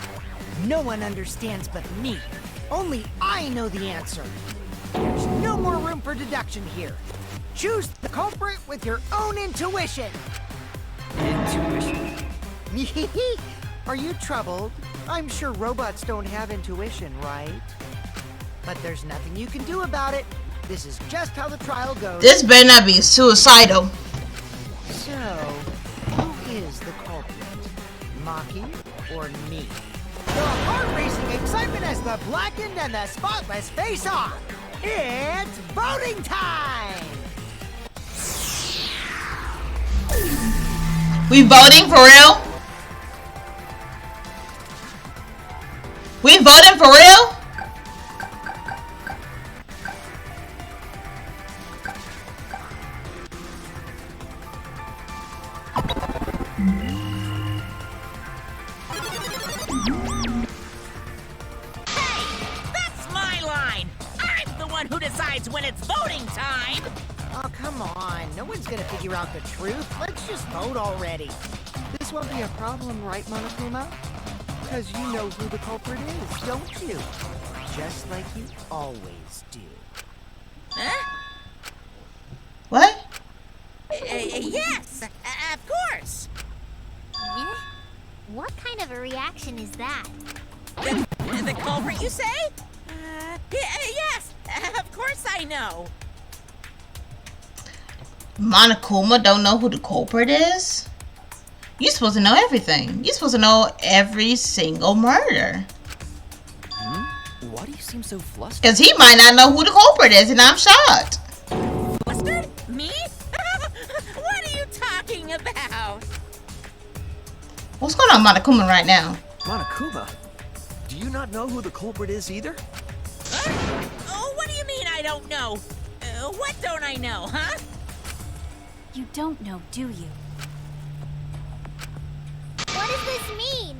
Speaker 8: No one understands but me. Only I know the answer. There's no more room for deduction here. Choose the culprit with your own intuition.
Speaker 6: Intuition?
Speaker 8: Are you troubled? I'm sure robots don't have intuition, right? But there's nothing you can do about it. This is just how the trial goes.
Speaker 1: This better not be suicidal.
Speaker 8: So, who is the culprit? Maki or me? The heart-racing excitement as the blackened and the spotless face off. It's voting time!
Speaker 1: We voting for real? We voting for real?
Speaker 4: Who decides when it's voting time?
Speaker 8: Oh, come on. No one's gonna figure out the truth. Let's just vote already. This won't be a problem, right, Monokuma? Because you know who the culprit is, don't you? Just like you always do.
Speaker 4: Huh?
Speaker 1: What?
Speaker 4: Yes, of course.
Speaker 5: Yeah? What kind of a reaction is that?
Speaker 4: The culprit, you say? Yes, of course I know.
Speaker 1: Monokuma don't know who the culprit is? You're supposed to know everything. You're supposed to know every single murder.
Speaker 2: Why do you seem so flustered?
Speaker 1: Because he might not know who the culprit is, and I'm shocked.
Speaker 4: Flustered? Me? What are you talking about?
Speaker 1: What's going on, Monokuma, right now?
Speaker 6: Monokuma? Do you not know who the culprit is either?
Speaker 4: Oh, what do you mean I don't know? What don't I know, huh?
Speaker 3: You don't know, do you?
Speaker 5: What does this mean?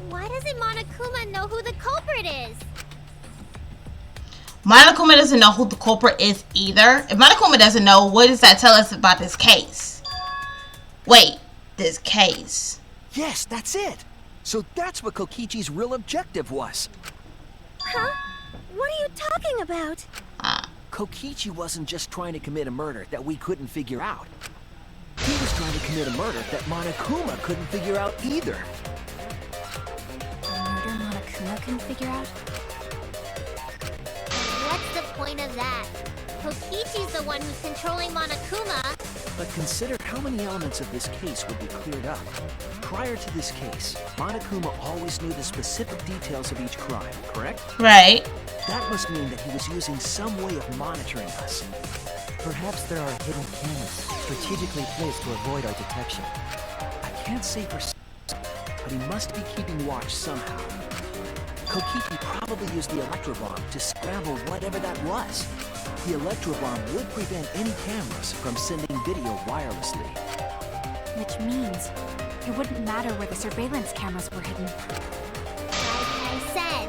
Speaker 5: Why doesn't Monokuma know who the culprit is?
Speaker 1: Monokuma doesn't know who the culprit is either. If Monokuma doesn't know, what does that tell us about this case? Wait, this case.
Speaker 6: Yes, that's it. So that's what Kokichi's real objective was.
Speaker 11: Huh? What are you talking about?
Speaker 6: Kokichi wasn't just trying to commit a murder that we couldn't figure out. He was trying to commit a murder that Monokuma couldn't figure out either.
Speaker 3: A murder Monokuma couldn't figure out?
Speaker 5: What's the point of that? Kokichi's the one who's controlling Monokuma.
Speaker 6: But consider how many elements of this case would be cleared up. Prior to this case, Monokuma always knew the specific details of each crime, correct?
Speaker 1: Right.
Speaker 6: That must mean that he was using some way of monitoring us.
Speaker 2: Perhaps there are hidden cameras strategically placed to avoid our detection.
Speaker 6: I can't say for certain, but he must be keeping watch somehow. Kokichi probably used the electro bomb to scramble whatever that was. The electro bomb would prevent any cameras from sending video wirelessly.
Speaker 3: Which means it wouldn't matter where the surveillance cameras were hidden.
Speaker 5: Like I said,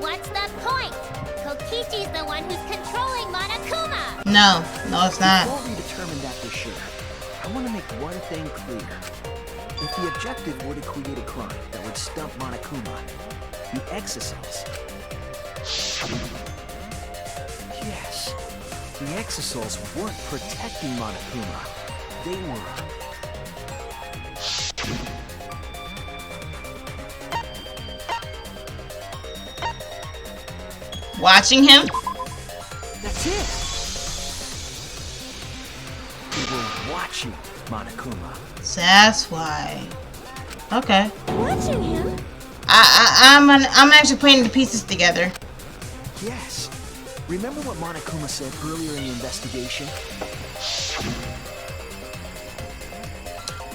Speaker 5: what's the point? Kokichi's the one who's controlling Monokuma!
Speaker 1: No, it's not.
Speaker 6: Before we determine that for sure, I want to make one thing clear. If the objective were to create a crime that would stump Monokuma, the exosols. Yes, the exosols weren't protecting Monokuma. They were.
Speaker 1: Watching him?
Speaker 6: That's it. They were watching Monokuma.
Speaker 1: So that's why. Okay.
Speaker 11: Watching him?
Speaker 1: I'm actually putting the pieces together.
Speaker 6: Yes. Remember what Monokuma said earlier in the investigation?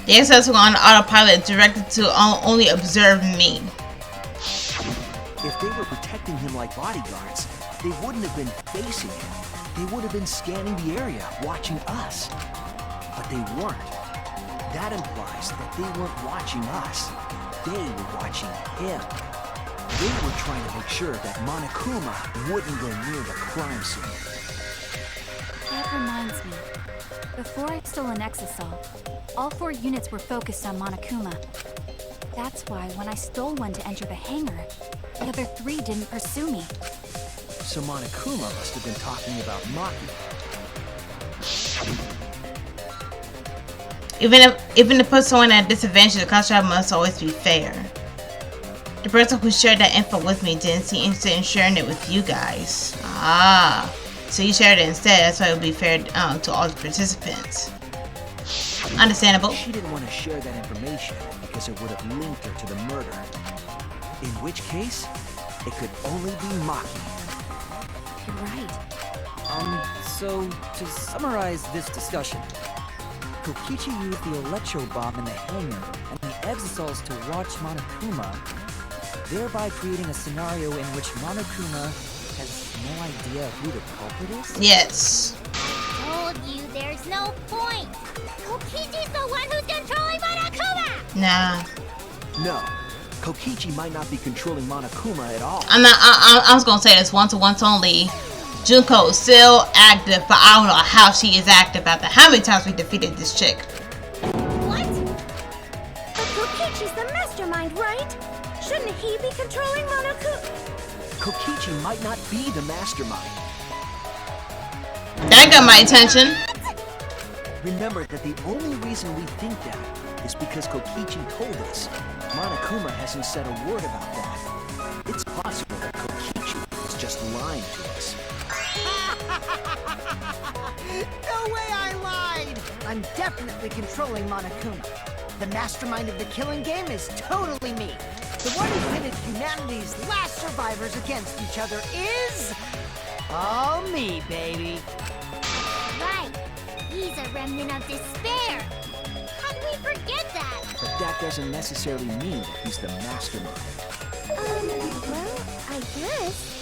Speaker 1: The access on autopilot directed to only observe me.
Speaker 6: If they were protecting him like bodyguards, they wouldn't have been facing him. They would have been scanning the area, watching us. But they weren't. That implies that they weren't watching us. They were watching him. They were trying to make sure that Monokuma wouldn't go near the crime scene.
Speaker 3: That reminds me. Before I stole an exosol, all 4 units were focused on Monokuma. That's why when I stole one to enter the hangar, the other 3 didn't pursue me.
Speaker 6: So Monokuma must have been talking about Maki.
Speaker 1: Even to put someone at a disadvantage, the class trial must always be fair. The person who shared that info with me didn't seem interested in sharing it with you guys. Ah, so you shared it instead. That's why it would be fair to all the participants. Understandable.
Speaker 6: She didn't want to share that information because it would have linked her to the murder. In which case, it could only be Maki.
Speaker 3: You're right.
Speaker 2: So to summarize this discussion, Kokichi used the electro bomb in the hangar and the exosols to watch Monokuma, thereby creating a scenario in which Monokuma has no idea who the culprit is?
Speaker 1: Yes.
Speaker 5: Told you there's no point! Kokichi's the one who's controlling Monokuma!
Speaker 1: Nah.
Speaker 6: No, Kokichi might not be controlling Monokuma at all.
Speaker 1: I was gonna say this once and once only. Junko is still active, but I don't know how she is active after how many times we defeated this chick.
Speaker 5: What?
Speaker 11: But Kokichi's the mastermind, right? Shouldn't he be controlling Monokuma?
Speaker 6: Kokichi might not be the mastermind.
Speaker 1: That got my attention.
Speaker 6: Remember that the only reason we think that is because Kokichi told us. Monokuma hasn't said a word about that. It's possible that Kokichi is just lying to us.
Speaker 8: No way I lied! I'm definitely controlling Monokuma. The mastermind of the killing game is totally me. The one who pitted humanity's last survivors against each other is... all me, baby.
Speaker 5: Right. He's a remnant of despair. How do we forget that?
Speaker 6: But that doesn't necessarily mean that he's the mastermind.
Speaker 11: Well, I guess.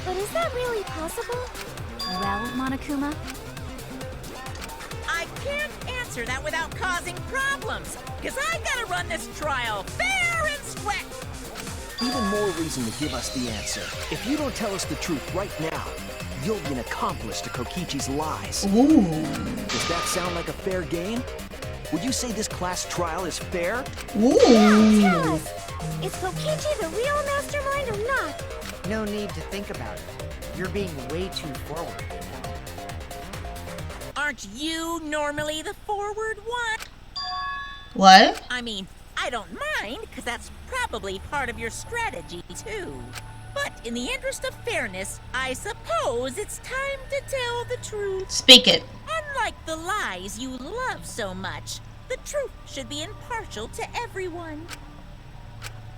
Speaker 11: But is that really possible?
Speaker 3: Well, Monokuma,
Speaker 4: I can't answer that without causing problems, because I gotta run this trial fair and square.
Speaker 6: Even more reason to give us the answer. If you don't tell us the truth right now, you'll be an accomplice to Kokichi's lies.
Speaker 1: Ooh.
Speaker 6: Does that sound like a fair game? Would you say this class trial is fair?
Speaker 1: Ooh.
Speaker 11: Tell us, is Kokichi the real mastermind or not?
Speaker 8: No need to think about it. You're being way too forward.
Speaker 4: Aren't you normally the forward one?
Speaker 1: What?
Speaker 4: I mean, I don't mind, because that's probably part of your strategy, too. But in the interest of fairness, I suppose it's time to tell the truth.
Speaker 1: Speak it.
Speaker 4: Unlike the lies you love so much, the truth should be impartial to everyone.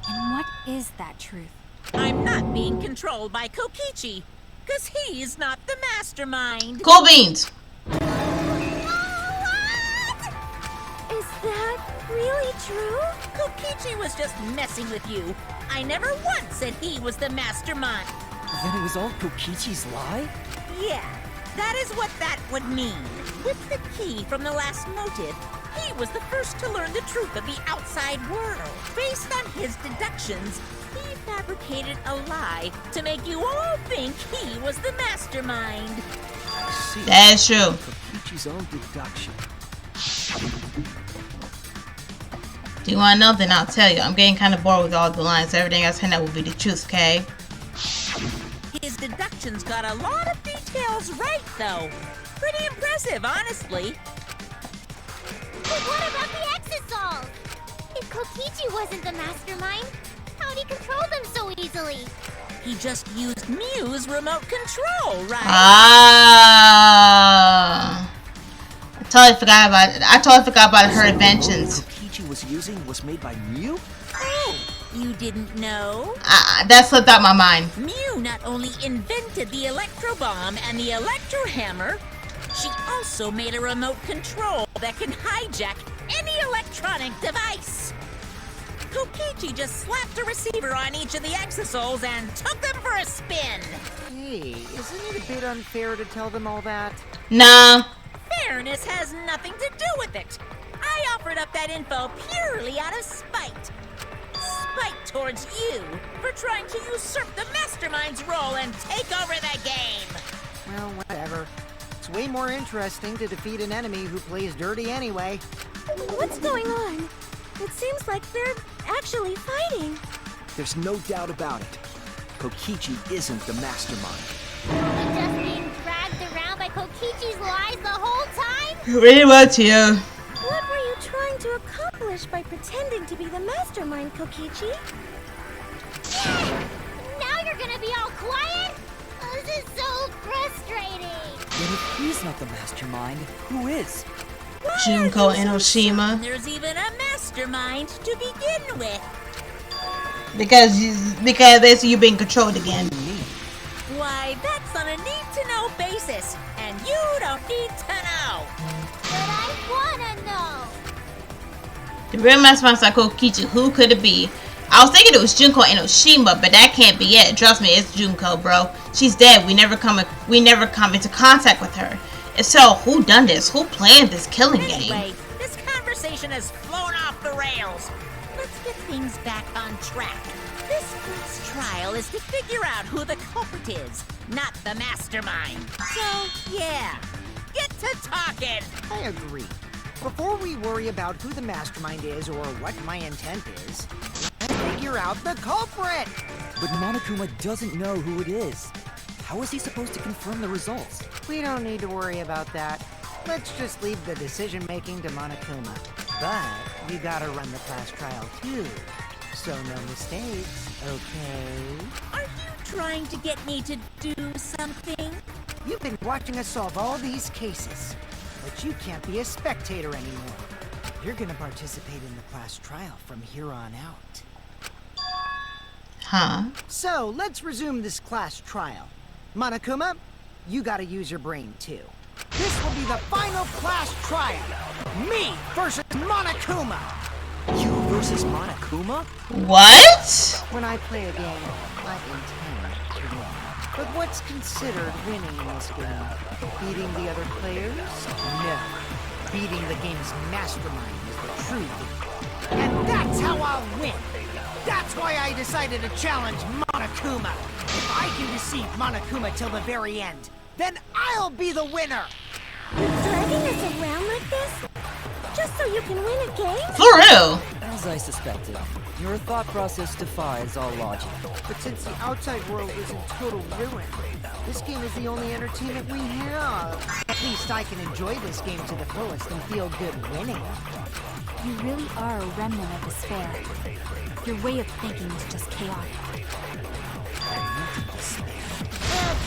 Speaker 3: and what is that truth?
Speaker 4: I'm not being controlled by Kokichi, because he's not the mastermind.
Speaker 1: Cool beans.
Speaker 11: that really true?
Speaker 4: Kokichi was just messing with you. I never once said he was the mastermind.
Speaker 2: Then it was all Kokichi's lie?
Speaker 4: Yeah, that is what that would mean. With the key from the last motive, he was the first to learn the truth of the outside world. Based on his deductions, he fabricated a lie to make you all think he was the mastermind.
Speaker 6: See,
Speaker 1: That's true.
Speaker 6: Kokichi's own deduction.
Speaker 1: Do you want to know? Then I'll tell you. I'm getting kind of bored with all the lines. Everything else turned out will be the truth, okay?
Speaker 4: His deductions got a lot of details right, though. Pretty impressive, honestly.
Speaker 5: But what about the Exosols? If Kokichi wasn't the mastermind, how'd he control them so easily?
Speaker 4: He just used Mew's remote control, right?
Speaker 1: Ah. I totally forgot about her inventions.
Speaker 6: Kokichi was using was made by Mew?
Speaker 4: Oh, you didn't know?
Speaker 1: That slipped out my mind.
Speaker 4: Mew not only invented the electro bomb and the electro hammer, she also made a remote control that can hijack any electronic device. Kokichi just slapped a receiver on each of the Exosols and took them for a spin.
Speaker 8: Hey, isn't it a bit unfair to tell them all that?
Speaker 1: Nah.
Speaker 4: Fairness has nothing to do with it. I offered up that info purely out of spite. Spite towards you for trying to usurp the mastermind's role and take over the game.
Speaker 8: Well, whatever. It's way more interesting to defeat an enemy who plays dirty anyway.
Speaker 11: What's going on? It seems like they're actually fighting.
Speaker 6: There's no doubt about it. Kokichi isn't the mastermind.
Speaker 5: We're just being dragged around by Kokichi's lies the whole time?
Speaker 1: Pretty much, yeah.
Speaker 11: What were you trying to accomplish by pretending to be the mastermind, Kokichi?
Speaker 5: Yeah! Now you're gonna be all quiet? This is so frustrating.
Speaker 2: Then if he's not the mastermind, who is?
Speaker 1: Junko and Oshima.
Speaker 4: There's even a mastermind to begin with.
Speaker 1: Because basically you're being controlled again.
Speaker 4: Why, that's on a need-to-know basis, and you don't need to know.
Speaker 5: But I wanna know.
Speaker 1: The real mastermind is like Kokichi. Who could it be? I was thinking it was Junko and Oshima, but that can't be it. Trust me, it's Junko, bro. She's dead. We never come into contact with her. If so, who done this? Who planned this killing game?
Speaker 4: Anyway, this conversation has flown off the rails. Let's get things back on track. This first trial is to figure out who the culprit is, not the mastermind. So, yeah, get to talking.
Speaker 8: I agree. Before we worry about who the mastermind is or what my intent is, let's figure out the culprit!
Speaker 2: But Monokuma doesn't know who it is. How is he supposed to confirm the results?
Speaker 8: We don't need to worry about that. Let's just leave the decision-making to Monokuma. But you gotta run the class trial too, so no mistakes, okay?
Speaker 4: Are you trying to get me to do something?
Speaker 8: You've been watching us solve all these cases, but you can't be a spectator anymore. You're gonna participate in the class trial from here on out.
Speaker 1: Huh?
Speaker 8: So, let's resume this class trial. Monokuma, you gotta use your brain too. This will be the final class trial. Me versus Monokuma.
Speaker 6: You versus Monokuma?
Speaker 1: What?
Speaker 8: When I play a game, I intend to win. But what's considered winning in this game? Beating the other players? No. Beating the game's mastermind is the true thing. And that's how I'll win. That's why I decided to challenge Monokuma. If I can deceive Monokuma till the very end, then I'll be the winner.
Speaker 11: You're dragging us around like this? Just so you can win a game?
Speaker 1: For real?
Speaker 2: As I suspected, your thought process defies all logic.
Speaker 8: But since the outside world is in total ruin, this game is the only entertainment we have. At least I can enjoy this game to the fullest and feel good winning.
Speaker 3: You really are a remnant of despair. Your way of thinking is just chaotic.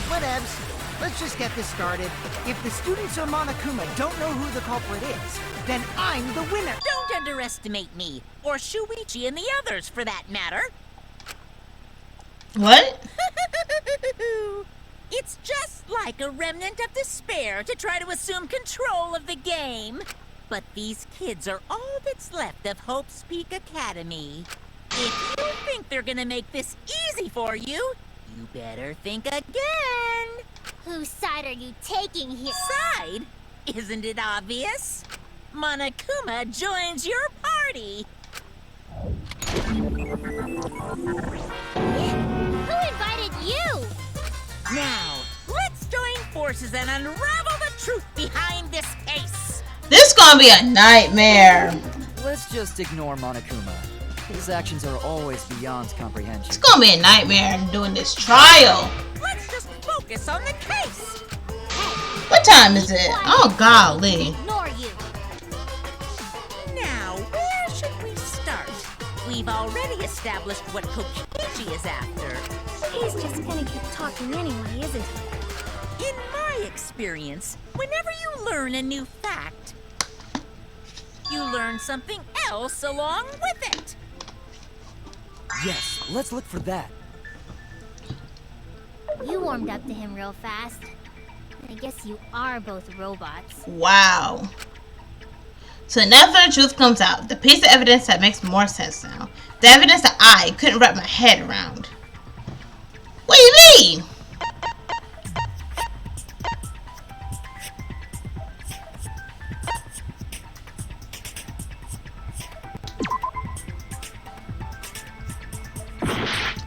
Speaker 8: Whatevs. Let's just get this started. If the students or Monokuma don't know who the culprit is, then I'm the winner.
Speaker 4: Don't underestimate me, or Shuichi and the others for that matter.
Speaker 1: What?
Speaker 4: It's just like a remnant of despair to try to assume control of the game. But these kids are all that's left of Hope's Peak Academy. If you think they're gonna make this easy for you, you better think again.
Speaker 5: Whose side are you taking here?
Speaker 4: Side? Isn't it obvious? Monokuma joins your party.
Speaker 5: Who invited you?
Speaker 4: Now, let's join forces and unravel the truth behind this case.
Speaker 1: This gonna be a nightmare.
Speaker 2: Let's just ignore Monokuma. His actions are always beyond comprehension.
Speaker 1: It's gonna be a nightmare doing this trial.
Speaker 4: Let's just focus on the case.
Speaker 1: What time is it? Oh golly.
Speaker 5: Ignore you.
Speaker 4: Now, where should we start? We've already established what Kokichi is after.
Speaker 11: He's just gonna keep talking anyway, isn't he?
Speaker 4: In my experience, whenever you learn a new fact, you learn something else along with it.
Speaker 2: Yes, let's look for that.
Speaker 5: You warmed up to him real fast. I guess you are both robots.
Speaker 1: Wow. So now the truth comes out. The piece of evidence that makes more sense now. The evidence that I couldn't wrap my head around. What do you mean?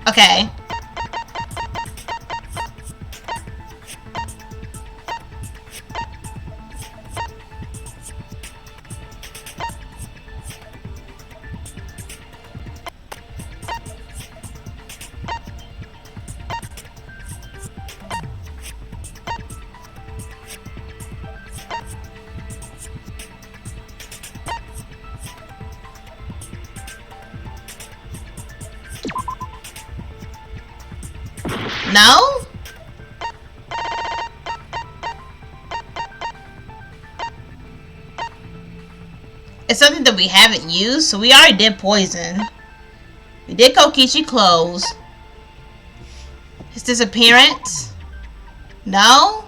Speaker 1: Okay. No? It's something that we haven't used, so we already did poison. We did Kokichi clothes. His disappearance? No?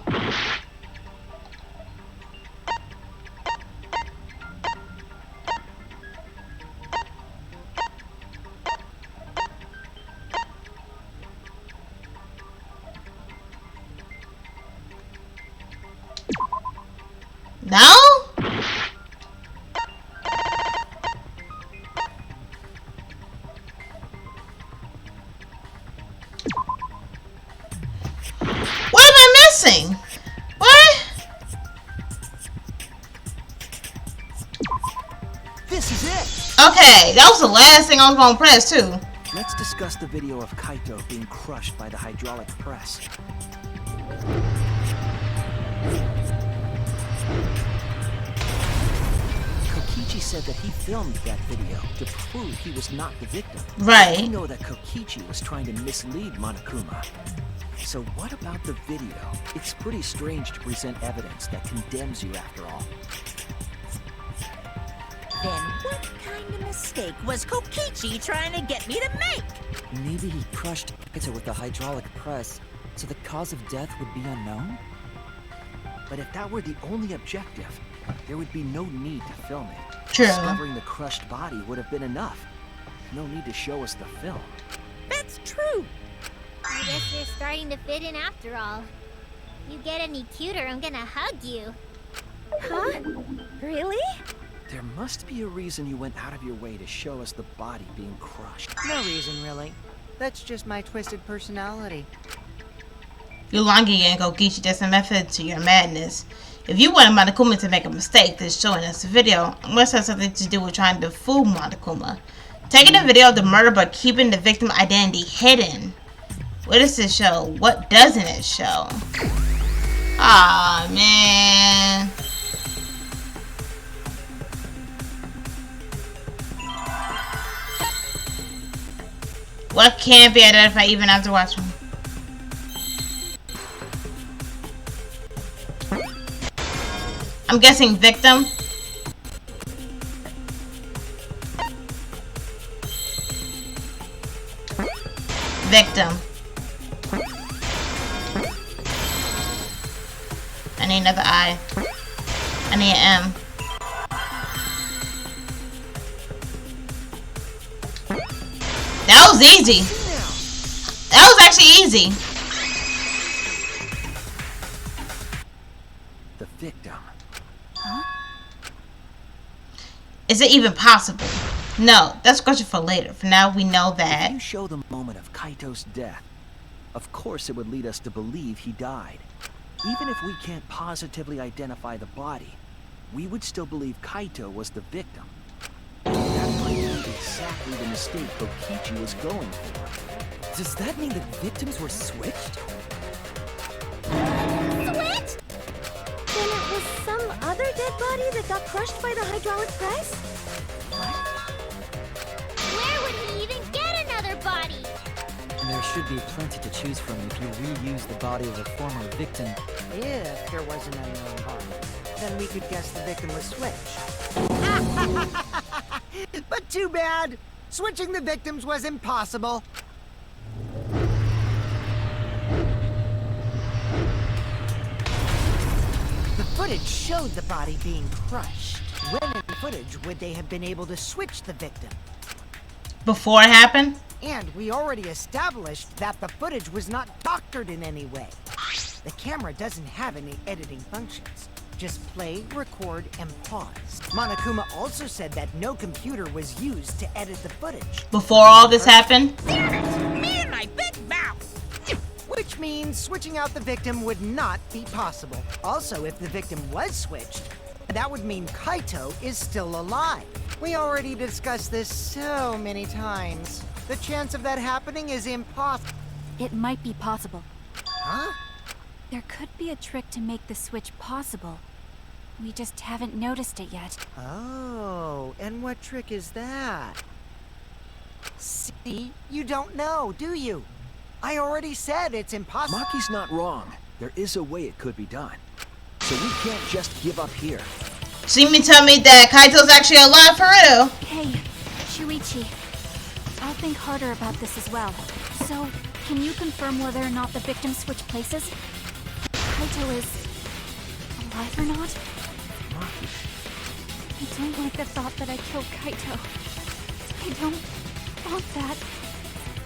Speaker 1: No? What am I missing? What?
Speaker 6: This is it!
Speaker 1: Okay, that was the last thing I was gonna press too.
Speaker 6: Let's discuss the video of Kaito being crushed by the hydraulic press. Kokichi said that he filmed that video to prove he was not the victim.
Speaker 1: Right.
Speaker 6: We know that Kokichi was trying to mislead Monokuma. So what about the video? It's pretty strange to present evidence that condemns you after all.
Speaker 4: Then what kind of mistake was Kokichi trying to get me to make?
Speaker 2: Maybe he crushed Kaito with the hydraulic press, so the cause of death would be unknown?
Speaker 6: But if that were the only objective, there would be no need to film it.
Speaker 1: True.
Speaker 6: Discovering the crushed body would have been enough. No need to show us the film.
Speaker 4: That's true.
Speaker 5: I guess you're starting to fit in after all. You get any cuter, I'm gonna hug you.
Speaker 11: Huh? Really?
Speaker 6: There must be a reason you went out of your way to show us the body being crushed.
Speaker 8: No reason, really. That's just my twisted personality.
Speaker 1: Yulangi and Kokichi, there's a method to your madness. If you want Monokuma to make a mistake that's showing us the video, it must have something to do with trying to fool Monokuma. Taking the video of the murder but keeping the victim identity hidden. What does this show? What doesn't it show? Aw, man. What can't be identified even after watching? I'm guessing victim. Victim. I need another I. I need an M. That was easy. That was actually easy.
Speaker 6: The victim.
Speaker 3: Huh?
Speaker 1: Is it even possible? No, that's a question for later. For now, we know
Speaker 6: If
Speaker 1: that.
Speaker 6: you show the moment of Kaito's death, of course it would lead us to believe he died. Even if we can't positively identify the body, we would still believe Kaito was the victim. That might be exactly the mistake Kokichi was going for.
Speaker 2: Does that mean the victims were switched?
Speaker 11: Switch? Then it was some other dead body that got crushed by the hydraulic press?
Speaker 5: Where would he even get another body?
Speaker 2: There should be plenty to choose from if you reuse the body of a former victim.
Speaker 8: If there was an unknown body, then we could guess the victim was switched. But too bad! Switching the victims was impossible. The footage showed the body being crushed. When in footage would they have been able to switch the victim?
Speaker 1: Before it happened?
Speaker 8: And we already established that the footage was not doctored in any way. The camera doesn't have any editing functions. Just play, record, and pause. Monokuma also said that no computer was used to edit the footage.
Speaker 1: Before all this happened?
Speaker 4: Damn it! Me and my big mouth!
Speaker 8: Which means switching out the victim would not be possible. Also, if the victim was switched, that would mean Kaito is still alive. We already discussed this so many times. The chance of that happening is impossible.
Speaker 3: It might be possible.
Speaker 8: Huh?
Speaker 3: There could be a trick to make the switch possible. We just haven't noticed it yet.
Speaker 8: Oh, and what trick is that? See? You don't know, do you? I already said it's impossible.
Speaker 6: Maki's not wrong. There is a way it could be done. So we can't just give up here.
Speaker 1: So you mean tell me that Kaito's actually alive for real?
Speaker 3: Hey, Shuichi. I'll think harder about this as well. So, can you confirm whether or not the victims switch places? Kaito is alive or not?
Speaker 6: Maki.
Speaker 3: I don't like the thought that I killed Kaito. I don't want that.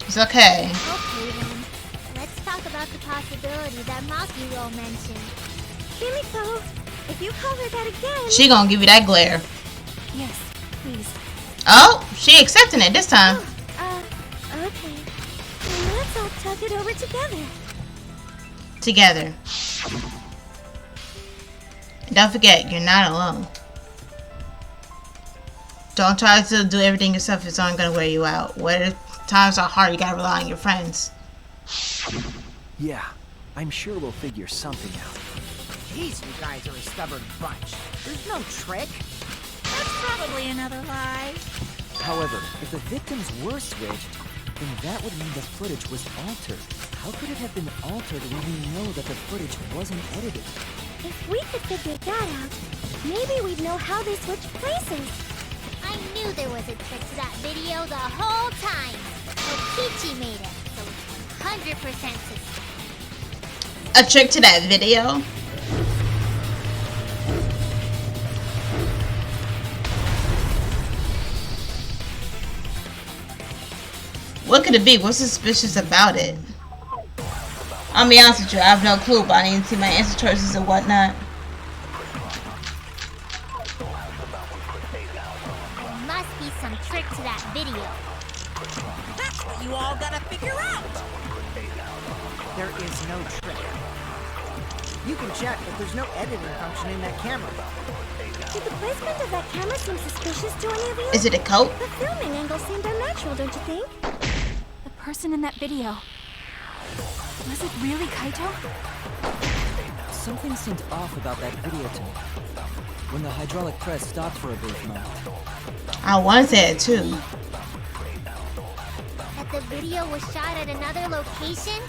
Speaker 1: It's okay.
Speaker 5: Okay then. Let's talk about the possibility that Makiro mentioned.
Speaker 11: Kimiko, if you call her that again...
Speaker 1: She gonna give you that glare.
Speaker 3: Yes, please.
Speaker 1: Oh, she accepting it this time.
Speaker 11: Okay. Let's all talk it over together.
Speaker 1: Together. And don't forget, you're not alone. Don't try to do everything yourself. It's only gonna wear you out. Where times are hard, you gotta rely on your friends.
Speaker 6: Yeah, I'm sure we'll figure something out.
Speaker 8: Jeez, you guys are a stubborn bunch. There's no trick.
Speaker 4: That's probably another lie.
Speaker 2: However, if the victims were switched, then that would mean the footage was altered. How could it have been altered when we know that the footage wasn't edited?
Speaker 11: If we could figure that out, maybe we'd know how they switched places.
Speaker 5: I knew there was a trick to that video the whole time. Kokichi made it, so it's 100% success.
Speaker 1: A trick to that video? What could it be? What's suspicious about it? I'll be honest with you, I have no clue, but I need to see my answer choices and whatnot.
Speaker 5: There must be some trick to that video.
Speaker 4: That's what you all gotta figure out.
Speaker 8: There is no trick. You can check, but there's no editing function in that camera.
Speaker 11: Did the placement of that camera seem suspicious to any of you?
Speaker 1: Is it a coat?
Speaker 11: The filming angle seemed unnatural, don't you think?
Speaker 3: The person in that video. Was it really Kaito?
Speaker 2: Something seemed off about that video to me. When the hydraulic press stopped for a brief moment.
Speaker 1: I want to say it too.
Speaker 5: That the video was shot at another location?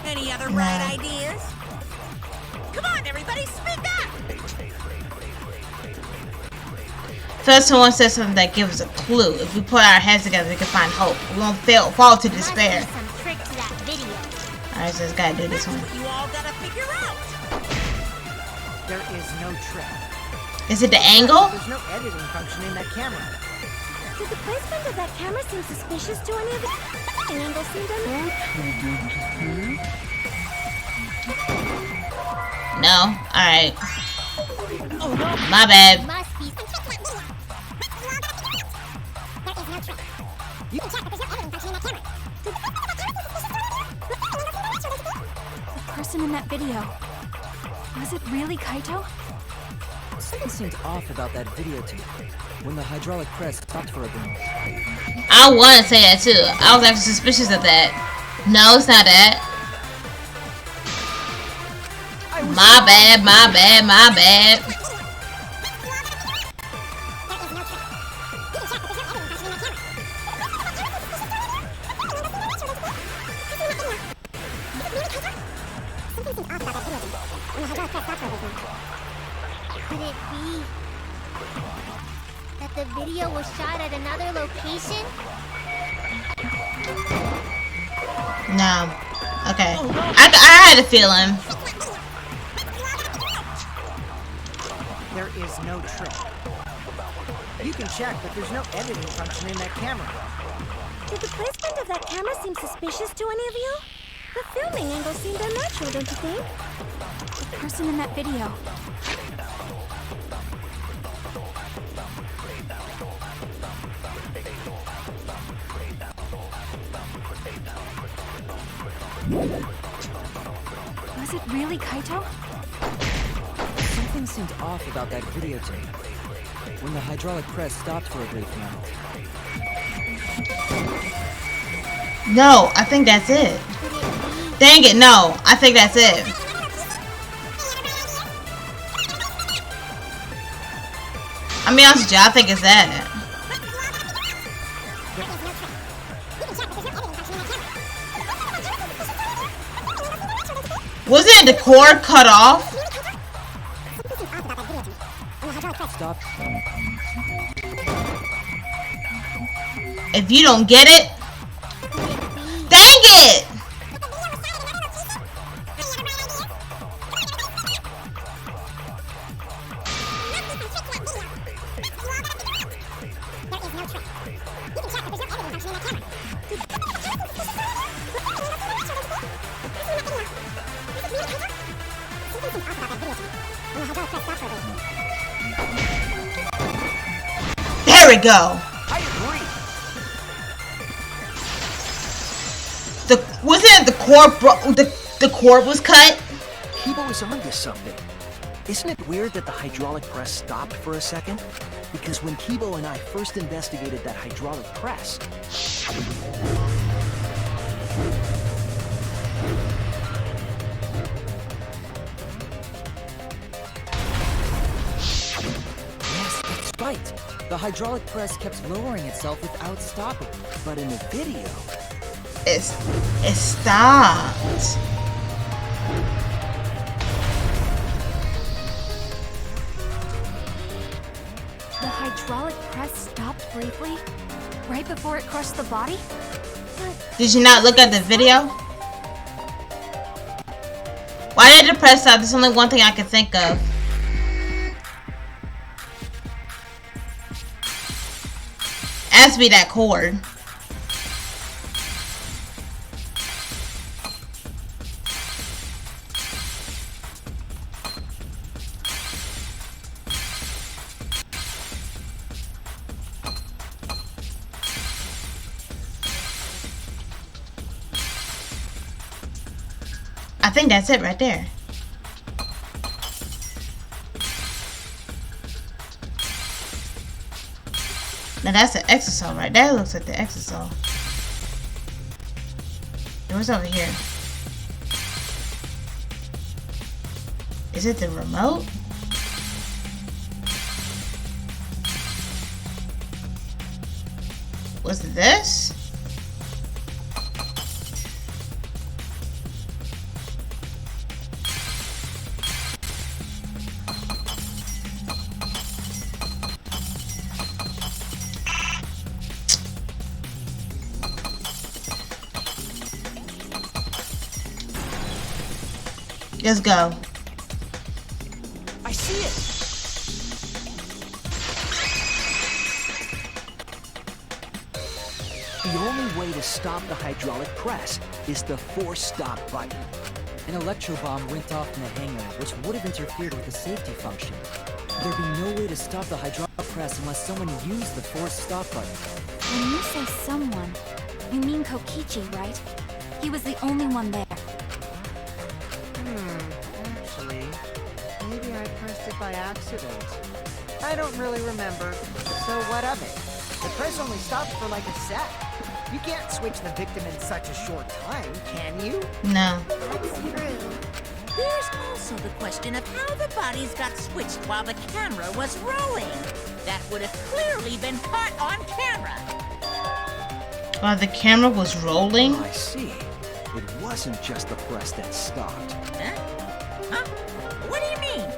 Speaker 4: Any other bright ideas? Come on, everybody, speak up!
Speaker 1: First, someone said something that gives us a clue. If we put our heads together, we can find hope. We won't fall to despair.
Speaker 5: Must be some trick to that video.
Speaker 1: Alright, so let's gotta do this one.
Speaker 4: What you all gotta figure out.
Speaker 8: There is no trick.
Speaker 1: Is it the angle?
Speaker 8: There's no editing function in that camera.
Speaker 11: Did the placement of that camera seem suspicious to any of you? An angle seemed
Speaker 1: No? Alright. My bad.
Speaker 10: Must be some trick to that video. There is no trick. You can check, but there's no editing function in that camera.
Speaker 3: The person in that video. Was it really Kaito?
Speaker 2: Something seemed off about that video to me. When the hydraulic press stopped for a bit.
Speaker 1: I want to say that too. I was actually suspicious of that. No, it's not that. My bad, my bad, my bad.
Speaker 5: Could it be that the video was shot at another location?
Speaker 1: No. Okay. I had a feeling.
Speaker 8: There is no trick. You can check, but there's no editing function in that camera.
Speaker 11: Did the placement of that camera seem suspicious to any of you? The filming angle seemed unnatural, don't you think?
Speaker 3: The person in that video. Was it really Kaito?
Speaker 2: Something seemed off about that video to me. When the hydraulic press stopped for a brief moment.
Speaker 1: No, I think that's it. Dang it, no. I think that's it. I'll be honest with you, I think it's that. Wasn't the cord cut off?
Speaker 2: Stop.
Speaker 1: If you don't get it, dang it! There we go.
Speaker 6: I agree.
Speaker 1: Wasn't it the cord the cord was cut?
Speaker 6: Kibo is onto something. Isn't it weird that the hydraulic press stopped for a second? Because when Kibo and I first investigated that hydraulic press,
Speaker 2: Yes, that's right. The hydraulic press kept lowering itself without stopping.
Speaker 6: but in the video,
Speaker 1: It stopped.
Speaker 3: The hydraulic press stopped briefly, right before it crushed the body?
Speaker 1: Did you not look at the video? Why did the press stop? There's only one thing I can think of. Has to be that cord. I think that's it right there. Now that's the exosome, right? That looks like the exosome. And what's over here? Is it the remote? Was it this? Let's go.
Speaker 6: I see it. to stop the hydraulic press is the force stop button.
Speaker 2: An electro bomb went off in the hangar, which would have interfered with the safety function. There'd be no way to stop the hydraulic press unless someone used the force stop button.
Speaker 3: When you say someone, you mean Kokichi, right? He was the only one there.
Speaker 8: Actually, maybe I pressed it by accident. I don't really remember. So what of it? The press only stopped for like a sec. You can't switch the victim in such a short time, can you?
Speaker 1: No.
Speaker 5: That's true.
Speaker 4: There's also the question of how the bodies got switched while the camera was rolling. That would have clearly been caught on camera.
Speaker 1: While the camera was rolling?
Speaker 6: I see. It wasn't just the press that stopped.
Speaker 4: Huh? What do you mean?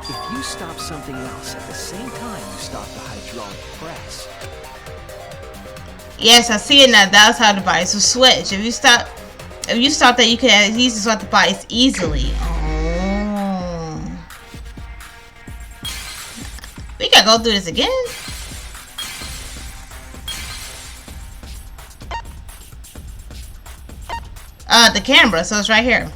Speaker 6: If you stop something else at the same time you stop the hydraulic press.
Speaker 1: Yes, I see it now. That's how the bodies will switch. If you stop that, you can at least swap the bodies easily. Oh. We gotta go through this again. The camera, so it's right here.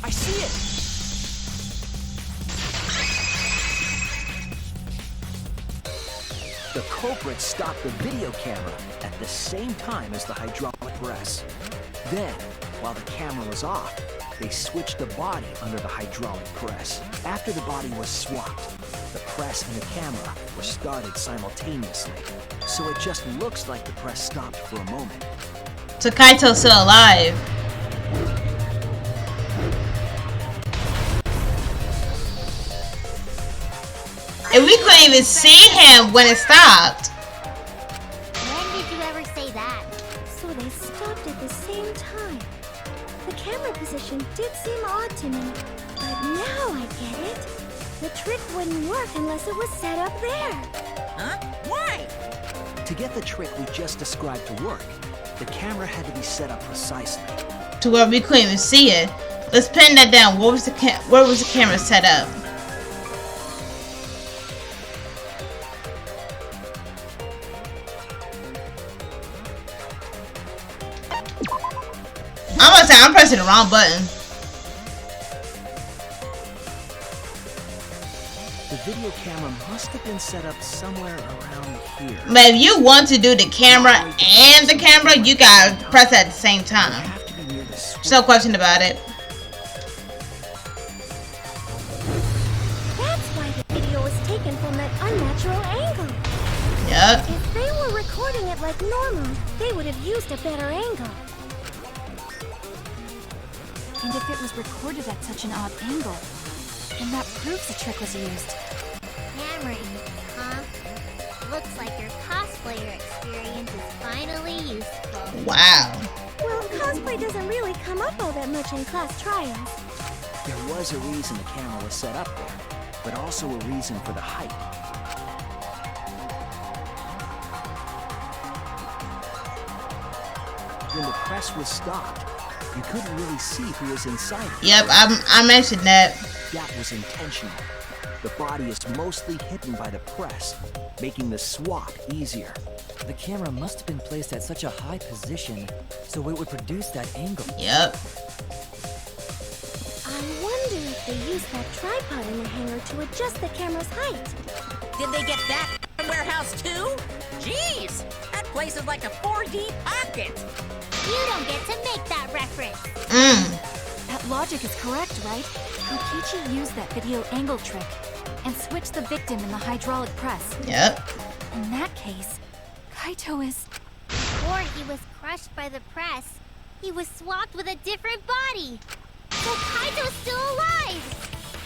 Speaker 6: I see it! The culprit stopped the video camera at the same time as the hydraulic press. Then, while the camera was off, they switched the body under the hydraulic press. After the body was swapped, the press and the camera were started simultaneously. So it just looks like the press stopped for a moment.
Speaker 1: So Kaito's still alive. And we couldn't even see him when it stopped.
Speaker 5: When did you ever say that?
Speaker 11: So they stopped at the same time. The camera position did seem odd to me, but now I get it. The trick wouldn't work unless it was set up there.
Speaker 4: Huh? Why?
Speaker 6: To get the trick we just described to work, the camera had to be set up precisely.
Speaker 1: To where we couldn't even see it. Let's pin that down. Where was the camera set up? I'm gonna say I'm pressing the wrong button.
Speaker 6: The video camera must have been set up somewhere around here.
Speaker 1: But if you want to do the camera and the camera, you gotta press at the same time.
Speaker 6: Have to be near the switch.
Speaker 1: No question about it.
Speaker 11: That's why the video was taken from that unnatural angle.
Speaker 1: Yep.
Speaker 11: If they were recording it like normal, they would have used a better angle.
Speaker 3: And if it was recorded at such an odd angle, then that proves the trick was used.
Speaker 5: Camera ink, huh? Looks like your cosplayer experience is finally useful.
Speaker 1: Wow.
Speaker 11: Well, cosplay doesn't really come up all that much in class trials.
Speaker 6: There was a reason the camera was set up there, but also a reason for the height. When the press was stopped, you couldn't really see who was inside it.
Speaker 1: Yep, I mentioned that.
Speaker 6: That was intentional. The body is mostly hidden by the press, making the swap easier.
Speaker 2: The camera must have been placed at such a high position, so it would produce that angle.
Speaker 1: Yep.
Speaker 11: I wonder if they used that tripod in the hangar to adjust the camera's height.
Speaker 4: Did they get that from the warehouse too? Jeez, that place is like a 4D pocket.
Speaker 5: You don't get to make that reference.
Speaker 3: That logic is correct, right? Kokichi used that video angle trick and switched the victim in the hydraulic press.
Speaker 1: Yep.
Speaker 3: In that case, Kaito is...
Speaker 5: Before he was crushed by the press, he was swapped with a different body. So Kaito's still alive.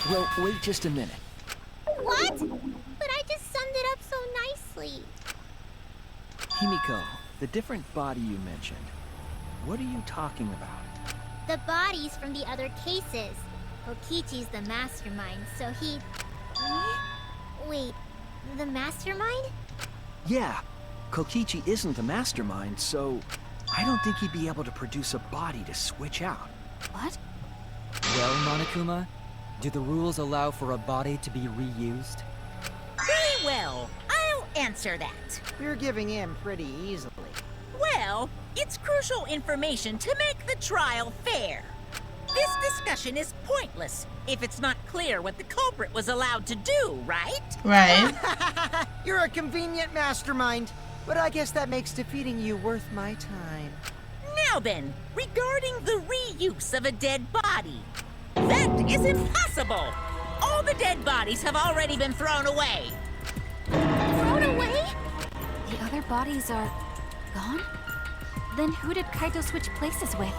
Speaker 6: Well, wait just a minute.
Speaker 5: What? But I just summed it up so nicely.
Speaker 6: Himiko, the different body you mentioned, what are you talking about?
Speaker 5: The bodies from the other cases. Kokichi's the mastermind, so he... Wait, the mastermind?
Speaker 6: Yeah, Kokichi isn't the mastermind, so I don't think he'd be able to produce a body to switch out.
Speaker 3: What?
Speaker 2: Well, Monokuma, do the rules allow for a body to be reused?
Speaker 4: Very well. I'll answer that.
Speaker 8: You're giving in pretty easily.
Speaker 4: Well, it's crucial information to make the trial fair. This discussion is pointless if it's not clear what the culprit was allowed to do, right?
Speaker 1: Right.
Speaker 8: You're a convenient mastermind, but I guess that makes defeating you worth my time.
Speaker 4: Now then, regarding the reuse of a dead body. That is impossible! All the dead bodies have already been thrown away.
Speaker 5: Thrown away?
Speaker 3: The other bodies are gone? Then who did Kaito switch places with?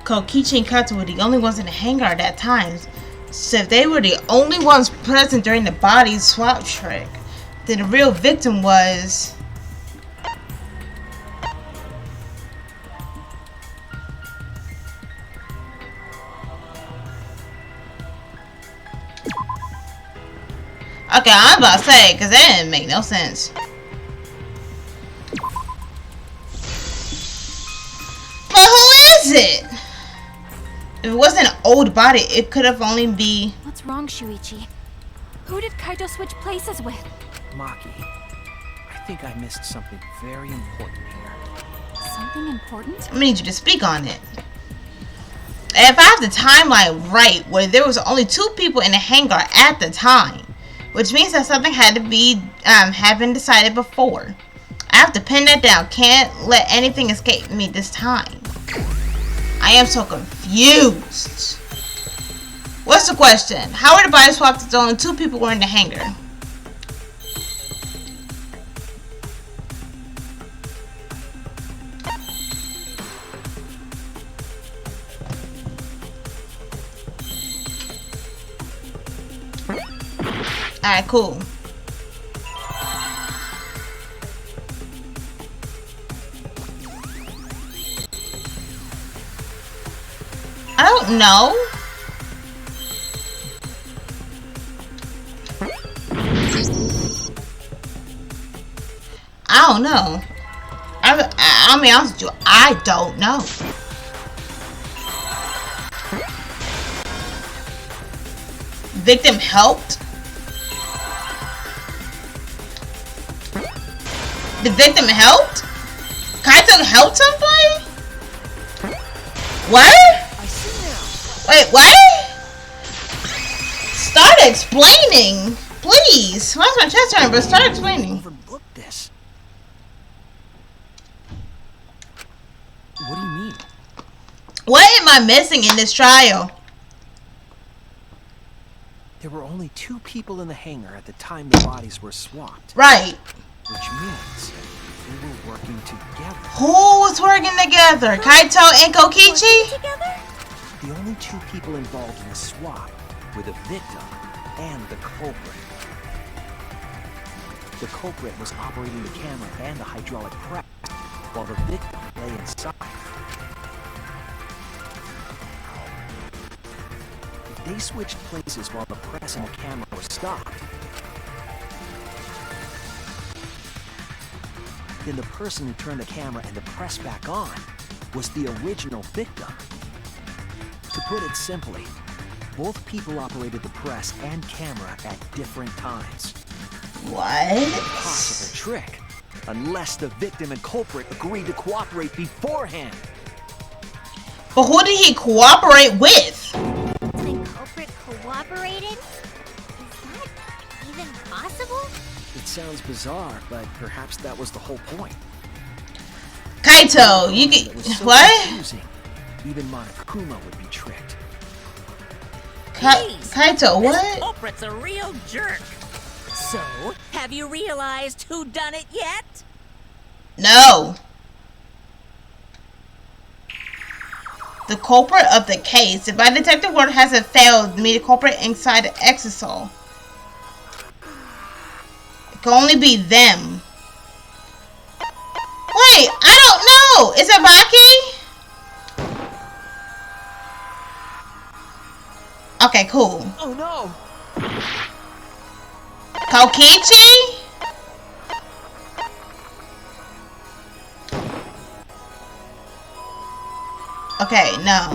Speaker 1: Kokichi and Kaito were the only ones in the hangar at that time. So if they were the only ones present during the body swap trick, then the real victim was... Okay, I'm about to say, because that didn't make no sense. But who is it? If it wasn't an old body, it could have only be...
Speaker 3: What's wrong, Shuichi? Who did Kaito switch places with?
Speaker 6: Maki, I think I missed something very important here.
Speaker 3: Something important?
Speaker 1: I'm gonna need you to speak on it. If I have the timeline right, where there was only 2 people in the hangar at the time, which means that something had to be had been decided before. I have to pin that down. Can't let anything escape me this time. I am so confused. What's the question? How were the bodies swapped if only 2 people were in the hangar? Alright, cool. I don't know. I don't know. I'll be honest with you. I don't know. Victim helped. The victim helped? Kaito helped somebody? What?
Speaker 6: I see now.
Speaker 1: Wait, what? Start explaining, please. Why's my chest turning? But start explaining.
Speaker 6: Overlooked this. What do you mean?
Speaker 1: What am I missing in this trial?
Speaker 6: There were only 2 people in the hangar at the time the bodies were swapped.
Speaker 1: Right.
Speaker 6: Which means they were working together.
Speaker 1: Who was working together? Kaito and Kokichi?
Speaker 6: The only 2 people involved in the swap were the victim and the culprit. The culprit was operating the camera and the hydraulic press, while the victim lay inside. If they switched places while the press and the camera were stopped, then the person who turned the camera and the press back on was the original victim. To put it simply, both people operated the press and camera at different times.
Speaker 1: What?
Speaker 6: Impossible trick, unless the victim and culprit agreed to cooperate beforehand.
Speaker 1: But who did he cooperate with?
Speaker 5: The culprit cooperated? Is that even possible?
Speaker 6: It sounds bizarre, but perhaps that was the whole point.
Speaker 1: Kaito, you get
Speaker 6: It was so
Speaker 1: what?
Speaker 6: confusing, even Monokuma would be tricked.
Speaker 1: Kaito,
Speaker 4: This
Speaker 1: what?
Speaker 4: culprit's a real jerk. So, have you realized who done it yet?
Speaker 1: No. The culprit of the case. If my detective work hasn't failed me, the culprit inside the exisal. Can only be them. Wait, I don't know. Is it Maki? Okay, cool.
Speaker 6: Oh no!
Speaker 1: Kokichi? Okay, no.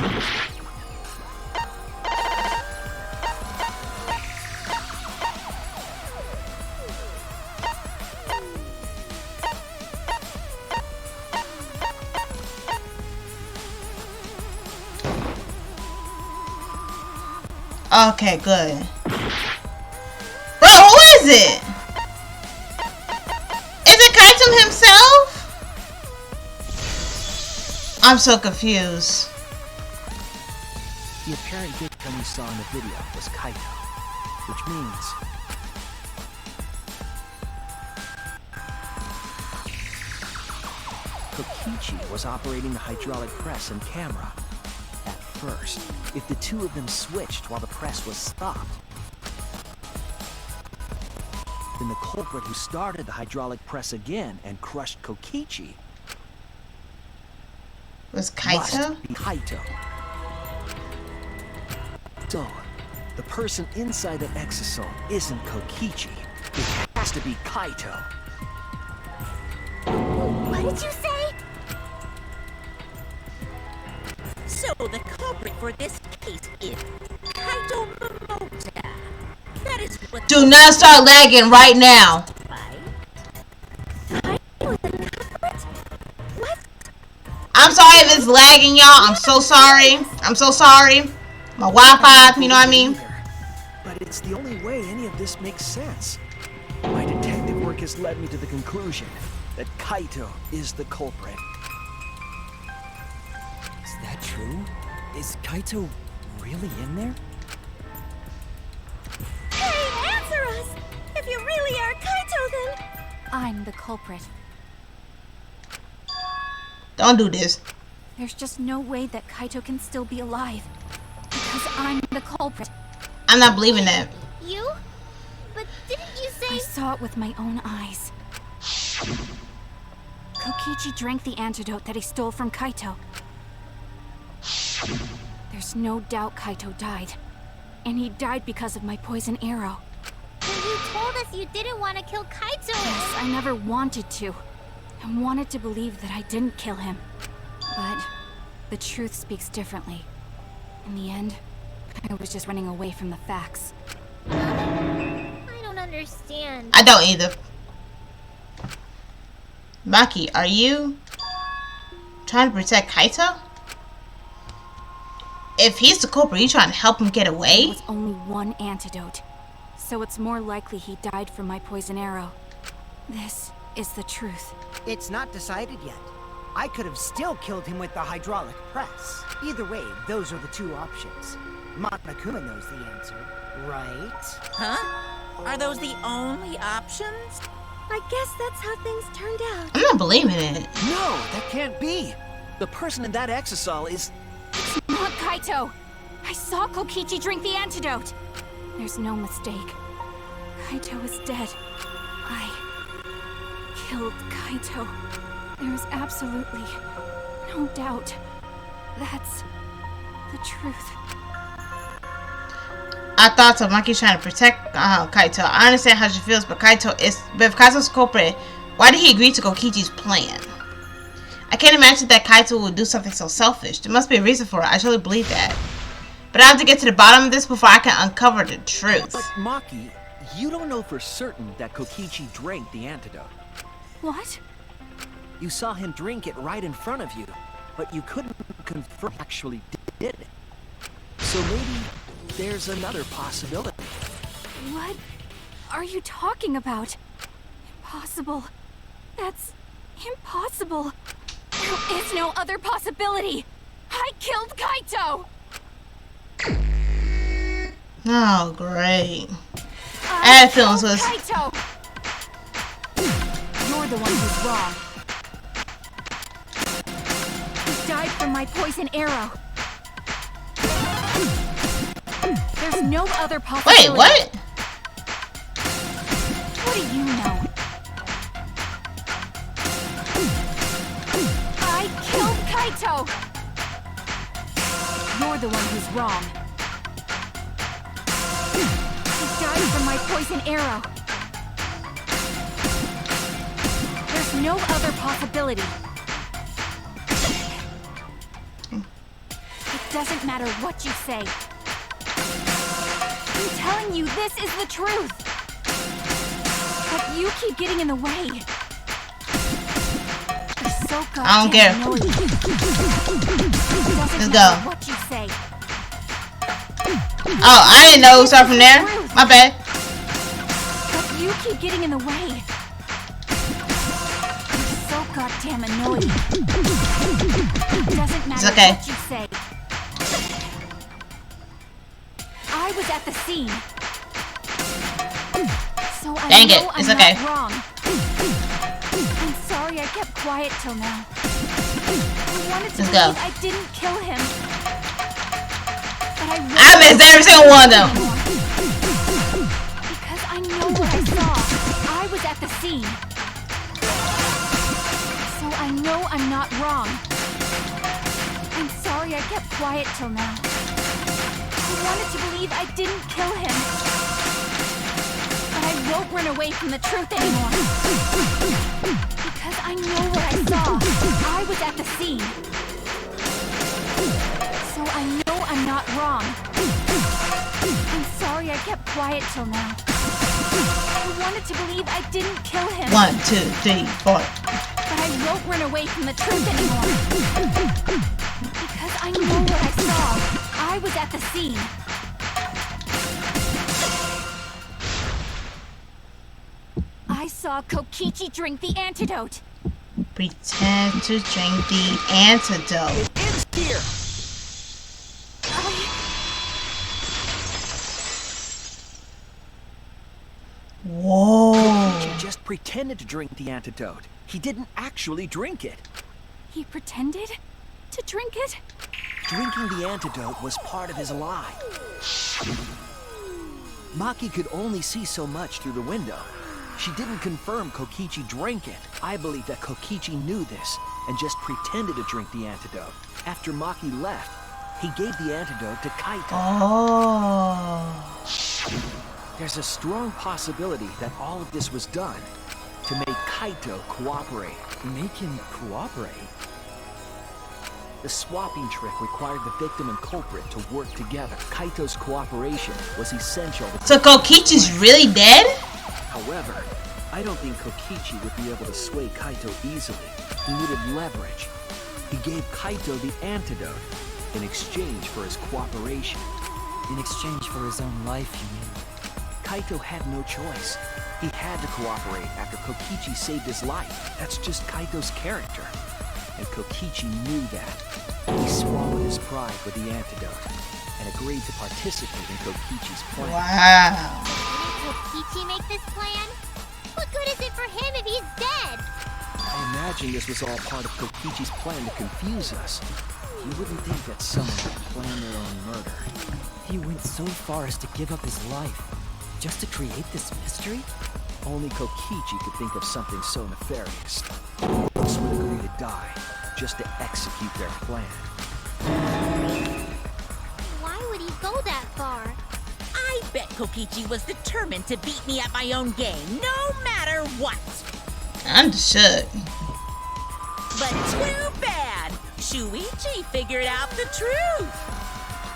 Speaker 1: Okay, good. Bro, who is it? Is it Kaito himself? I'm so confused.
Speaker 6: The apparent victim we saw in the video was Kaito, which means Kokichi was operating the hydraulic press and camera. At first, if the two of them switched while the press was stopped, then the culprit who started the hydraulic press again and crushed Kokichi
Speaker 1: Was Kaito?
Speaker 6: must be Kaito. So, the person inside that exosome isn't Kokichi. It has to be Kaito.
Speaker 5: What did you say?
Speaker 4: So the culprit for this case is Kaito Momota. That is what.
Speaker 1: Do not start lagging right now. I'm sorry if it's lagging, y'all. I'm so sorry. I'm so sorry. My Wi-Fi, you know what I mean?
Speaker 6: But it's the only way any of this makes sense. My detective work has led me to the conclusion that Kaito is the culprit.
Speaker 2: Is that true? Is Kaito really in there?
Speaker 11: Hey, answer us! If you really are Kaito, then...
Speaker 3: I'm the culprit.
Speaker 1: Don't do this.
Speaker 3: There's just no way that Kaito can still be alive. Because I'm the culprit.
Speaker 1: I'm not believing that.
Speaker 5: You? But didn't you
Speaker 3: I
Speaker 5: say...
Speaker 3: saw it with my own eyes. Kokichi drank the antidote that he stole from Kaito. There's no doubt Kaito died. And he died because of my poison arrow.
Speaker 5: When you told us you didn't want to kill Kaito...
Speaker 3: Yes, I never wanted to. I wanted to believe that I didn't kill him. But the truth speaks differently. In the end, I was just running away from the facts.
Speaker 5: I don't understand.
Speaker 1: I don't either. Maki, are you trying to protect Kaito? If he's the culprit, are you trying to help him get
Speaker 3: There
Speaker 1: away?
Speaker 3: was only one antidote. So it's more likely he died from my poison arrow. This is the truth.
Speaker 8: It's not decided yet. I could have still killed him with the hydraulic press. Either way, those are the two options. Monokuma knows the answer, right?
Speaker 4: Huh? Are those the only options?
Speaker 11: I guess that's how things turned out.
Speaker 1: I'm not believing it.
Speaker 6: No, that can't be. The person in that exosol is...
Speaker 3: Not Kaito! I saw Kokichi drink the antidote! There's no mistake. Kaito is dead. I killed Kaito. There is absolutely no doubt. That's the truth.
Speaker 1: I thought so. Maki's trying to protect Kaito. I understand how she feels, but if Kaito's culprit, why did he agree to Kokichi's plan? I can't imagine that Kaito would do something so selfish. There must be a reason for it. I truly believe that. But I have to get to the bottom of this before I can uncover the truth.
Speaker 6: But Maki, you don't know for certain that Kokichi drank the antidote.
Speaker 3: What?
Speaker 6: You saw him drink it right in front of you, but you couldn't confirm he actually did it. So maybe there's another possibility.
Speaker 3: What are you talking about? Impossible. That's impossible. There is no other possibility. I killed Kaito!
Speaker 1: Oh, great. I had feelings was...
Speaker 3: Kaito! You're the one who's wrong. He died from my poison arrow. There's no other possibility.
Speaker 1: Wait, what?
Speaker 3: What do you know? I killed Kaito! You're the one who's wrong. He died from my poison arrow. There's no other possibility. It doesn't matter what you say. I'm telling you, this is the truth. But you keep getting in the way. You're so goddamn
Speaker 1: I don't care.
Speaker 3: annoying.
Speaker 1: Let's go.
Speaker 3: What you say.
Speaker 1: Oh, I didn't know it started from there. My bad.
Speaker 3: But you keep getting in the way. You're so goddamn annoying. It doesn't matter
Speaker 1: okay.
Speaker 3: what you say. I was at the scene. So I
Speaker 1: Dang
Speaker 3: know
Speaker 1: it, it's
Speaker 3: I'm
Speaker 1: okay.
Speaker 3: not wrong. I'm sorry I kept quiet till now. I wanted to
Speaker 1: Let's
Speaker 3: believe
Speaker 1: go.
Speaker 3: I didn't kill him. But
Speaker 1: I missed every single one of them.
Speaker 3: Because I know what I saw. I was at the scene. So I know I'm not wrong. I'm sorry I kept quiet till now. I wanted to believe I didn't kill him. But I won't run away from the truth anymore. Because I know what I saw. I was at the scene. So I know I'm not wrong. I'm sorry I kept quiet till now. I wanted to believe I didn't kill him.
Speaker 1: 1, 2, 3, 4.
Speaker 3: But I won't run away from the truth anymore. Because I know what I saw. I was at the scene. I saw Kokichi drink the antidote.
Speaker 1: Pretend to drink the antidote.
Speaker 6: It ends here.
Speaker 1: Whoa.
Speaker 6: He just pretended to drink the antidote. He didn't actually drink it.
Speaker 3: He pretended to drink it?
Speaker 6: Drinking the antidote was part of his lie. Maki could only see so much through the window. She didn't confirm Kokichi drank it. I believe that Kokichi knew this and just pretended to drink the antidote. After Maki left, he gave the antidote to Kaito.
Speaker 1: Oh.
Speaker 6: There's a strong possibility that all of this was done to make Kaito cooperate.
Speaker 2: Make him cooperate?
Speaker 6: The swapping trick required the victim and culprit to work together. Kaito's cooperation was essential.
Speaker 1: So Kokichi's really dead?
Speaker 6: However, I don't think Kokichi would be able to sway Kaito easily. He needed leverage. He gave Kaito the antidote in exchange for his cooperation.
Speaker 2: In exchange for his own life, you mean?
Speaker 6: Kaito had no choice. He had to cooperate after Kokichi saved his life. That's just Kaito's character. And Kokichi knew that. He swallowed his pride with the antidote and agreed to participate in Kokichi's plan.
Speaker 1: Wow.
Speaker 5: Didn't Kokichi make this plan? What good is it for him if he's dead?
Speaker 6: I imagine this was all part of Kokichi's plan to confuse us. You wouldn't think that someone would plan their own murder.
Speaker 2: He went so far as to give up his life, just to create this mystery?
Speaker 6: Only Kokichi could think of something so nefarious. Who else would agree to die just to execute their plan?
Speaker 5: Why would he go that far?
Speaker 4: I bet Kokichi was determined to beat me at my own game, no matter what.
Speaker 1: Understood.
Speaker 4: But too bad. Shuichi figured out the truth.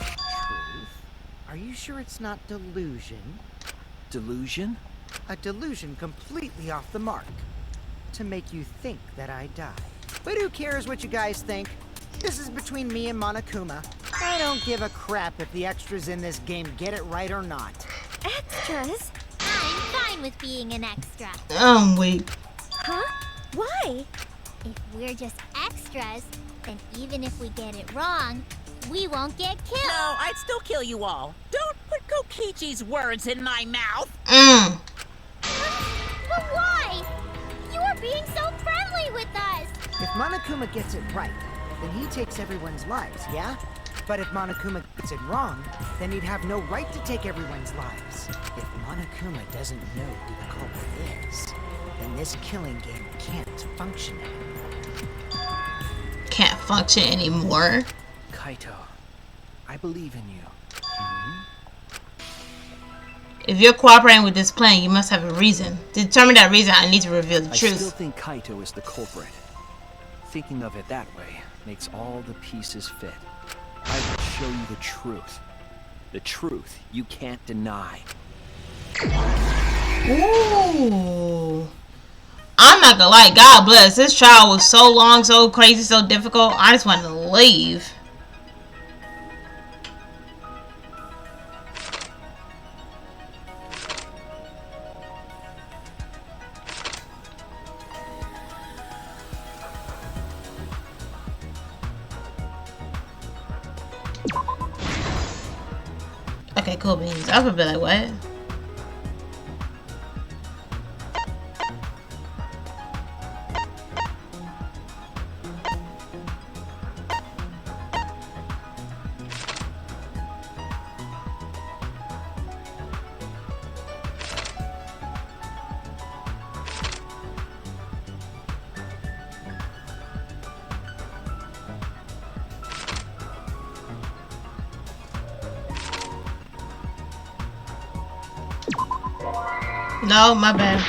Speaker 8: Truth? Are you sure it's not delusion?
Speaker 6: Delusion?
Speaker 8: A delusion completely off the mark. To make you think that I die. But who cares what you guys think? This is between me and Monokuma. I don't give a crap if the extras in this game get it right or not.
Speaker 11: Extras?
Speaker 5: I'm fine with being an extra.
Speaker 1: I'm weak.
Speaker 11: Huh? Why?
Speaker 5: If we're just extras, then even if we get it wrong, we won't get killed.
Speaker 4: No, I'd still kill you all. Don't put Kokichi's words in my mouth.
Speaker 5: But why? You are being so friendly with us.
Speaker 8: If Monokuma gets it right, then he takes everyone's lives, yeah? But if Monokuma gets it wrong, then he'd have no right to take everyone's lives. If Monokuma doesn't know who the culprit is, then this killing game can't function anymore.
Speaker 1: Can't function anymore?
Speaker 6: Kaito, I believe in you.
Speaker 1: If you're cooperating with this plan, you must have a reason. To determine that reason, I need to reveal the truth.
Speaker 6: I still think Kaito is the culprit. Thinking of it that way makes all the pieces fit. I will show you the truth. The truth you can't deny.
Speaker 1: Ooh. I'm not gonna lie, God bless. This trial was so long, so crazy, so difficult. I just wanted to leave. Okay, cool beans. I would be like, what? No, my bad.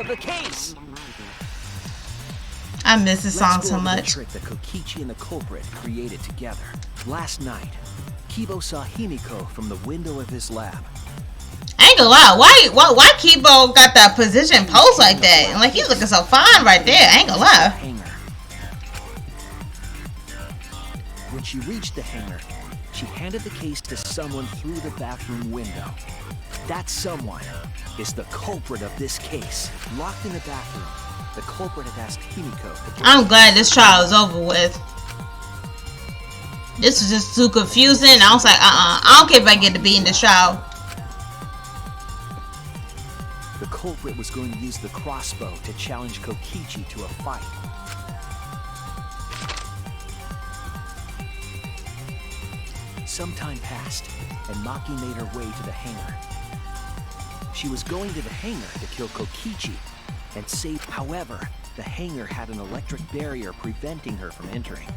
Speaker 6: The case.
Speaker 1: I miss this song so
Speaker 6: The
Speaker 1: much.
Speaker 6: trick that Kokichi and the culprit created together. Last night, Kibo saw Himiko from the window of his lab.
Speaker 1: I ain't gonna lie, why Kibo got that position pose like that? Like, he's looking so fine right there. I ain't gonna lie.
Speaker 6: Hangar. When she reached the hangar, she handed the case to someone through the bathroom window. That someone is the culprit of this case. Locked in the bathroom, the culprit had asked Himiko to...
Speaker 1: I'm glad this trial is over with. This was just too confusing. I was like, I don't care if I get to be in this trial.
Speaker 6: The culprit was going to use the crossbow to challenge Kokichi to a fight. Some time passed, and Maki made her way to the hangar. She was going to the hangar to kill Kokichi and save. However, the hangar had an electric barrier preventing her from entering.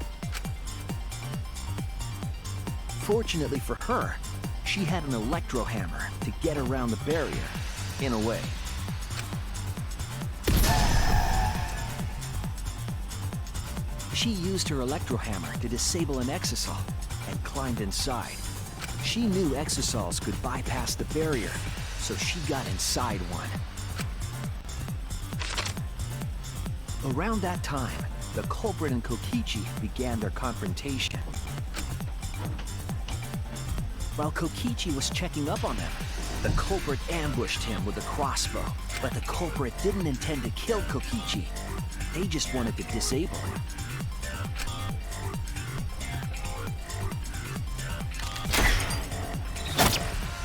Speaker 6: Fortunately for her, she had an electro hammer to get around the barrier, in a way. She used her electro hammer to disable an exisal and climbed inside. She knew exisals could bypass the barrier, so she got inside one. Around that time, the culprit and Kokichi began their confrontation. While Kokichi was checking up on them, the culprit ambushed him with a crossbow. But the culprit didn't intend to kill Kokichi. They just wanted to disable him.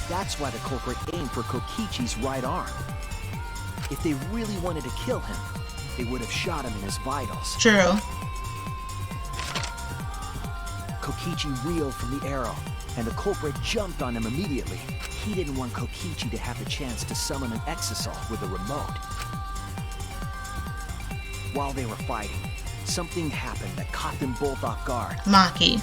Speaker 6: That's why the culprit aimed for Kokichi's right arm. If they really wanted to kill him, they would have shot him in his vitals.
Speaker 1: True.
Speaker 6: Kokichi reeled from the arrow, and the culprit jumped on him immediately. He didn't want Kokichi to have the chance to summon an exisal with a remote. While they were fighting, something happened that caught them both off guard.
Speaker 1: Maki.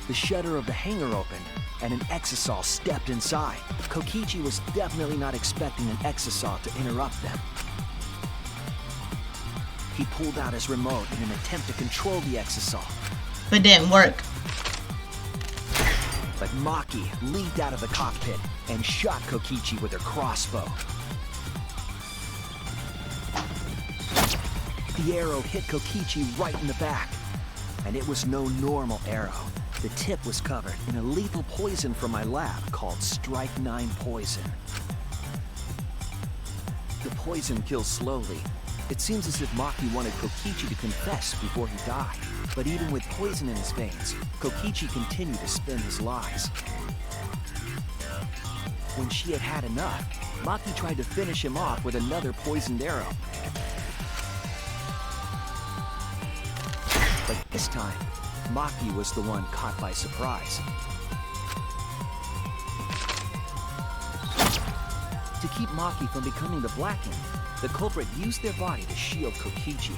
Speaker 6: The shutter of the hangar opened, and an exisal stepped inside. Kokichi was definitely not expecting an exisal to interrupt them. He pulled out his remote in an attempt to control the exisal.
Speaker 1: But it didn't work.
Speaker 6: But Maki leaped out of the cockpit and shot Kokichi with her crossbow. The arrow hit Kokichi right in the back. And it was no normal arrow. The tip was covered in a lethal poison from my lab called Strike 9 poison. poison kills slowly. It seems as if Maki wanted Kokichi to confess before he died. But even with poison in his veins, Kokichi continued to spin his lies. When she had had enough, Maki tried to finish him off with another poisoned arrow. But this time, Maki was the one caught by surprise. To keep Maki from becoming the Blackened, the culprit used their body to shield Kokichi.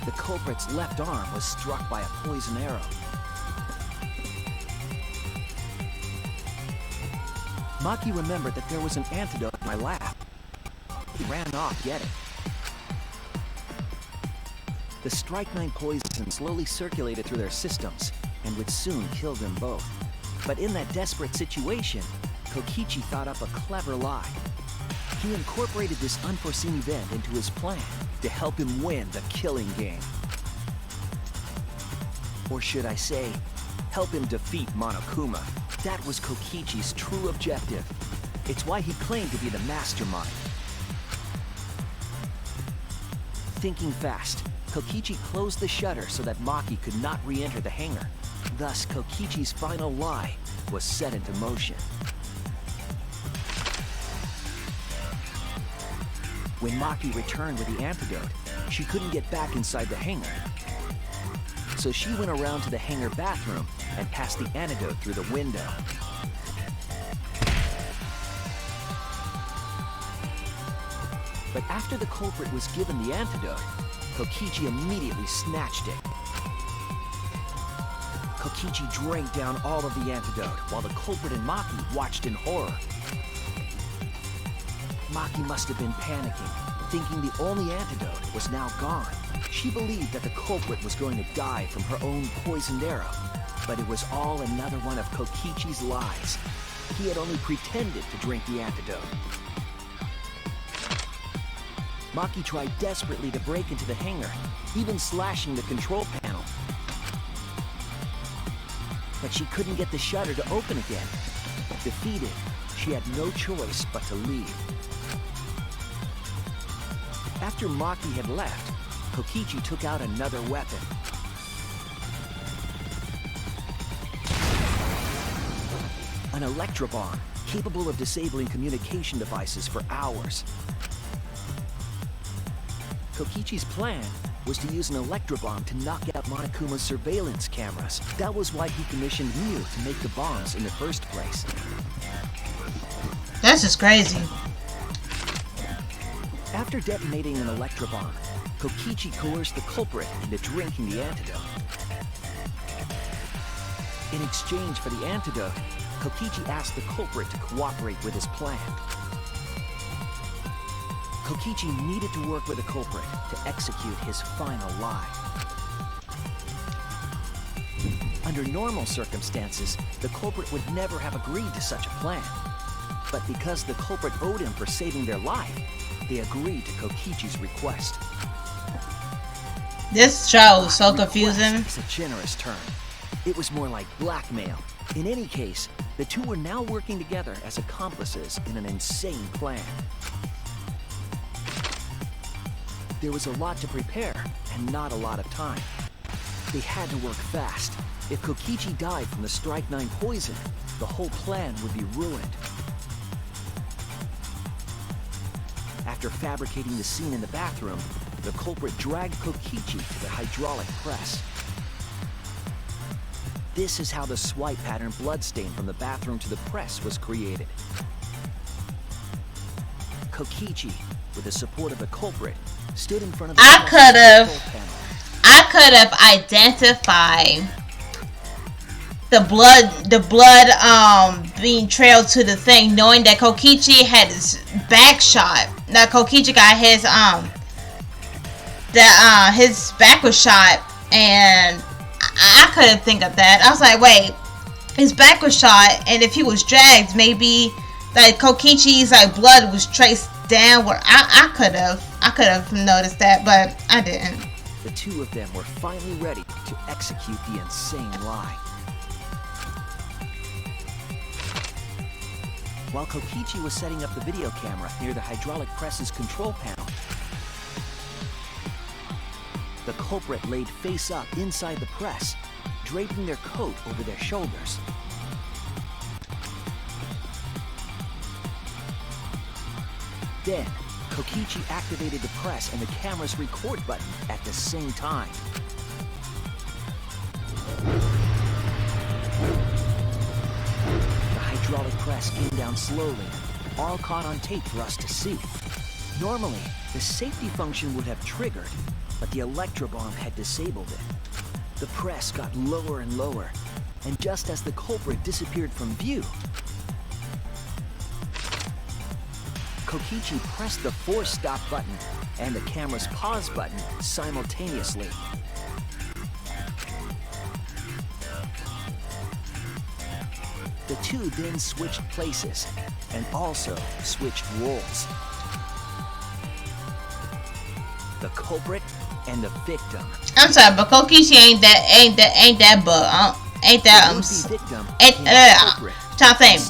Speaker 6: The culprit's left arm was struck by a poison arrow. Maki remembered that there was an antidote in my lab. He ran off getting it. The strychnine poison slowly circulated through their systems and would soon kill them both. But in that desperate situation, Kokichi thought up a clever lie. He incorporated this unforeseen event into his plan to help him win the killing game. Or should I say, help him defeat Monokuma. That was Kokichi's true objective. It's why he claimed to be the mastermind. Thinking fast, Kokichi closed the shutter so that Maki could not re-enter the hangar. Thus, Kokichi's final lie was set into motion. When Maki returned with the antidote, she couldn't get back inside the hangar. So she went around to the hangar bathroom and passed the antidote through the window. But after the culprit was given the antidote, Kokichi immediately snatched it. Kokichi drank down all of the antidote while the culprit and Maki watched in horror. Maki must have been panicking, thinking the only antidote was now gone. She believed that the culprit was going to die from her own poisoned arrow, but it was all another one of Kokichi's lies. He had only pretended to drink the antidote. Maki tried desperately to break into the hangar, even slashing the control panel. But she couldn't get the shutter to open again. Defeated, she had no choice but to leave. After Maki had left, Kokichi took out another weapon. An electrobomb, capable of disabling communication devices for hours. Kokichi's plan was to use an electrobomb to knock out Monokuma's surveillance cameras. That was why he commissioned Miu to make the bombs in the first place.
Speaker 1: That's just crazy.
Speaker 6: After detonating an electrobomb, Kokichi coerced the culprit into drinking the antidote. In exchange for the antidote, Kokichi asked the culprit to cooperate with his plan. Kokichi needed to work with the culprit to execute his final lie. Under normal circumstances, the culprit would never have agreed to such a plan. But because the culprit owed him for saving their life, they agreed to Kokichi's request.
Speaker 1: This show is so confusing.
Speaker 6: It's a generous term. It was more like blackmail. In any case, the two were now working together as accomplices in an insane plan. There was a lot to prepare and not a lot of time. They had to work fast. If Kokichi died from the strychnine poison, the whole plan would be ruined. After fabricating the scene in the bathroom, the culprit dragged Kokichi to the hydraulic press. This is how the swipe pattern bloodstain from the bathroom to the press was created. Kokichi, with the support of the culprit, stood in front of the
Speaker 1: I could have identified the blood being trailed to the thing, knowing that Kokichi had his back shot. Now Kokichi got his his back was shot, and I couldn't think of that. I was like, wait, his back was shot, and if he was dragged, maybe like Kokichi's like blood was traced downward. I could have noticed that, but I didn't.
Speaker 6: The two of them were finally ready to execute the insane lie. While Kokichi was setting up the video camera near the hydraulic press's control panel, the culprit laid face up inside the press, draping their coat over their shoulders. Then, Kokichi activated the press and the camera's record button at the same time. The hydraulic press came down slowly, all caught on tape for us to see. Normally, the safety function would have triggered, but the electrobomb had disabled it. The press got lower and lower, and just as the culprit disappeared from view, Kokichi pressed the force stop button and the camera's pause button simultaneously. The two then switched places and also switched roles. The culprit and the victim.
Speaker 1: I'm sorry, but Kokichi ain't that trying to think.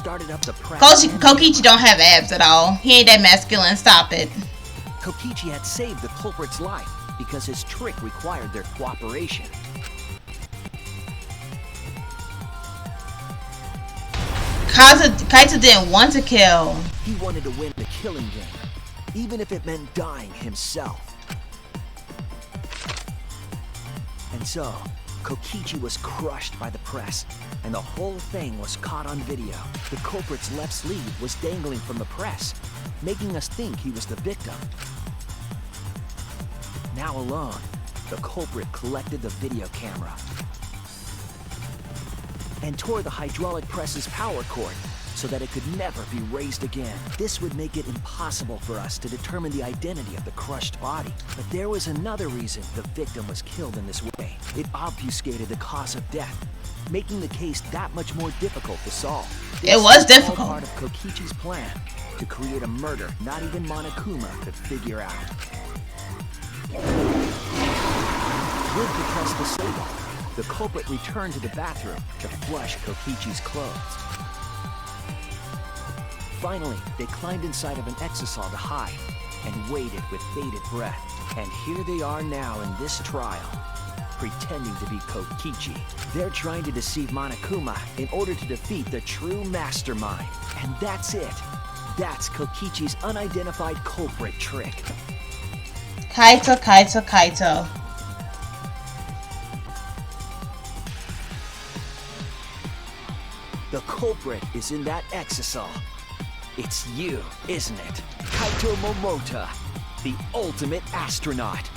Speaker 1: Kokichi don't have abs at all. He ain't that masculine. Stop it.
Speaker 6: Kokichi had saved the culprit's life because his trick required their cooperation.
Speaker 1: Kaito didn't want to kill.
Speaker 6: He wanted to win the killing game, even if it meant dying himself. And so, Kokichi was crushed by the press, and the whole thing was caught on video. The culprit's left sleeve was dangling from the press, making us think he was the victim. Now alone, the culprit collected the video camera and tore the hydraulic press's power cord so that it could never be raised again. This would make it impossible for us to determine the identity of the crushed body. But there was another reason the victim was killed in this way. It obfuscated the cause of death, making the case that much more difficult to solve.
Speaker 1: It was difficult.
Speaker 6: All part of Kokichi's plan to create a murder not even Monokuma could figure out. With the press disabled, the culprit returned to the bathroom to flush Kokichi's clothes. Finally, they climbed inside of an exisal to hide and waited with bated breath. And here they are now in this trial, pretending to be Kokichi. They're trying to deceive Monokuma in order to defeat the true mastermind. And that's it. That's Kokichi's unidentified culprit trick.
Speaker 1: Kaito.
Speaker 6: The culprit is in that exisal. It's you, isn't it? Kaito Momota, the ultimate astronaut.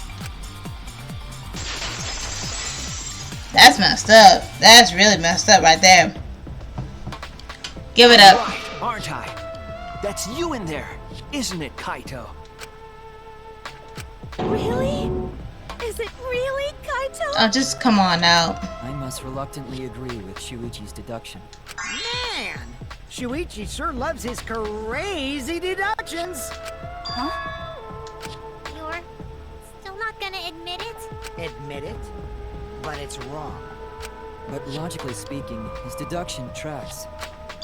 Speaker 1: That's messed up. That's really messed up right there. Give it up.
Speaker 6: Right, aren't I? That's you in there, isn't it, Kaito?
Speaker 11: Really? Is it really, Kaito?
Speaker 1: Oh, just come on out.
Speaker 2: I must reluctantly agree with Shuichi's deduction.
Speaker 8: Man, Shuichi sure loves his crazy deductions.
Speaker 5: Huh? You're still not gonna admit it?
Speaker 8: Admit it? But it's wrong.
Speaker 2: But logically speaking, his deduction tracks.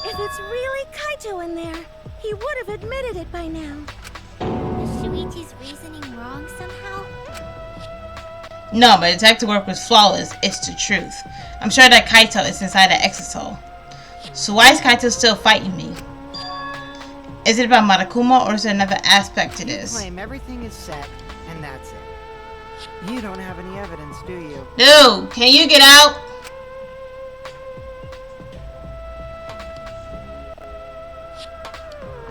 Speaker 11: If it's really Kaito in there, he would have admitted it by now.
Speaker 5: Is Shuichi's reasoning wrong somehow?
Speaker 1: No, but detective work was flawless. It's the truth. I'm sure that Kaito is inside the exisal. So why is Kaito still fighting me? Is it about Monokuma or is there another aspect to this?
Speaker 8: You claim everything is set, and that's it. You don't have any evidence, do you?
Speaker 1: Dude, can you get out?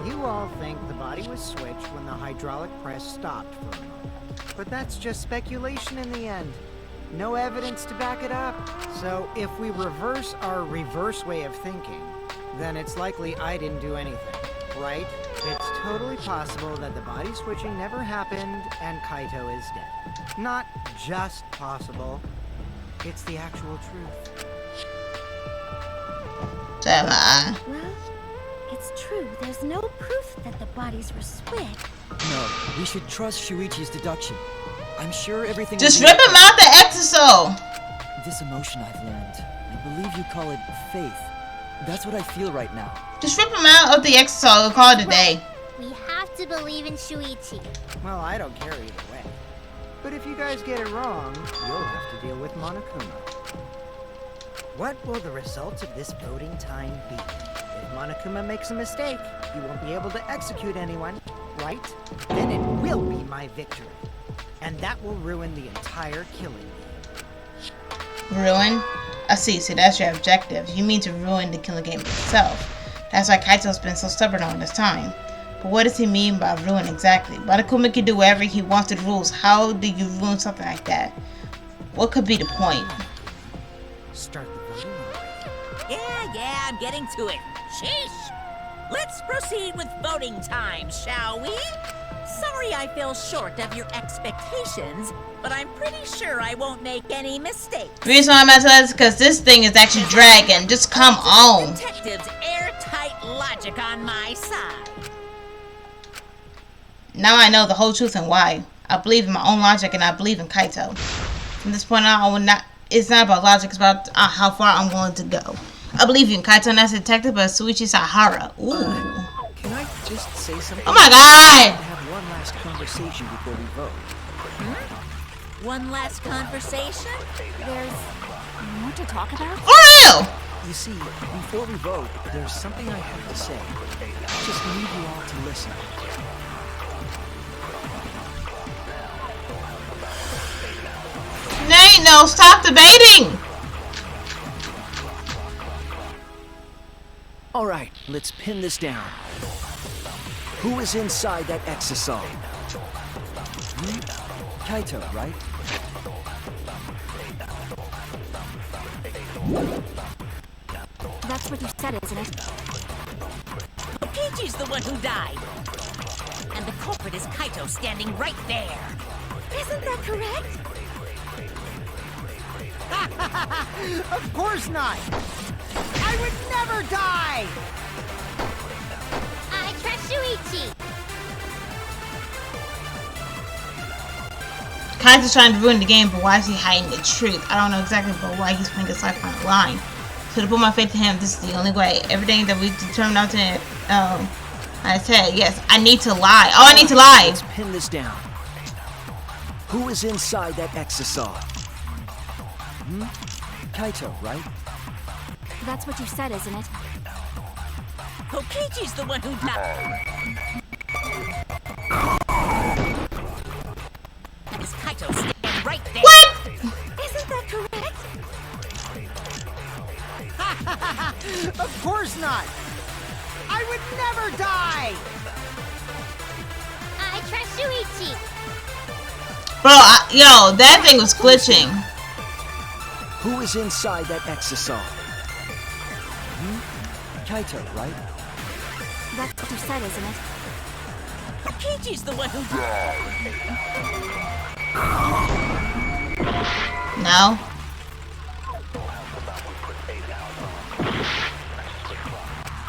Speaker 8: You all think the body was switched when the hydraulic press stopped for a moment. But that's just speculation in the end. No evidence to back it up. So if we reverse our reverse way of thinking, then it's likely I didn't do anything, right? It's totally possible that the body switching never happened and Kaito is dead. Not just possible, it's the actual truth.
Speaker 1: Well,
Speaker 11: it's true. There's no proof that the bodies were switched.
Speaker 2: No, we should trust Shuichi's deduction. I'm sure everything.
Speaker 1: Just rip him out the exisal.
Speaker 2: This emotion I've learned, I believe you call it faith. That's what I feel right now.
Speaker 1: Just rip him out of the exo and call it a day.
Speaker 5: We have to believe in Shuichi.
Speaker 8: Well, I don't care either way. But if you guys get it wrong, you'll have to deal with Monokuma. What will the results of this voting time be? If Monokuma makes a mistake, he won't be able to execute anyone, right? Then it will be my victory. And that will ruin the entire killing game.
Speaker 1: Ruin? I see, so that's your objective. You mean to ruin the killing game itself. That's why Kaito's been so stubborn all this time. But what does he mean by ruin exactly? Monokuma can do whatever he wants to the rules. How do you ruin something like that? What could be the point?
Speaker 8: Start the voting already.
Speaker 4: Yeah, I'm getting to it. Sheesh! Let's proceed with voting time, shall we? Sorry I fell short of your expectations, but I'm pretty sure I won't make any mistakes.
Speaker 1: The reason why I'm asking that is because this thing is actually dragging. Just come on.
Speaker 4: Detective's airtight logic on my side.
Speaker 1: Now I know the whole truth and why. I believe in my own logic and I believe in Kaito. From this point on, I will not. It's not about logic. It's about how far I'm willing to go. I believe in Kaito, not as a detective, but Shuichi Sahara. Ooh.
Speaker 6: Can I just say something?
Speaker 1: Oh my God!
Speaker 6: Have one last conversation before we vote.
Speaker 4: One last conversation?
Speaker 3: There's more to talk about?
Speaker 1: For real!
Speaker 6: You see, before we vote, there's something I have to say. I just need you all to listen.
Speaker 1: Nate, no, stop debating!
Speaker 6: All right, let's pin this down. Who is inside that exisal?
Speaker 2: Kaito, right?
Speaker 3: That's what you said, isn't it?
Speaker 4: Peachy's the one who died. And the culprit is Kaito standing right there.
Speaker 11: Isn't that correct?
Speaker 8: Of course not! I would never die!
Speaker 5: I trust Shuichi.
Speaker 1: Kaito's trying to ruin the game, but why is he hiding the truth? I don't know exactly but why he's putting his life on the line. So to put my faith in him, this is the only way. Everything that we determined out to, I said, yes, I need to lie. Oh, I need to lie!
Speaker 6: Let's pin this down. Who is inside that exisal?
Speaker 2: Kaito, right?
Speaker 3: That's what you said, isn't it?
Speaker 4: Kokichi's the one who died. And is Kaito standing right there?
Speaker 1: What?
Speaker 11: Isn't that correct?
Speaker 8: Of course not! I would never die!
Speaker 5: I trust Shuichi.
Speaker 1: Bro, yo, that thing was glitching.
Speaker 6: Who is inside that exisal?
Speaker 2: Kaito, right?
Speaker 3: That's what you said, isn't it?
Speaker 4: Kokichi's the one who died.
Speaker 1: No.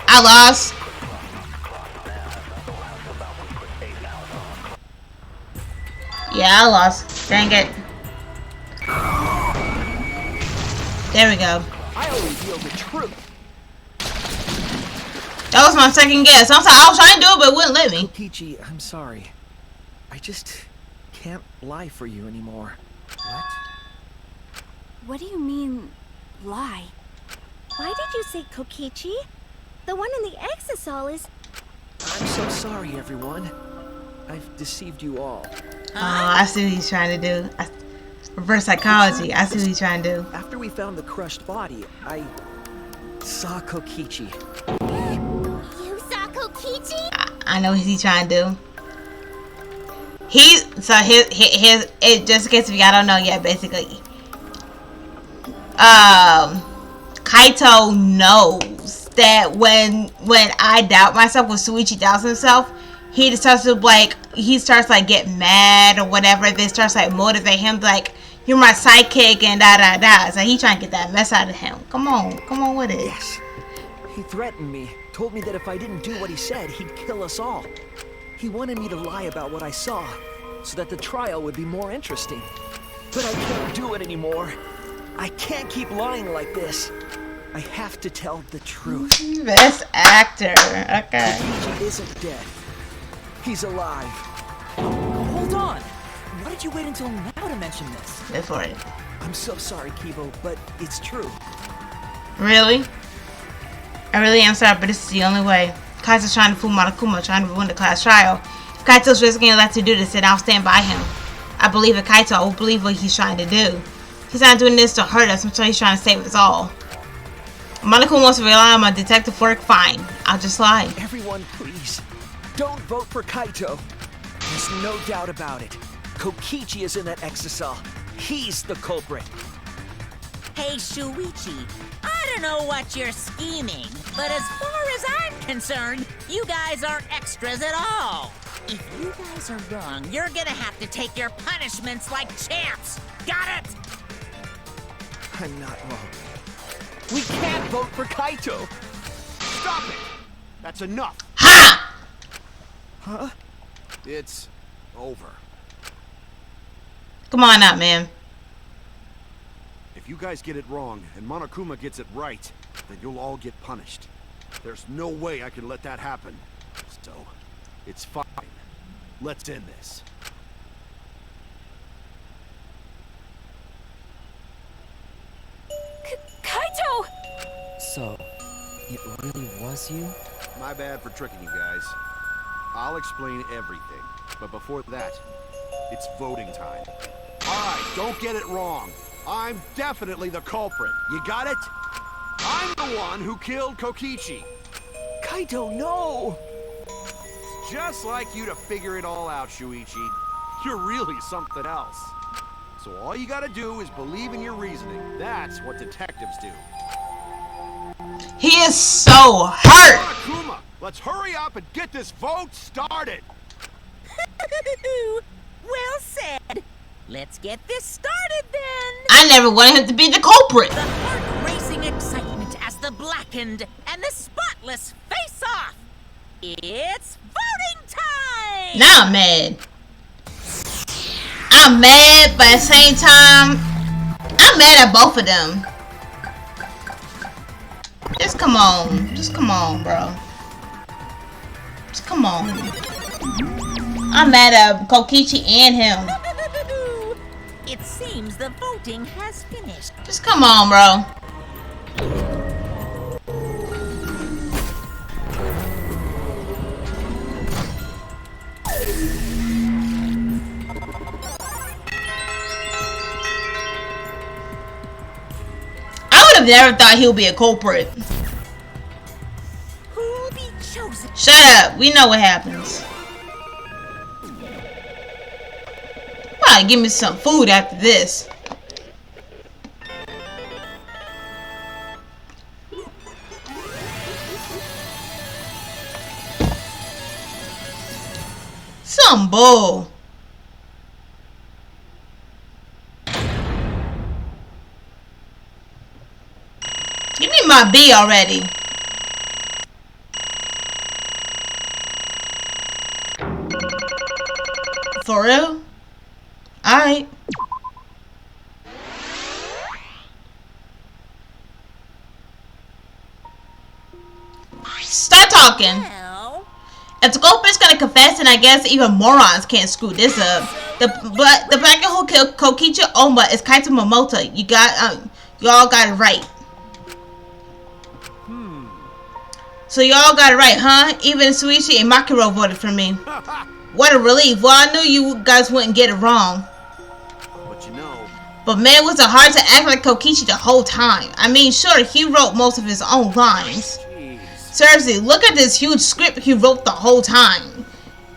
Speaker 1: I lost. Yeah, I lost. Dang it. There we go.
Speaker 6: I only feel the truth.
Speaker 1: That was my second guess. I was trying to do it, but it wouldn't let me.
Speaker 6: Kokichi, I'm sorry. I just can't lie for you anymore.
Speaker 8: What?
Speaker 3: What do you mean, lie?
Speaker 11: Why did you say Kokichi? The one in the exisal is...
Speaker 6: I'm so sorry, everyone. I've deceived you all.
Speaker 1: Oh, I see what he's trying to do. Reverse psychology. I see what he's trying to do.
Speaker 6: After we found the crushed body, I saw Kokichi.
Speaker 5: You saw Kokichi?
Speaker 1: I know what he's trying to do. Just in case if y'all don't know yet, basically, Kaito knows that when I doubt myself, when Shuichi doubts himself, he just starts to get mad or whatever. Then starts like motivate him like, you're my sidekick and da da da. So he trying to get that mess out of him. Come on with it.
Speaker 6: Yes. He threatened me, told me that if I didn't do what he said, he'd kill us all. He wanted me to lie about what I saw, so that the trial would be more interesting. But I can't do it anymore. I can't keep lying like this. I have to tell the truth.
Speaker 1: Best actor. Okay.
Speaker 6: Kokichi isn't dead. He's alive.
Speaker 2: Hold on. Why did you wait until now to mention this?
Speaker 1: Wait for it.
Speaker 6: I'm so sorry, Kibo, but it's true.
Speaker 1: Really? I really am sorry, but this is the only way. Kaito's trying to fool Monokuma, trying to ruin the class trial. If Kaito's risking a lot to do this, then I'll stand by him. I believe in Kaito. I will believe what he's trying to do. He's not doing this to hurt us. I'm sure he's trying to save us all. Monokuma wants to rely on my detective work. Fine. I'll just lie.
Speaker 6: Everyone, please. Don't vote for Kaito. There's no doubt about it. Kokichi is in that exisal. He's the culprit.
Speaker 4: Hey, Shuichi, I don't know what you're scheming, but as far as I'm concerned, you guys aren't extras at all. If you guys are wrong, you're gonna have to take your punishments like champs. Got it?
Speaker 6: I'm not wrong. We can't vote for Kaito.
Speaker 7: Stop it! That's enough.
Speaker 1: Ha!
Speaker 6: Huh?
Speaker 7: It's over.
Speaker 1: Come on out, man.
Speaker 7: If you guys get it wrong and Monokuma gets it right, then you'll all get punished. There's no way I can let that happen. So, it's fine. Let's end this.
Speaker 11: Kaito!
Speaker 2: So, it really was you?
Speaker 7: My bad for tricking you guys. I'll explain everything. But before that, it's voting time. Alright, don't get it wrong. I'm definitely the culprit. You got it? I'm the one who killed Kokichi.
Speaker 6: Kaito, no!
Speaker 7: It's just like you to figure it all out, Shuichi. You're really something else. So all you gotta do is believe in your reasoning. That's what detectives do.
Speaker 1: He is so hurt.
Speaker 7: Monokuma, let's hurry up and get this vote started.
Speaker 4: Well said. Let's get this started then.
Speaker 1: I never wanted him to be the culprit.
Speaker 4: The heart-racing excitement as the blackened and the spotless face off. It's voting time.
Speaker 1: Now I'm mad. I'm mad, but at the same time, I'm mad at both of them. Just come on. Just come on, bro. Just come on. I'm mad at Kokichi and him.
Speaker 4: It seems the voting has finished.
Speaker 1: Just come on, bro. I would have never thought he would be a culprit.
Speaker 4: Who'll be chosen?
Speaker 1: Shut up. We know what happens. Probably give me some food after this. Some bull. Give me my B already. For real? Alright. Start talking.
Speaker 4: Well,
Speaker 1: If the culprit's gonna confess, then I guess even morons can't screw this up. The black who killed Kokichi Oma is Kaito Momoto. Y'all got it right. So y'all got it right, huh? Even Suichi and Makiro voted for me. What a relief. Well, I knew you guys wouldn't get it wrong.
Speaker 7: But you know,
Speaker 1: But man, was it hard to act like Kokichi the whole time. I mean, sure, he wrote most of his own lines.
Speaker 7: jeez.
Speaker 1: Seriously, look at this huge script he wrote the whole time.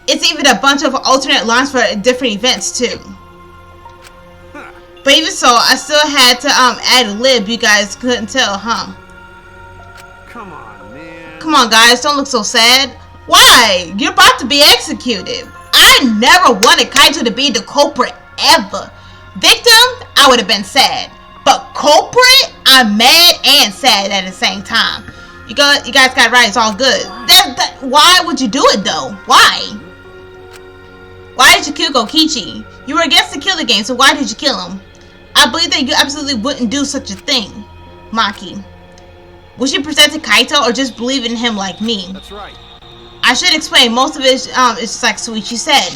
Speaker 1: It's even a bunch of alternate lines for different events too. But even so, I still had to add a lib. You guys couldn't tell, huh?
Speaker 7: Come on, man.
Speaker 1: Come on, guys, don't look so sad. Why? You're about to be executed. I never wanted Kaito to be the culprit ever. Victim, I would have been sad. But culprit, I'm mad and sad at the same time. You guys got it right. It's all good. Why would you do it though? Why? Why did you kill Kokichi? You were against the killer game, so why did you kill him? I believe that you absolutely wouldn't do such a thing, Maki. Would you present to Kaito or just believe in him like me?
Speaker 7: That's right.
Speaker 1: I should explain. Most of it is just like Suichi said.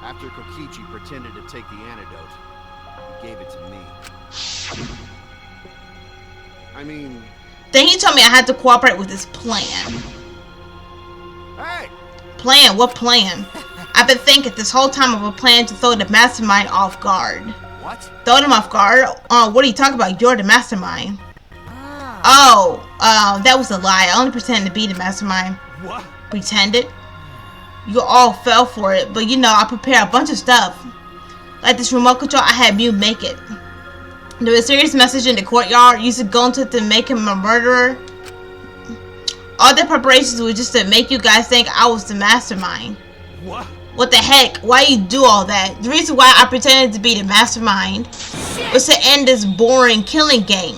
Speaker 7: After Kokichi pretended to take the antidote, he gave it to me. I mean...
Speaker 1: Then he told me I had to cooperate with his plan.
Speaker 7: Hey!
Speaker 1: Plan? What plan? I've been thinking this whole time of a plan to throw the mastermind off guard.
Speaker 7: What?
Speaker 1: Throw them off guard? What are you talking about? You're the mastermind. Oh, that was a lie. I only pretended to be the mastermind.
Speaker 7: What?
Speaker 1: Pretended? You all fell for it, but you know, I prepared a bunch of stuff. Like this remote control, I had Mew make it. There was a serious message in the courtyard. Used to go into it to make him a murderer. All the preparations were just to make you guys think I was the mastermind.
Speaker 7: What?
Speaker 1: What the heck? Why you do all that? The reason why I pretended to be the mastermind was to end this boring killing game.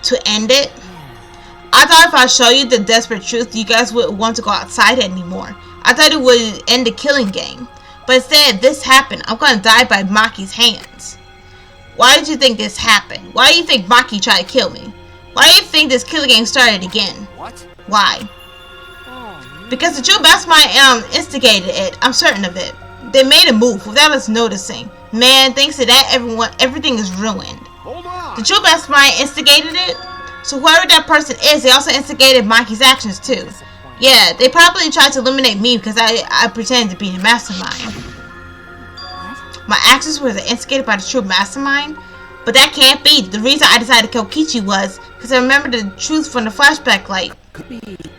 Speaker 1: To end it? I thought if I show you the desperate truth, you guys wouldn't want to go outside anymore. I thought it would end the killing game. But instead, this happened. I'm going to die by Maki's hands. Why did you think this happened? Why do you think Maki tried to kill me? Why do you think this killing game started again?
Speaker 7: What?
Speaker 1: Why? Because the true mastermind instigated it. I'm certain of it. They made a move without us noticing. Man, thanks to that, everything is ruined.
Speaker 7: Hold on.
Speaker 1: The true mastermind instigated it. So whoever that person is, they also instigated Maki's actions too. Yeah, they probably tried to eliminate me because I pretended to be the mastermind. My actions were instigated by the true mastermind? But that can't be. The reason I decided to kill Kichi was because I remembered the truth from the flashback light.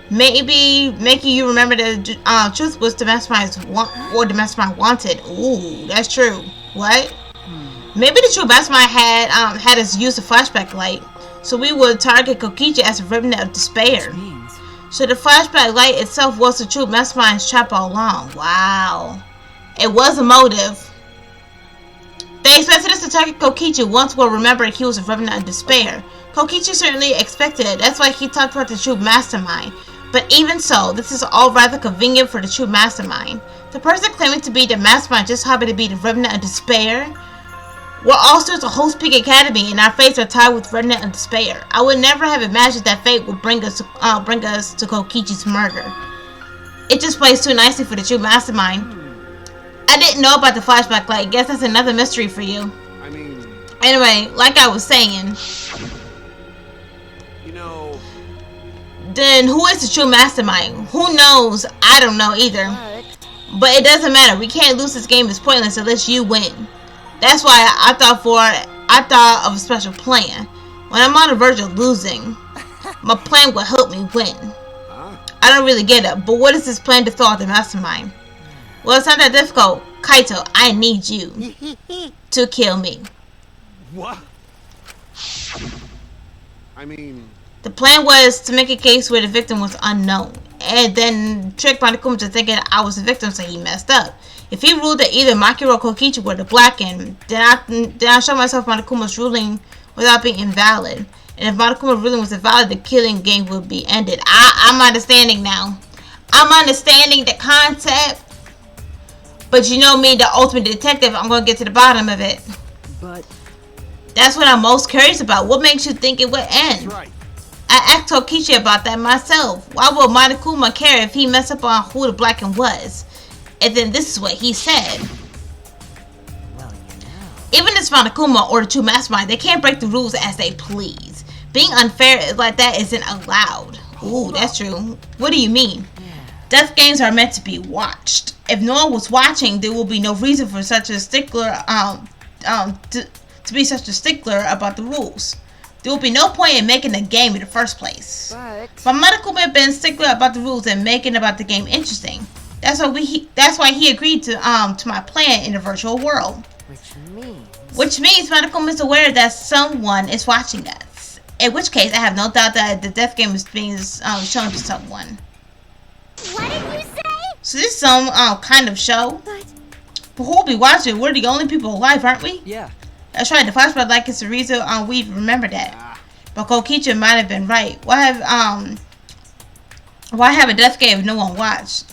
Speaker 1: Maybe making you remember the truth was the mastermind's or the mastermind wanted. Ooh, that's true. What? Maybe the true mastermind had us use the flashback light, so we would target Kokichi as a remnant of despair. So the flashback light itself was the true mastermind's trap all along. Wow. It was a motive. They expected us to target Kokichi once we'll remember he was a remnant of despair. Kokichi certainly expected it. That's why he talked about the true mastermind. But even so, this is all rather convenient for the true mastermind. The person claiming to be the mastermind just happened to be the remnant of despair. We're all sorts of Host Peak Academy, and our fates are tied with remnant of despair. I would never have imagined that fate would bring us to Kokichi's murder. It just plays too nicely for the true mastermind. I didn't know about the flashback light. Guess that's another mystery for you.
Speaker 7: I mean...
Speaker 1: Anyway, like I was saying...
Speaker 7: You know...
Speaker 1: Then who is the true mastermind? Who knows? I don't know either. But it doesn't matter. We can't lose this game. It's pointless unless you win. That's why I thought of a special plan. When I'm on the verge of losing, my plan will help me win. I don't really get it, but what is this plan to throw out the mastermind? Well, it's not that difficult. Kaito, I need you to kill me.
Speaker 7: What? I mean...
Speaker 1: The plan was to make a case where the victim was unknown, and then trick Monokuma to thinking I was the victim, so he messed up. If he ruled that either Maki or Kokichi were the black end, then I show myself Monokuma's ruling without being invalid. And if Monokuma's ruling was invalid, the killing game would be ended. I'm understanding now. I'm understanding the concept. But you know me, the ultimate detective, I'm going to get to the bottom of it.
Speaker 2: But...
Speaker 1: That's what I'm most curious about. What makes you think it would end?
Speaker 7: That's right.
Speaker 1: I asked Kokichi about that myself. Why would Monokuma care if he messed up on who the black one was? And then this is what he said.
Speaker 2: Well, you know.
Speaker 1: Even if Monokuma or the true mastermind, they can't break the rules as they please. Being unfair like that isn't allowed. Ooh, that's true. What do you mean? Death games are meant to be watched. If no one was watching, there will be no reason for such a stickler to be such a stickler about the rules. There will be no point in making the game in the first place. But Monokuma had been stickler about the rules and making about the game interesting. That's why he agreed to my plan in the virtual world. Which means Monokuma is aware that someone is watching us. In which case, I have no doubt that the death game is being shown to someone.
Speaker 5: What did you say?
Speaker 1: So this is some kind of show. But who will be watching? We're the only people alive, aren't we?
Speaker 2: Yeah.
Speaker 1: That's right. The flashback like it's the reason we remember that. But Kokichi might have been right. Why have a death game if no one watched?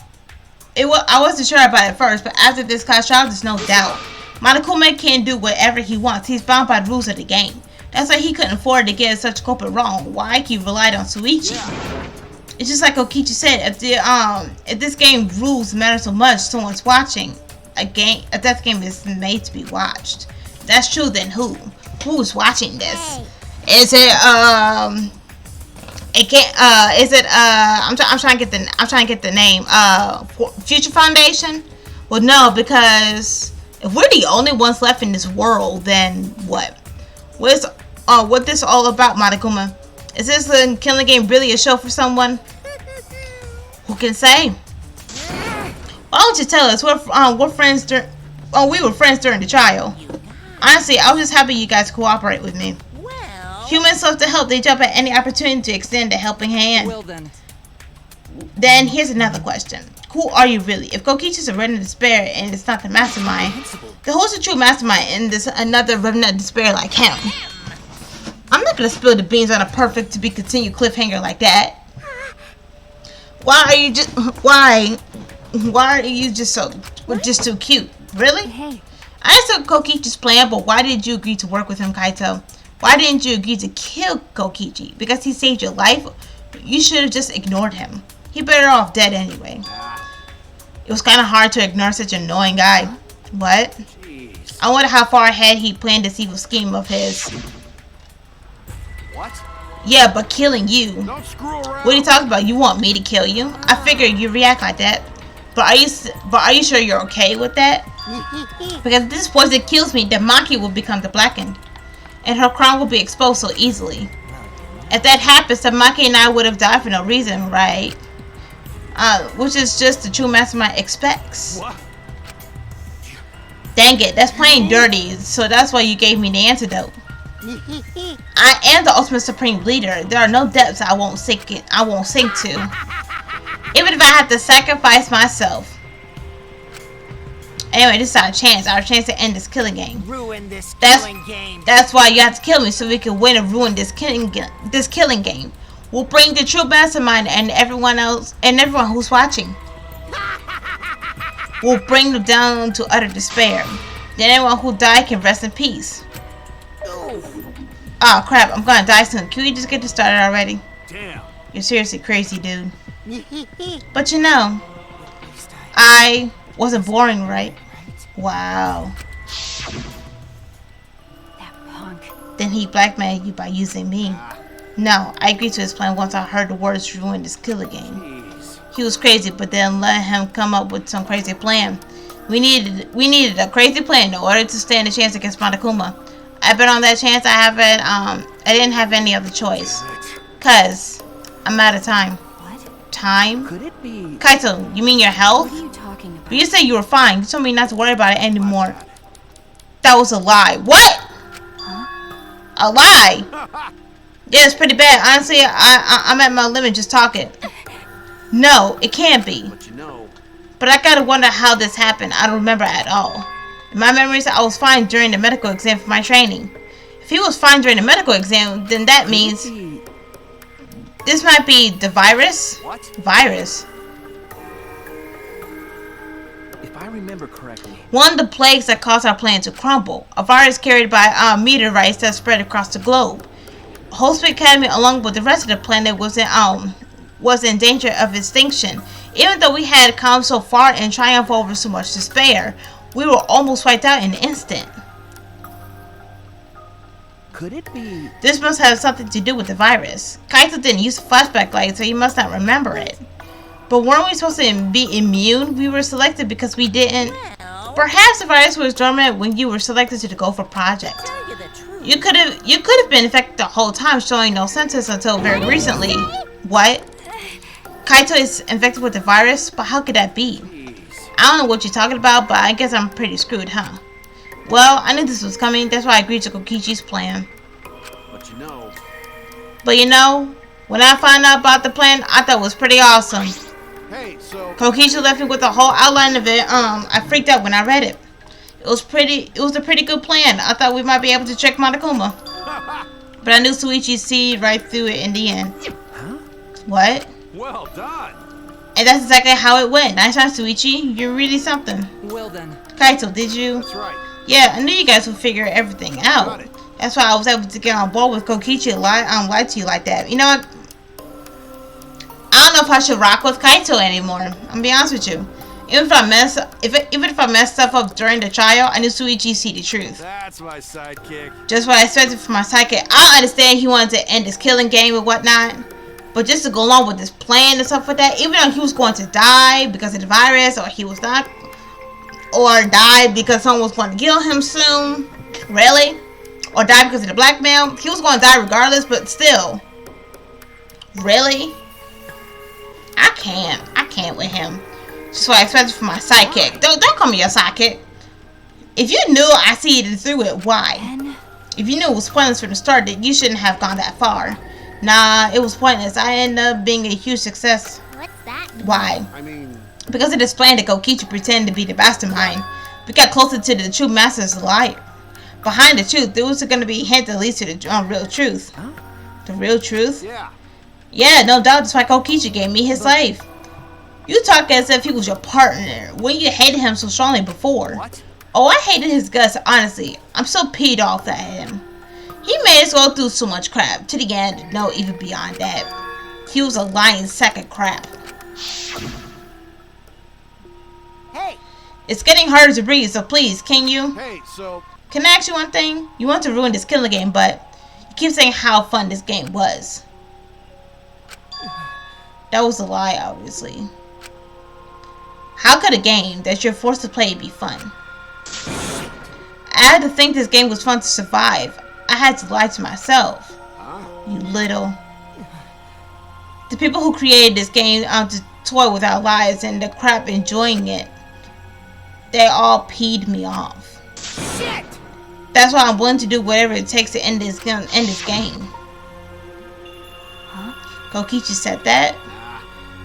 Speaker 1: I wasn't sure about it first, but after this class trial, there's no doubt. Monokuma can do whatever he wants. He's bound by the rules of the game. That's why he couldn't afford to get such culprit wrong. Why he relied on Suichi. It's just like Kokichi said, if this game rules matter so much, someone's watching. A death game is made to be watched. If that's true, then who? Who's watching this? Is it I'm trying to get the name. Future Foundation? Well, no, because if we're the only ones left in this world, then what? What's this all about, Monokuma? Is this killing game really a show for someone? Who can say? Why don't you tell us? We're friends we were friends during the trial. Honestly, I was just happy you guys cooperate with me. Humans love to help. They jump at any opportunity to extend a helping hand.
Speaker 2: Well then.
Speaker 1: Then here's another question. Who are you really? If Kokichi's a remnant of despair and it's not the mastermind, then who's the true mastermind in this another remnant of despair like him? I'm not gonna spill the beans on a perfect to be continued cliffhanger like that. Why are you just too cute? Really?
Speaker 3: Hey.
Speaker 1: I understood Kokichi's plan, but why did you agree to work with him, Kaito? Why didn't you agree to kill Kokichi? Because he saved your life? You should have just ignored him. He better off dead anyway. It was kind of hard to ignore such an annoying guy. What?
Speaker 7: Jeez.
Speaker 1: I wonder how far ahead he planned this evil scheme of his.
Speaker 7: What?
Speaker 1: Yeah, but killing you.
Speaker 7: Don't screw around.
Speaker 1: What are you talking about? You want me to kill you? I figured you react like that. But are you sure you're okay with that? Because if this poison kills me, then Maki will become the blackened. And her crime will be exposed so easily. If that happens, then Maki and I would have died for no reason, right? Which is just the true mastermind expects.
Speaker 7: What?
Speaker 1: Dang it, that's plain dirty. So that's why you gave me the antidote. I am the ultimate supreme leader. There are no depths I won't sink to. Even if I have to sacrifice myself. Anyway, this is our chance to end this killing game.
Speaker 8: Ruin this killing game.
Speaker 1: That's why you have to kill me so we can win and ruin this killing game. We'll bring the true mastermind and everyone who's watching. We'll bring them down to utter despair. Then anyone who died can rest in peace. Oh crap, I'm gonna die soon. Can we just get this started already?
Speaker 7: Damn.
Speaker 1: You're seriously crazy, dude. But you know, I wasn't boring, right? Wow.
Speaker 3: That punk.
Speaker 1: Then he blackmailed you by using me. No, I agreed to his plan once I heard the words ruin this killer game.
Speaker 7: Jeez.
Speaker 1: He was crazy, but then let him come up with some crazy plan. We needed a crazy plan in order to stand a chance against Monokuma. I bet on that chance I didn't have any other choice. Cause I'm out of time.
Speaker 3: What?
Speaker 1: Time?
Speaker 2: Could it be?
Speaker 1: Kaito, you mean your health?
Speaker 3: What are you talking about?
Speaker 1: But you said you were fine. You told me not to worry about it anymore. That was a lie. What? Huh? A lie? Yeah, it's pretty bad. Honestly, I'm at my limit just talking. No, it can't be.
Speaker 7: But you know.
Speaker 1: But I gotta wonder how this happened. I don't remember at all. In my memories, I was fine during the medical exam for my training. If he was fine during the medical exam, then that means this might be the virus.
Speaker 7: What?
Speaker 1: Virus.
Speaker 2: If I remember correctly,
Speaker 1: One of the plagues that caused our planet to crumble. A virus carried by meteorites that spread across the globe. Host Academy, along with the rest of the planet, was in danger of extinction. Even though we had come so far and triumphed over so much despair, we were almost wiped out in an instant.
Speaker 2: could it be?
Speaker 1: This must have something to do with the virus. Kaito didn't use the flashback light, so he must not remember it. But weren't we supposed to be immune? We were selected because we didn't. Perhaps the virus was dormant when you were selected to the Gopher Project.
Speaker 4: Tell you the truth.
Speaker 1: You could have been infected the whole time, showing no symptoms until very recently. What? Kaito is infected with the virus? But how could that be? I don't know what you're talking about, but I guess I'm pretty screwed, huh? Well, I knew this was coming, that's why I agreed to Kokichi's plan.
Speaker 7: But
Speaker 1: you know, when I found out about the plan, I thought it was pretty awesome.
Speaker 7: Hey, so
Speaker 1: Kokichi left me with the whole outline of it. I freaked out when I read it. It was a pretty good plan. I thought we might be able to trick Monokuma. But I knew Suichi see right through it in the end.
Speaker 2: Huh?
Speaker 1: What?
Speaker 7: well done.
Speaker 1: And that's exactly how it went. Nice try, Suichi. You're really something.
Speaker 2: Well then.
Speaker 1: Kaito, did you?
Speaker 7: That's right.
Speaker 1: Yeah, I knew you guys would figure everything out.
Speaker 7: Got it.
Speaker 1: That's why I was able to get on board with Kokichi and lie to you like that. You know what? I don't know if I should rock with Kaito anymore. I'm gonna be honest with you. Even if I messed stuff up during the trial, I knew Suichi see the truth.
Speaker 7: That's my sidekick.
Speaker 1: Just what I expected from my sidekick. I understand he wanted to end his killing game and whatnot, but just to go along with this plan and stuff like that, even though he was going to die because of the virus, or he was not, or die because someone was going to kill him soon, really, or die because of the blackmail, he was going to die regardless. But still, really, I can't with him. Just what I expected from my sidekick. Don't call me your sidekick. If you knew I see it through it, why? If you knew it was pointless from the start, then you shouldn't have gone that far. Nah, it was pointless. I ended up being a huge success.
Speaker 5: What's that?
Speaker 1: Why?
Speaker 7: I mean...
Speaker 1: Because of this plan that Kokichi pretended to be the mastermind, we got closer to the true master's light. Behind the truth, there was going to be a hint that leads to the real truth.
Speaker 2: Huh?
Speaker 1: The real truth?
Speaker 7: Yeah.
Speaker 1: Yeah, no doubt. That's why Kokichi gave me his life. You talk as if he was your partner when you hated him so strongly before.
Speaker 2: What?
Speaker 1: Oh, I hated his guts, honestly. I'm so peed off at him. He made us go through so much crap. To the end, no, even beyond that. He was a lying sack of crap.
Speaker 8: Hey!
Speaker 1: It's getting harder to breathe, so please, can you?
Speaker 7: Hey, so...
Speaker 1: Can I ask you one thing? You want to ruin this killing game, but you keep saying how fun this game was. That was a lie, obviously. How could a game that you're forced to play be fun? I had to think this game was fun to survive. I had to lie to myself. You little. The people who created this game to toy with our lives and the crap enjoying it, they all peed me off.
Speaker 8: Shit!
Speaker 1: That's why I'm willing to do whatever it takes to end this game.
Speaker 3: Huh?
Speaker 1: Kokichi said that.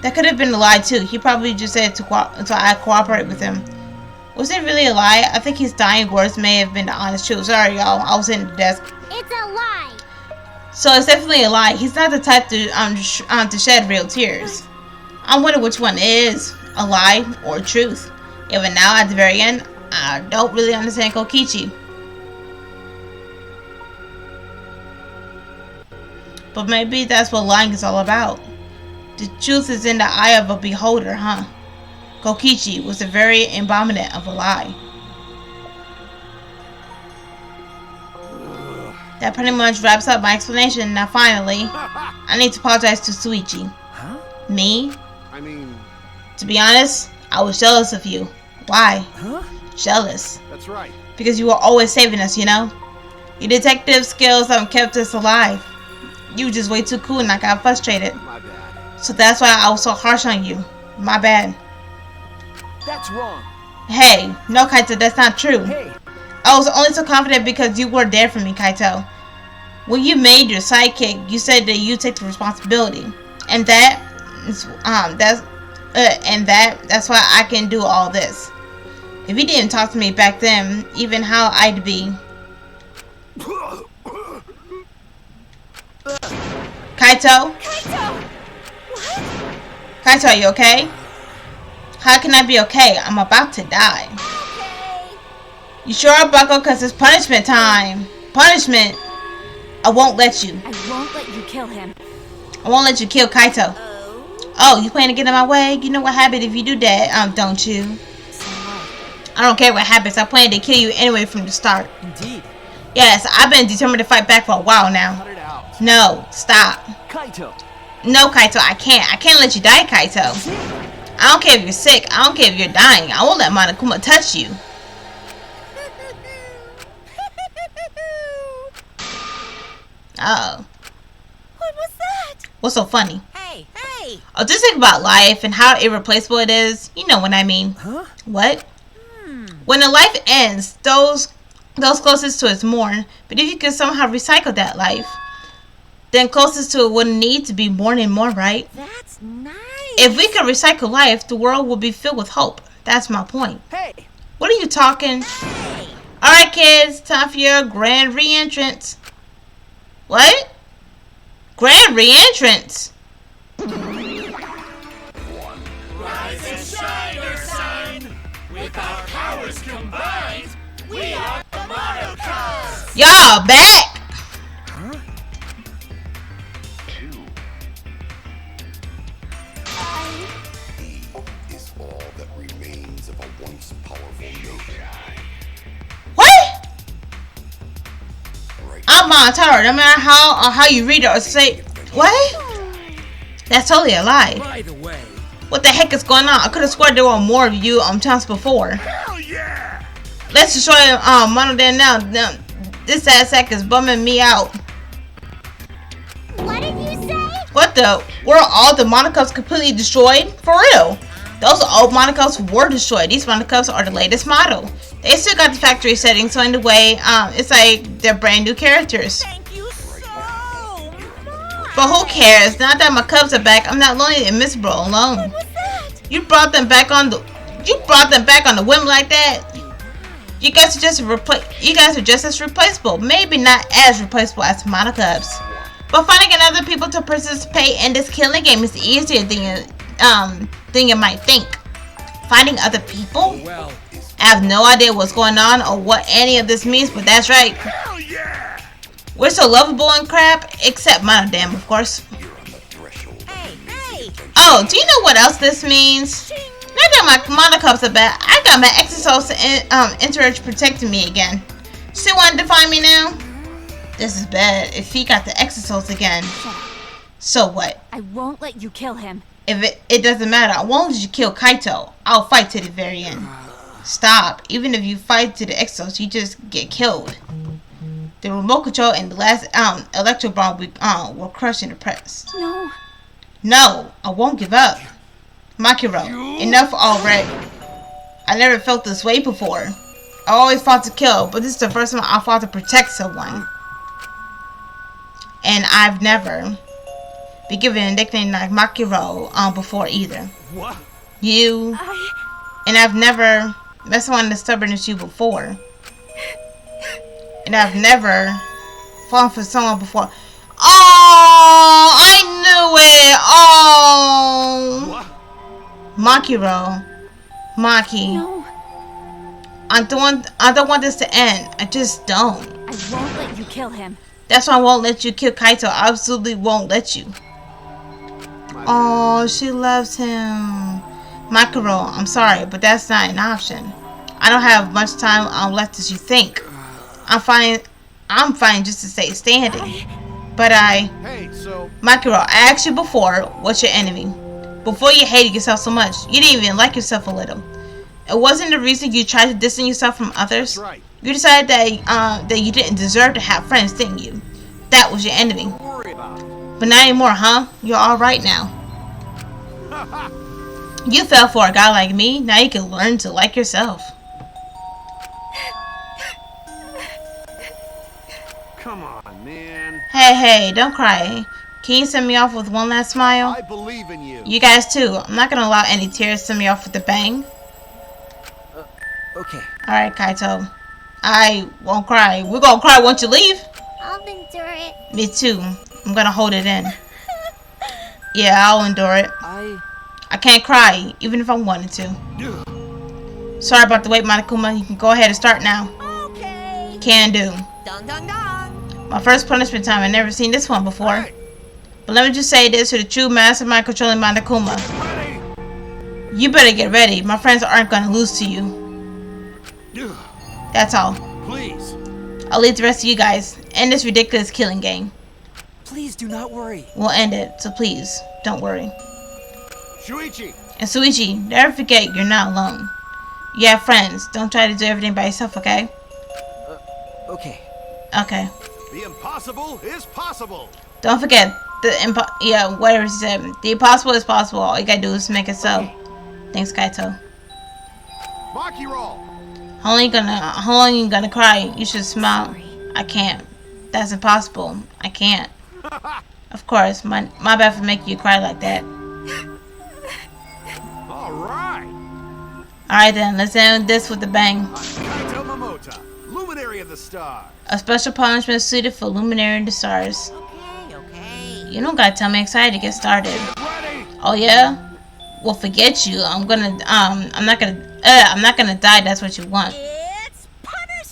Speaker 1: That could have been a lie too. He probably just said so I cooperate with him. Was it really a lie? I think his dying words may have been the honest truth. Sorry, y'all. I was in the desk.
Speaker 5: It's a lie.
Speaker 1: So it's definitely a lie. He's not the type to shed real tears. I wonder which one is a lie or truth. Even now, at the very end, I don't really understand Kokichi. But maybe that's what lying is all about. The truth is in the eye of a beholder, huh? Kokichi was the very embodiment of a lie. That pretty much wraps up my explanation. Now finally, I need to apologize to Suichi.
Speaker 2: Huh?
Speaker 1: Me?
Speaker 7: I mean...
Speaker 1: To be honest, I was jealous of you. Why?
Speaker 2: Huh?
Speaker 1: Jealous.
Speaker 7: That's right.
Speaker 1: Because you were always saving us, you know? Your detective skills kept us alive. You were just way too cool and I got frustrated.
Speaker 7: My bad.
Speaker 1: So that's why I was so harsh on you. My bad.
Speaker 6: That's wrong.
Speaker 1: Hey, no Kaito, that's not true.
Speaker 6: Hey,
Speaker 1: I was only so confident because you were there for me, Kaito. When you made your sidekick, you said that you take the responsibility. And that's why I can do all this. If you didn't talk to me back then, even how I'd be. Kaito?
Speaker 11: Kaito! What?
Speaker 1: Kaito, are you okay? How can I be okay? I'm about to die.
Speaker 11: Okay.
Speaker 1: You sure are, Bucko? Cause it's punishment time. Punishment. I won't let you.
Speaker 3: I won't let you kill him.
Speaker 1: I won't let you kill Kaito. Oh, you plan to get in my way? You know what happens if you do that, don't you?
Speaker 3: So what?
Speaker 1: I don't care what happens. I plan to kill you anyway from the start.
Speaker 2: Indeed.
Speaker 1: Yes, I've been determined to fight back for a while now.
Speaker 7: Cut it out.
Speaker 1: No, stop.
Speaker 6: Kaito.
Speaker 1: No, Kaito, I can't. I can't let you die, Kaito. I don't care if you're sick. I don't care if you're dying. I won't let Monokuma touch you. Uh-oh.
Speaker 11: What was that?
Speaker 1: What's so funny?
Speaker 4: Hey, hey!
Speaker 1: Oh, just think about life and how irreplaceable it is. You know what I mean.
Speaker 2: Huh?
Speaker 1: What? When a life ends, those closest to it mourn. But if you could somehow recycle that life, then closest to it wouldn't need to be mourning more, right?
Speaker 4: That's nice!
Speaker 1: If we could recycle life, the world would be filled with hope. That's my point.
Speaker 6: Hey.
Speaker 1: What are you talking?
Speaker 4: Hey!
Speaker 1: Alright, kids. Time for your grand re-entrance. What? Grand re-entrance?
Speaker 12: Rise and shine, Earth sign! With our powers combined,
Speaker 4: We are the Monocubs!
Speaker 1: Y'all back!
Speaker 6: Huh?
Speaker 12: He is all that remains of a once powerful nation.
Speaker 1: What?
Speaker 12: Right.
Speaker 1: I'm on tower. No matter how you read it or say what? That's totally a lie.
Speaker 6: By the way,
Speaker 1: What the heck is going on? I could have sworn there were more of you times before.
Speaker 7: Hell yeah!
Speaker 1: Let's destroy Mono Dan now. This ass sack is bumming me out.
Speaker 5: What did you say?
Speaker 1: What the? Were all the Monocubs completely destroyed? For real? Those old Monocubs were destroyed. These Monocubs are the latest model. They still got the factory settings, so in the way, it's like they're brand new characters.
Speaker 4: Thank you so much!
Speaker 1: But who cares? Now that my Cubs are back, I'm not lonely and miserable alone. You brought them back on the whim like that. You guys are just as replaceable. Maybe not as replaceable as Monocubs. But finding other people to participate in this killing game is easier than you might think. Finding other people?
Speaker 6: well,
Speaker 1: I have no idea what's going on or what any of this means, but that's right.
Speaker 7: Hell yeah!
Speaker 1: We're so lovable and crap, except Mono Dan, of course.
Speaker 12: You're on the threshold of
Speaker 4: Hey, hey!
Speaker 1: Oh, do you know what else this means? Now that my Monocubs are back, I got my exosoles entourage protecting me again. Still want to define me now? This is bad. If he got the exosoles again, so what?
Speaker 3: I won't let you kill him.
Speaker 1: If it doesn't matter, I won't let you kill Kaito. I'll fight to the very end. Stop. Even if you fight to the exos, you just get killed. The remote control and the last electro bomb were crushed in the press.
Speaker 3: No.
Speaker 1: No, I won't give up. Makiro, enough already. I never felt this way before. I always fought to kill, but this is the first time I fought to protect someone. And I've never been given a nickname like Makiro before either.
Speaker 7: What?
Speaker 1: You. And I've never met someone as stubborn as you before. And I've never fallen for someone before. Oh, I knew it. Oh.
Speaker 7: What?
Speaker 1: Makiro. Maki.
Speaker 3: No.
Speaker 1: I don't want this to end. I just don't.
Speaker 3: I won't let you kill him.
Speaker 1: That's why I won't let you kill Kaito. I absolutely won't let you. Oh, she loves him. Makiro, I'm sorry, but that's not an option. I don't have much time left as you think. I'm fine just to stay standing. But
Speaker 7: Hey, so
Speaker 1: Makiro, I asked you before, what's your enemy? Before you hated yourself so much, you didn't even like yourself a little. It wasn't the reason you tried to distance yourself from others.
Speaker 7: that's right.
Speaker 1: You decided that you didn't deserve to have friends, didn't you? That was your enemy.
Speaker 7: Don't worry about it.
Speaker 1: But not anymore, huh? You're alright now. You fell for a guy like me, now you can learn to like yourself.
Speaker 7: Come on, man.
Speaker 1: Hey, don't cry. Can you send me off with one last smile?
Speaker 7: I believe in you.
Speaker 1: You guys too. I'm not gonna allow any tears to send me off with a bang.
Speaker 6: okay.
Speaker 1: Alright, Kaito. I won't cry. We're gonna cry once you leave.
Speaker 5: I'll endure it.
Speaker 1: Me too. I'm gonna hold it in. Yeah, I'll endure it. I can't cry, even if I wanted to. Sorry about the wait, Monokuma. You can go ahead and start now.
Speaker 4: Okay.
Speaker 1: Can do.
Speaker 4: Dun dun dun.
Speaker 1: My first punishment time. I've never seen this one before.
Speaker 7: Hey,
Speaker 1: But let me just say this to the true mastermind controlling Monokuma.
Speaker 7: ready?
Speaker 1: You better get ready. My friends aren't gonna lose to you. That's all.
Speaker 7: Please.
Speaker 1: I'll leave the rest of you guys. End this ridiculous killing game.
Speaker 2: Please do not worry.
Speaker 1: We'll end it, so please, don't worry.
Speaker 7: Shuichi.
Speaker 1: And Suichi, never forget you're not alone. You have friends. Don't try to do everything by yourself, okay?
Speaker 2: Okay.
Speaker 1: Okay.
Speaker 7: The impossible is possible.
Speaker 1: Don't forget, whatever he said. The impossible is possible. All you gotta do is make it so. Thanks, Kaito.
Speaker 7: Makiro.
Speaker 1: How long you gonna cry? You should smile. I can't. That's impossible. I can't. Of course, my bad for making you cry like that.
Speaker 7: All right.
Speaker 1: Alright then, let's end this with a bang.
Speaker 7: I'm Kaito Momota, Luminary of the Stars.
Speaker 1: A special punishment suited for Luminary and the Stars.
Speaker 4: Okay.
Speaker 1: You don't gotta tell me, excited to get started.
Speaker 7: Ready?
Speaker 1: Oh yeah? Well, forget you. I'm not gonna die. That's what you want.
Speaker 4: It's punner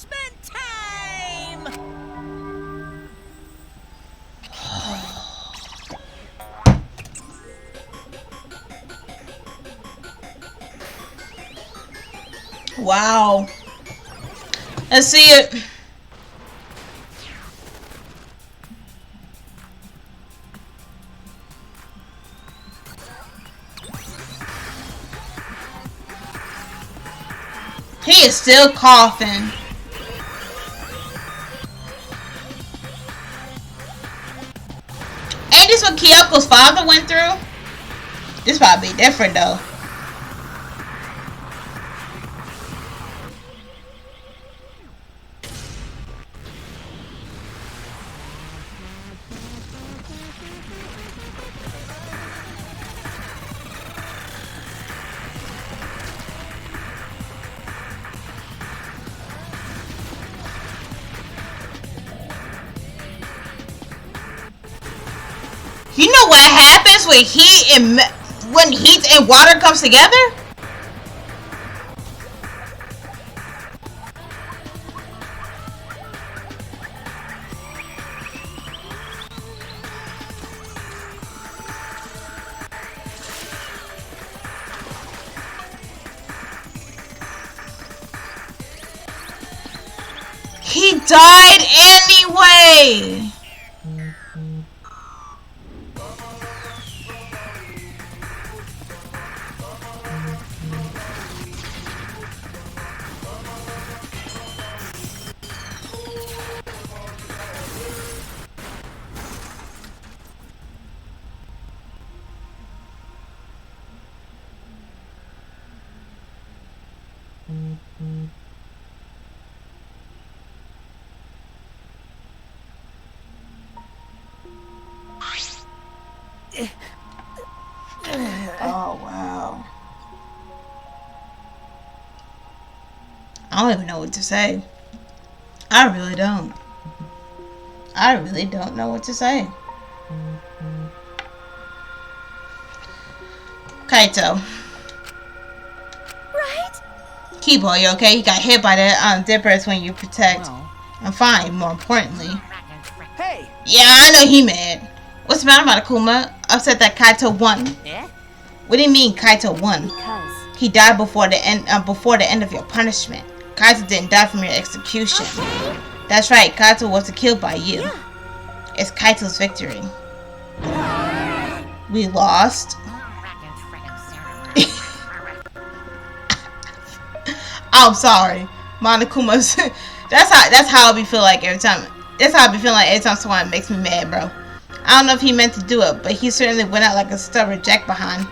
Speaker 1: Wow. Let's see it. He is still coughing. Ain't this what Kyoko's father went through? This probably be different though. You know what happens when heat and water comes together? He died anyway. Oh, wow. I don't even know what to say. I really don't. I really don't know what to say. Kaito.
Speaker 11: Right?
Speaker 1: Kibo, you okay? You got hit by that dippers when you protect. I'm fine, more importantly.
Speaker 8: Hey!
Speaker 1: Yeah, I know he mad. What's the matter, Monokuma? Upset that Kaito won?
Speaker 4: Eh?
Speaker 1: What do you mean Kaito won?
Speaker 3: Because
Speaker 1: He died before the end of your punishment. Kaito didn't die from your execution.
Speaker 11: Okay.
Speaker 1: That's right, Kaito was killed by you. It's Kaito's victory. We lost. I'm sorry, Monokuma's. that's how I be feel like every time. That's how I be feeling like every time someone makes me mad, bro. I don't know if he meant to do it, but he certainly went out like a stubborn jack behind.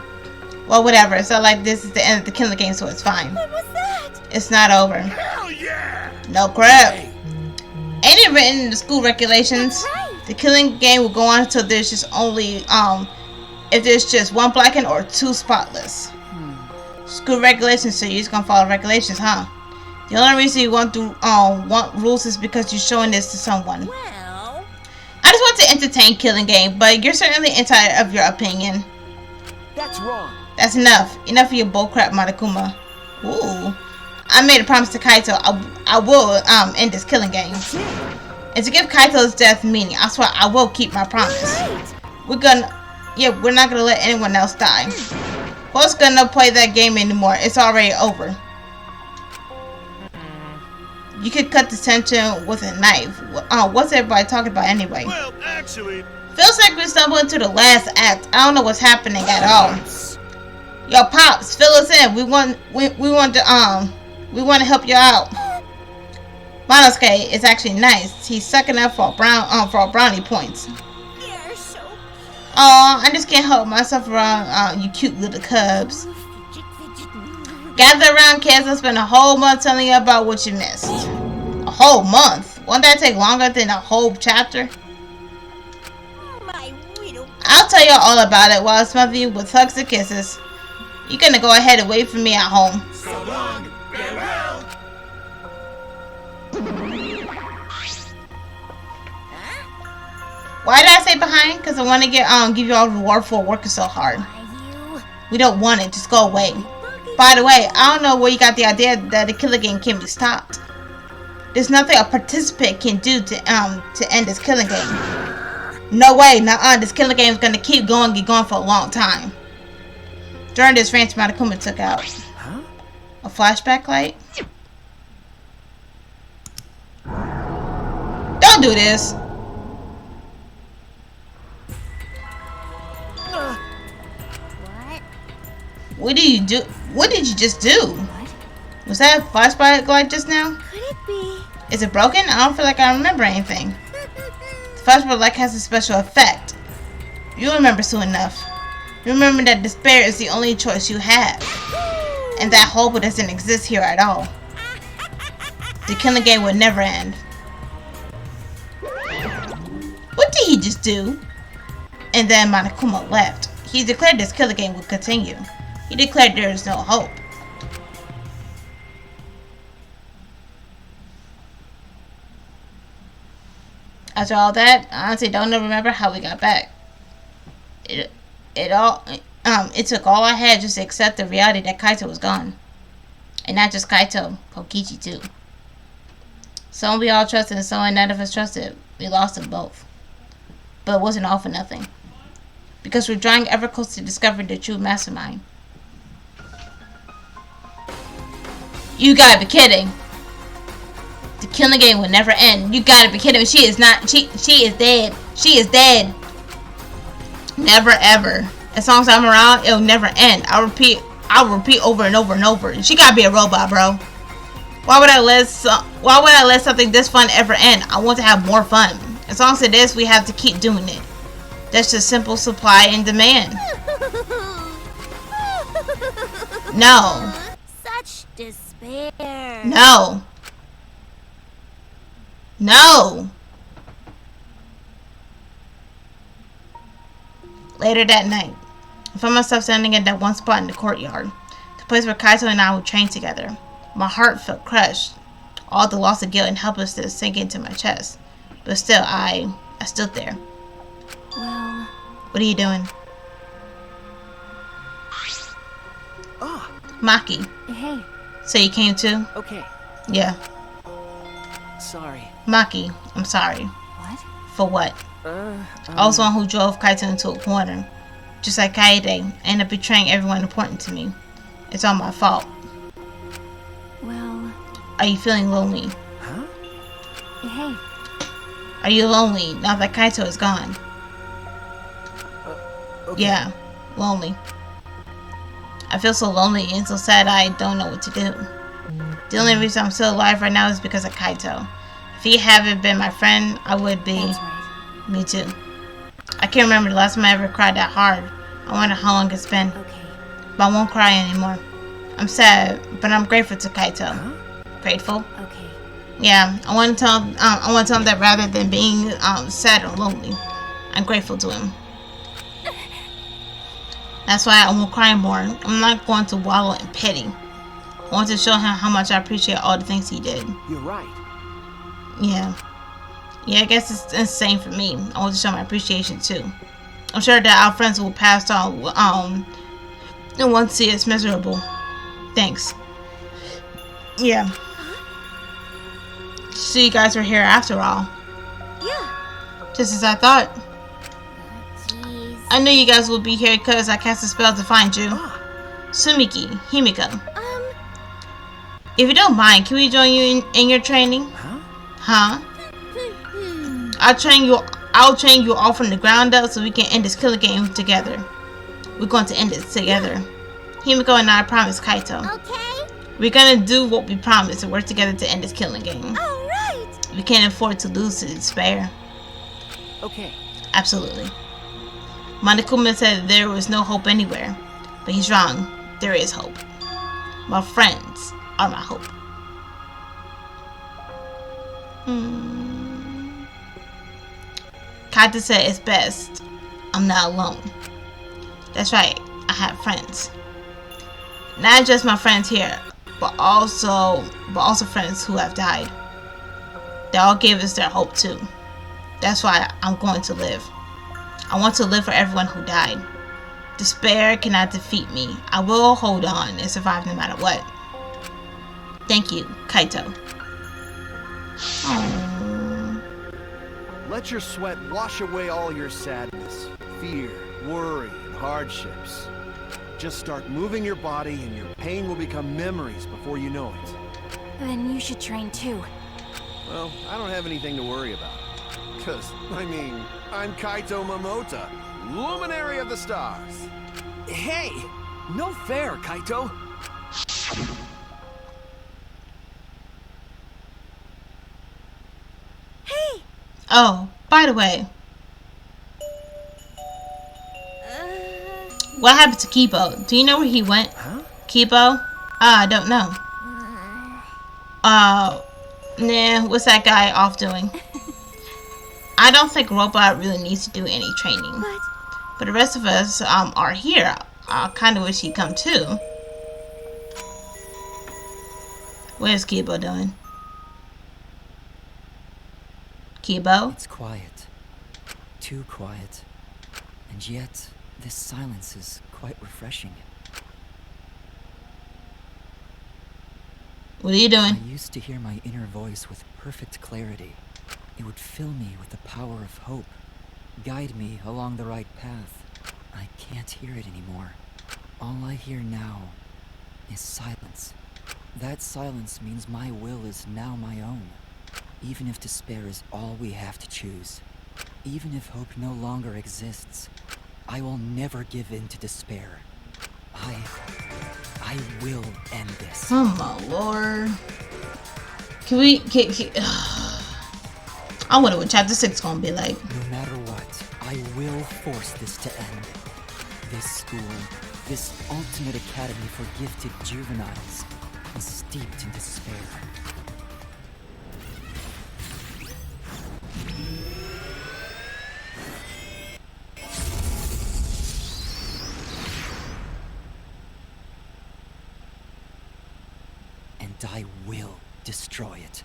Speaker 1: Well, whatever. It's not like this is the end of the killing game, so it's fine.
Speaker 11: What was that?
Speaker 1: It's not over.
Speaker 7: Hell yeah!
Speaker 1: No crap. Ain't it written in the school regulations?
Speaker 11: Right.
Speaker 1: The killing game will go on until there's just only if there's just one blackened or two spotless. School regulations, so you're just gonna follow regulations, huh? The only reason you want rules is because you're showing this to someone.
Speaker 4: Well,
Speaker 1: I just want to entertain killing game, but you're certainly entitled of your opinion.
Speaker 8: That's wrong.
Speaker 1: That's enough. Enough of your bullcrap, Monokuma. Ooh. I made a promise to Kaito. I will end this killing game. And to give Kaito's death meaning, I swear I will keep my promise.
Speaker 11: Right.
Speaker 1: We're not gonna let anyone else die. Who's gonna play that game anymore? It's already over. You could cut the tension with a knife. What's everybody talking about anyway?
Speaker 7: Well, actually...
Speaker 1: Feels like we stumbled into the last act. I don't know what's happening at all. Yo, Pops, fill us in. We want to help you out. Monosuke is actually nice. He's sucking up for brownie points.
Speaker 11: You're so...
Speaker 1: Aw, I just can't help myself around you cute little cubs. Gather around, kids. I'll spend a whole month telling you about what you missed. A whole month? Won't that take longer than a whole chapter?
Speaker 11: My widow.
Speaker 1: I'll tell you all about it while I smother you with hugs and kisses. You're gonna go ahead and wait for me at home.
Speaker 7: So long, farewell!
Speaker 1: Why did I say behind? Because I want to give you all reward for working so hard. We don't want it. Just go away. By the way, I don't know where you got the idea that the killing game can be stopped. There's nothing a participant can do to end this killing game. No way. Nuh-uh. This killing game is gonna keep going and going for a long time. During this ranch, Monokuma took out a flashback light. Don't do this. What did you do? What did you just do?
Speaker 11: What?
Speaker 1: Was that a flashback light just now?
Speaker 11: Could it be?
Speaker 1: Is it broken? I don't feel like I remember anything. The flashback light has a special effect. You'll remember soon enough. Remember that despair is the only choice you have. And that hope doesn't exist here at all. The killing game will never end. What did he just do? And then Monokuma left. He declared this killer game would continue. He declared there is no hope. After all that, I honestly don't remember how we got back. It took all I had just to accept the reality that Kaito was gone. And not just Kaito, Kokichi too. Someone we all trusted and someone none of us trusted. We lost them both. But it wasn't all for nothing. Because we're drawing ever closer to discovering the true mastermind. You gotta be kidding. The killing game will never end. You gotta be kidding. She is not. She is dead. She is dead. Never ever. As long as I'm around, it'll never end. I'll repeat over and over and over. She gotta be a robot, bro. Why would I let something this fun ever end? I want to have more fun. As long as it is, we have to keep doing it. That's just simple supply and demand. No.
Speaker 11: Such despair.
Speaker 1: No. No. Later that night, I found myself standing at that one spot in the courtyard, the place where Kaito and I would train together. My heart felt crushed. All the loss of guilt and helplessness sank into my chest. But still, I stood there.
Speaker 3: Well...
Speaker 1: What are you doing?
Speaker 6: Ah.
Speaker 1: Maki.
Speaker 3: Hey.
Speaker 1: So you came too?
Speaker 6: Okay.
Speaker 1: Yeah.
Speaker 6: Sorry.
Speaker 1: Maki, I'm sorry.
Speaker 3: What?
Speaker 1: For what? I was the one who drove Kaito into a corner. Just like Kaede, I ended up betraying everyone important to me. It's all my fault.
Speaker 3: Well...
Speaker 1: Are you feeling lonely?
Speaker 6: Huh?
Speaker 3: Hey.
Speaker 1: Are you lonely now that Kaito is gone?
Speaker 6: Okay.
Speaker 1: Yeah, lonely. I feel so lonely and so sad I don't know what to do. The only reason I'm still alive right now is because of Kaito. If he hadn't been my friend, I would be...
Speaker 3: That's right.
Speaker 1: Me too. I can't remember the last time I ever cried that hard. I wonder how long it's been.
Speaker 3: Okay.
Speaker 1: But I won't cry anymore. I'm sad, but I'm grateful to Kaito.
Speaker 6: Huh?
Speaker 1: Grateful?
Speaker 3: Okay.
Speaker 1: Yeah, I want to tell him that rather than being sad or lonely, I'm grateful to him. That's why I won't cry more. I'm not going to wallow in pity. I want to show him how much I appreciate all the things he did.
Speaker 6: You're right.
Speaker 1: Yeah. Yeah, I guess it's the same for me. I want to show my appreciation too. I'm sure that our friends will pass on and won't see us miserable. Thanks. Yeah. So you guys were here after all.
Speaker 11: Yeah.
Speaker 1: Just as I thought.
Speaker 5: Jeez.
Speaker 1: I knew you guys would be here because I cast a spell to find you. Sumiki, Himiko. If you don't mind, can we join you in your training? Huh? I'll train you all from the ground up so we can end this killer game together. We're going to end it together. Himiko and I promise Kaito.
Speaker 5: Okay.
Speaker 1: We're gonna do what we promised and work together to end this killing game.
Speaker 5: All right.
Speaker 1: We can't afford to lose to despair.
Speaker 6: Okay.
Speaker 1: Absolutely. Monokuma said there was no hope anywhere. But he's wrong. There is hope. My friends are my hope. Kaito said it's best I'm not alone. That's right, I have friends. Not just my friends here, but also friends who have died. They all gave us their hope too. That's why I'm going to live. I want to live for everyone who died. Despair cannot defeat me. I will hold on and survive no matter what. Thank you, Kaito.
Speaker 7: Let your sweat wash away all your sadness, fear, worry, and hardships. just start moving your body and your pain will become memories before you know it.
Speaker 3: Then you should train too.
Speaker 7: Well, I don't have anything to worry about. Because, I mean, I'm Kaito Momota, luminary of the stars.
Speaker 6: Hey! No fair, Kaito!
Speaker 11: Hey!
Speaker 1: Oh, by the way. What happened to Kibo? Do you know where he went?
Speaker 6: Huh?
Speaker 1: Kibo? I don't know. Nah, what's that guy off doing? I don't think Robot really needs to do any training. But the rest of us are here. I kind of wish he'd come too. Where's Kibo doing? Kibo?
Speaker 2: It's quiet. Too quiet. And yet, this silence is quite refreshing.
Speaker 1: What are you doing?
Speaker 2: I used to hear my inner voice with perfect clarity. It would fill me with the power of hope, guide me along the right path. I can't hear it anymore. All I hear now is silence. That silence means my will is now my own. Even if despair is all we have to choose, even if hope no longer exists, I will never give in to despair. I will end this.
Speaker 1: Oh my lord. Can we I wonder what chapter 6 gonna be like.
Speaker 2: No matter what, I will force this to end. This school, this ultimate academy for gifted juveniles, is steeped in despair. And I will destroy it.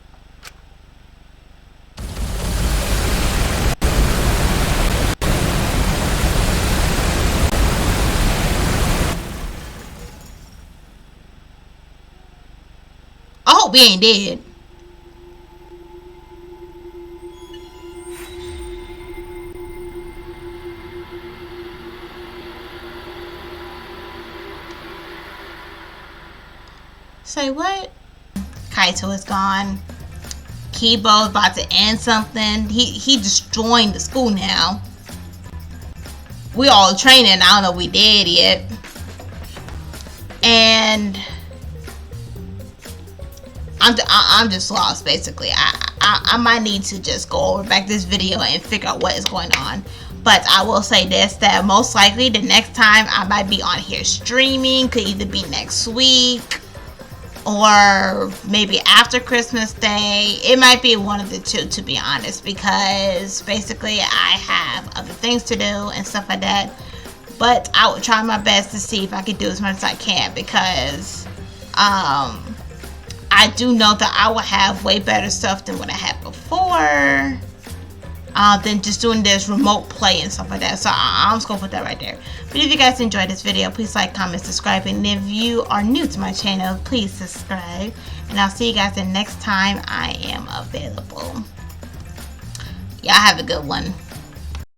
Speaker 1: I hope he ain't dead. Say what? Kaito is gone. Kibo's about to end something. He destroying the school now. We all training. I don't know if we did yet. And I'm just lost basically. I might need to just go over back this video and figure out what is going on. But I will say this, that most likely the next time I might be on here streaming, could either be next week or maybe after Christmas Day. It might be one of the two, to be honest, because basically I have other things to do and stuff like that. But I will try my best to see if I can do as much as I can, because I do know that I will have way better stuff than what I had before, than just doing this remote play and stuff like that. So I'm just gonna put that right there. But if you guys enjoyed this video, please like, comment, subscribe, and if you are new to my channel, please subscribe. And I'll see you guys the next time I am available. Y'all have a good one.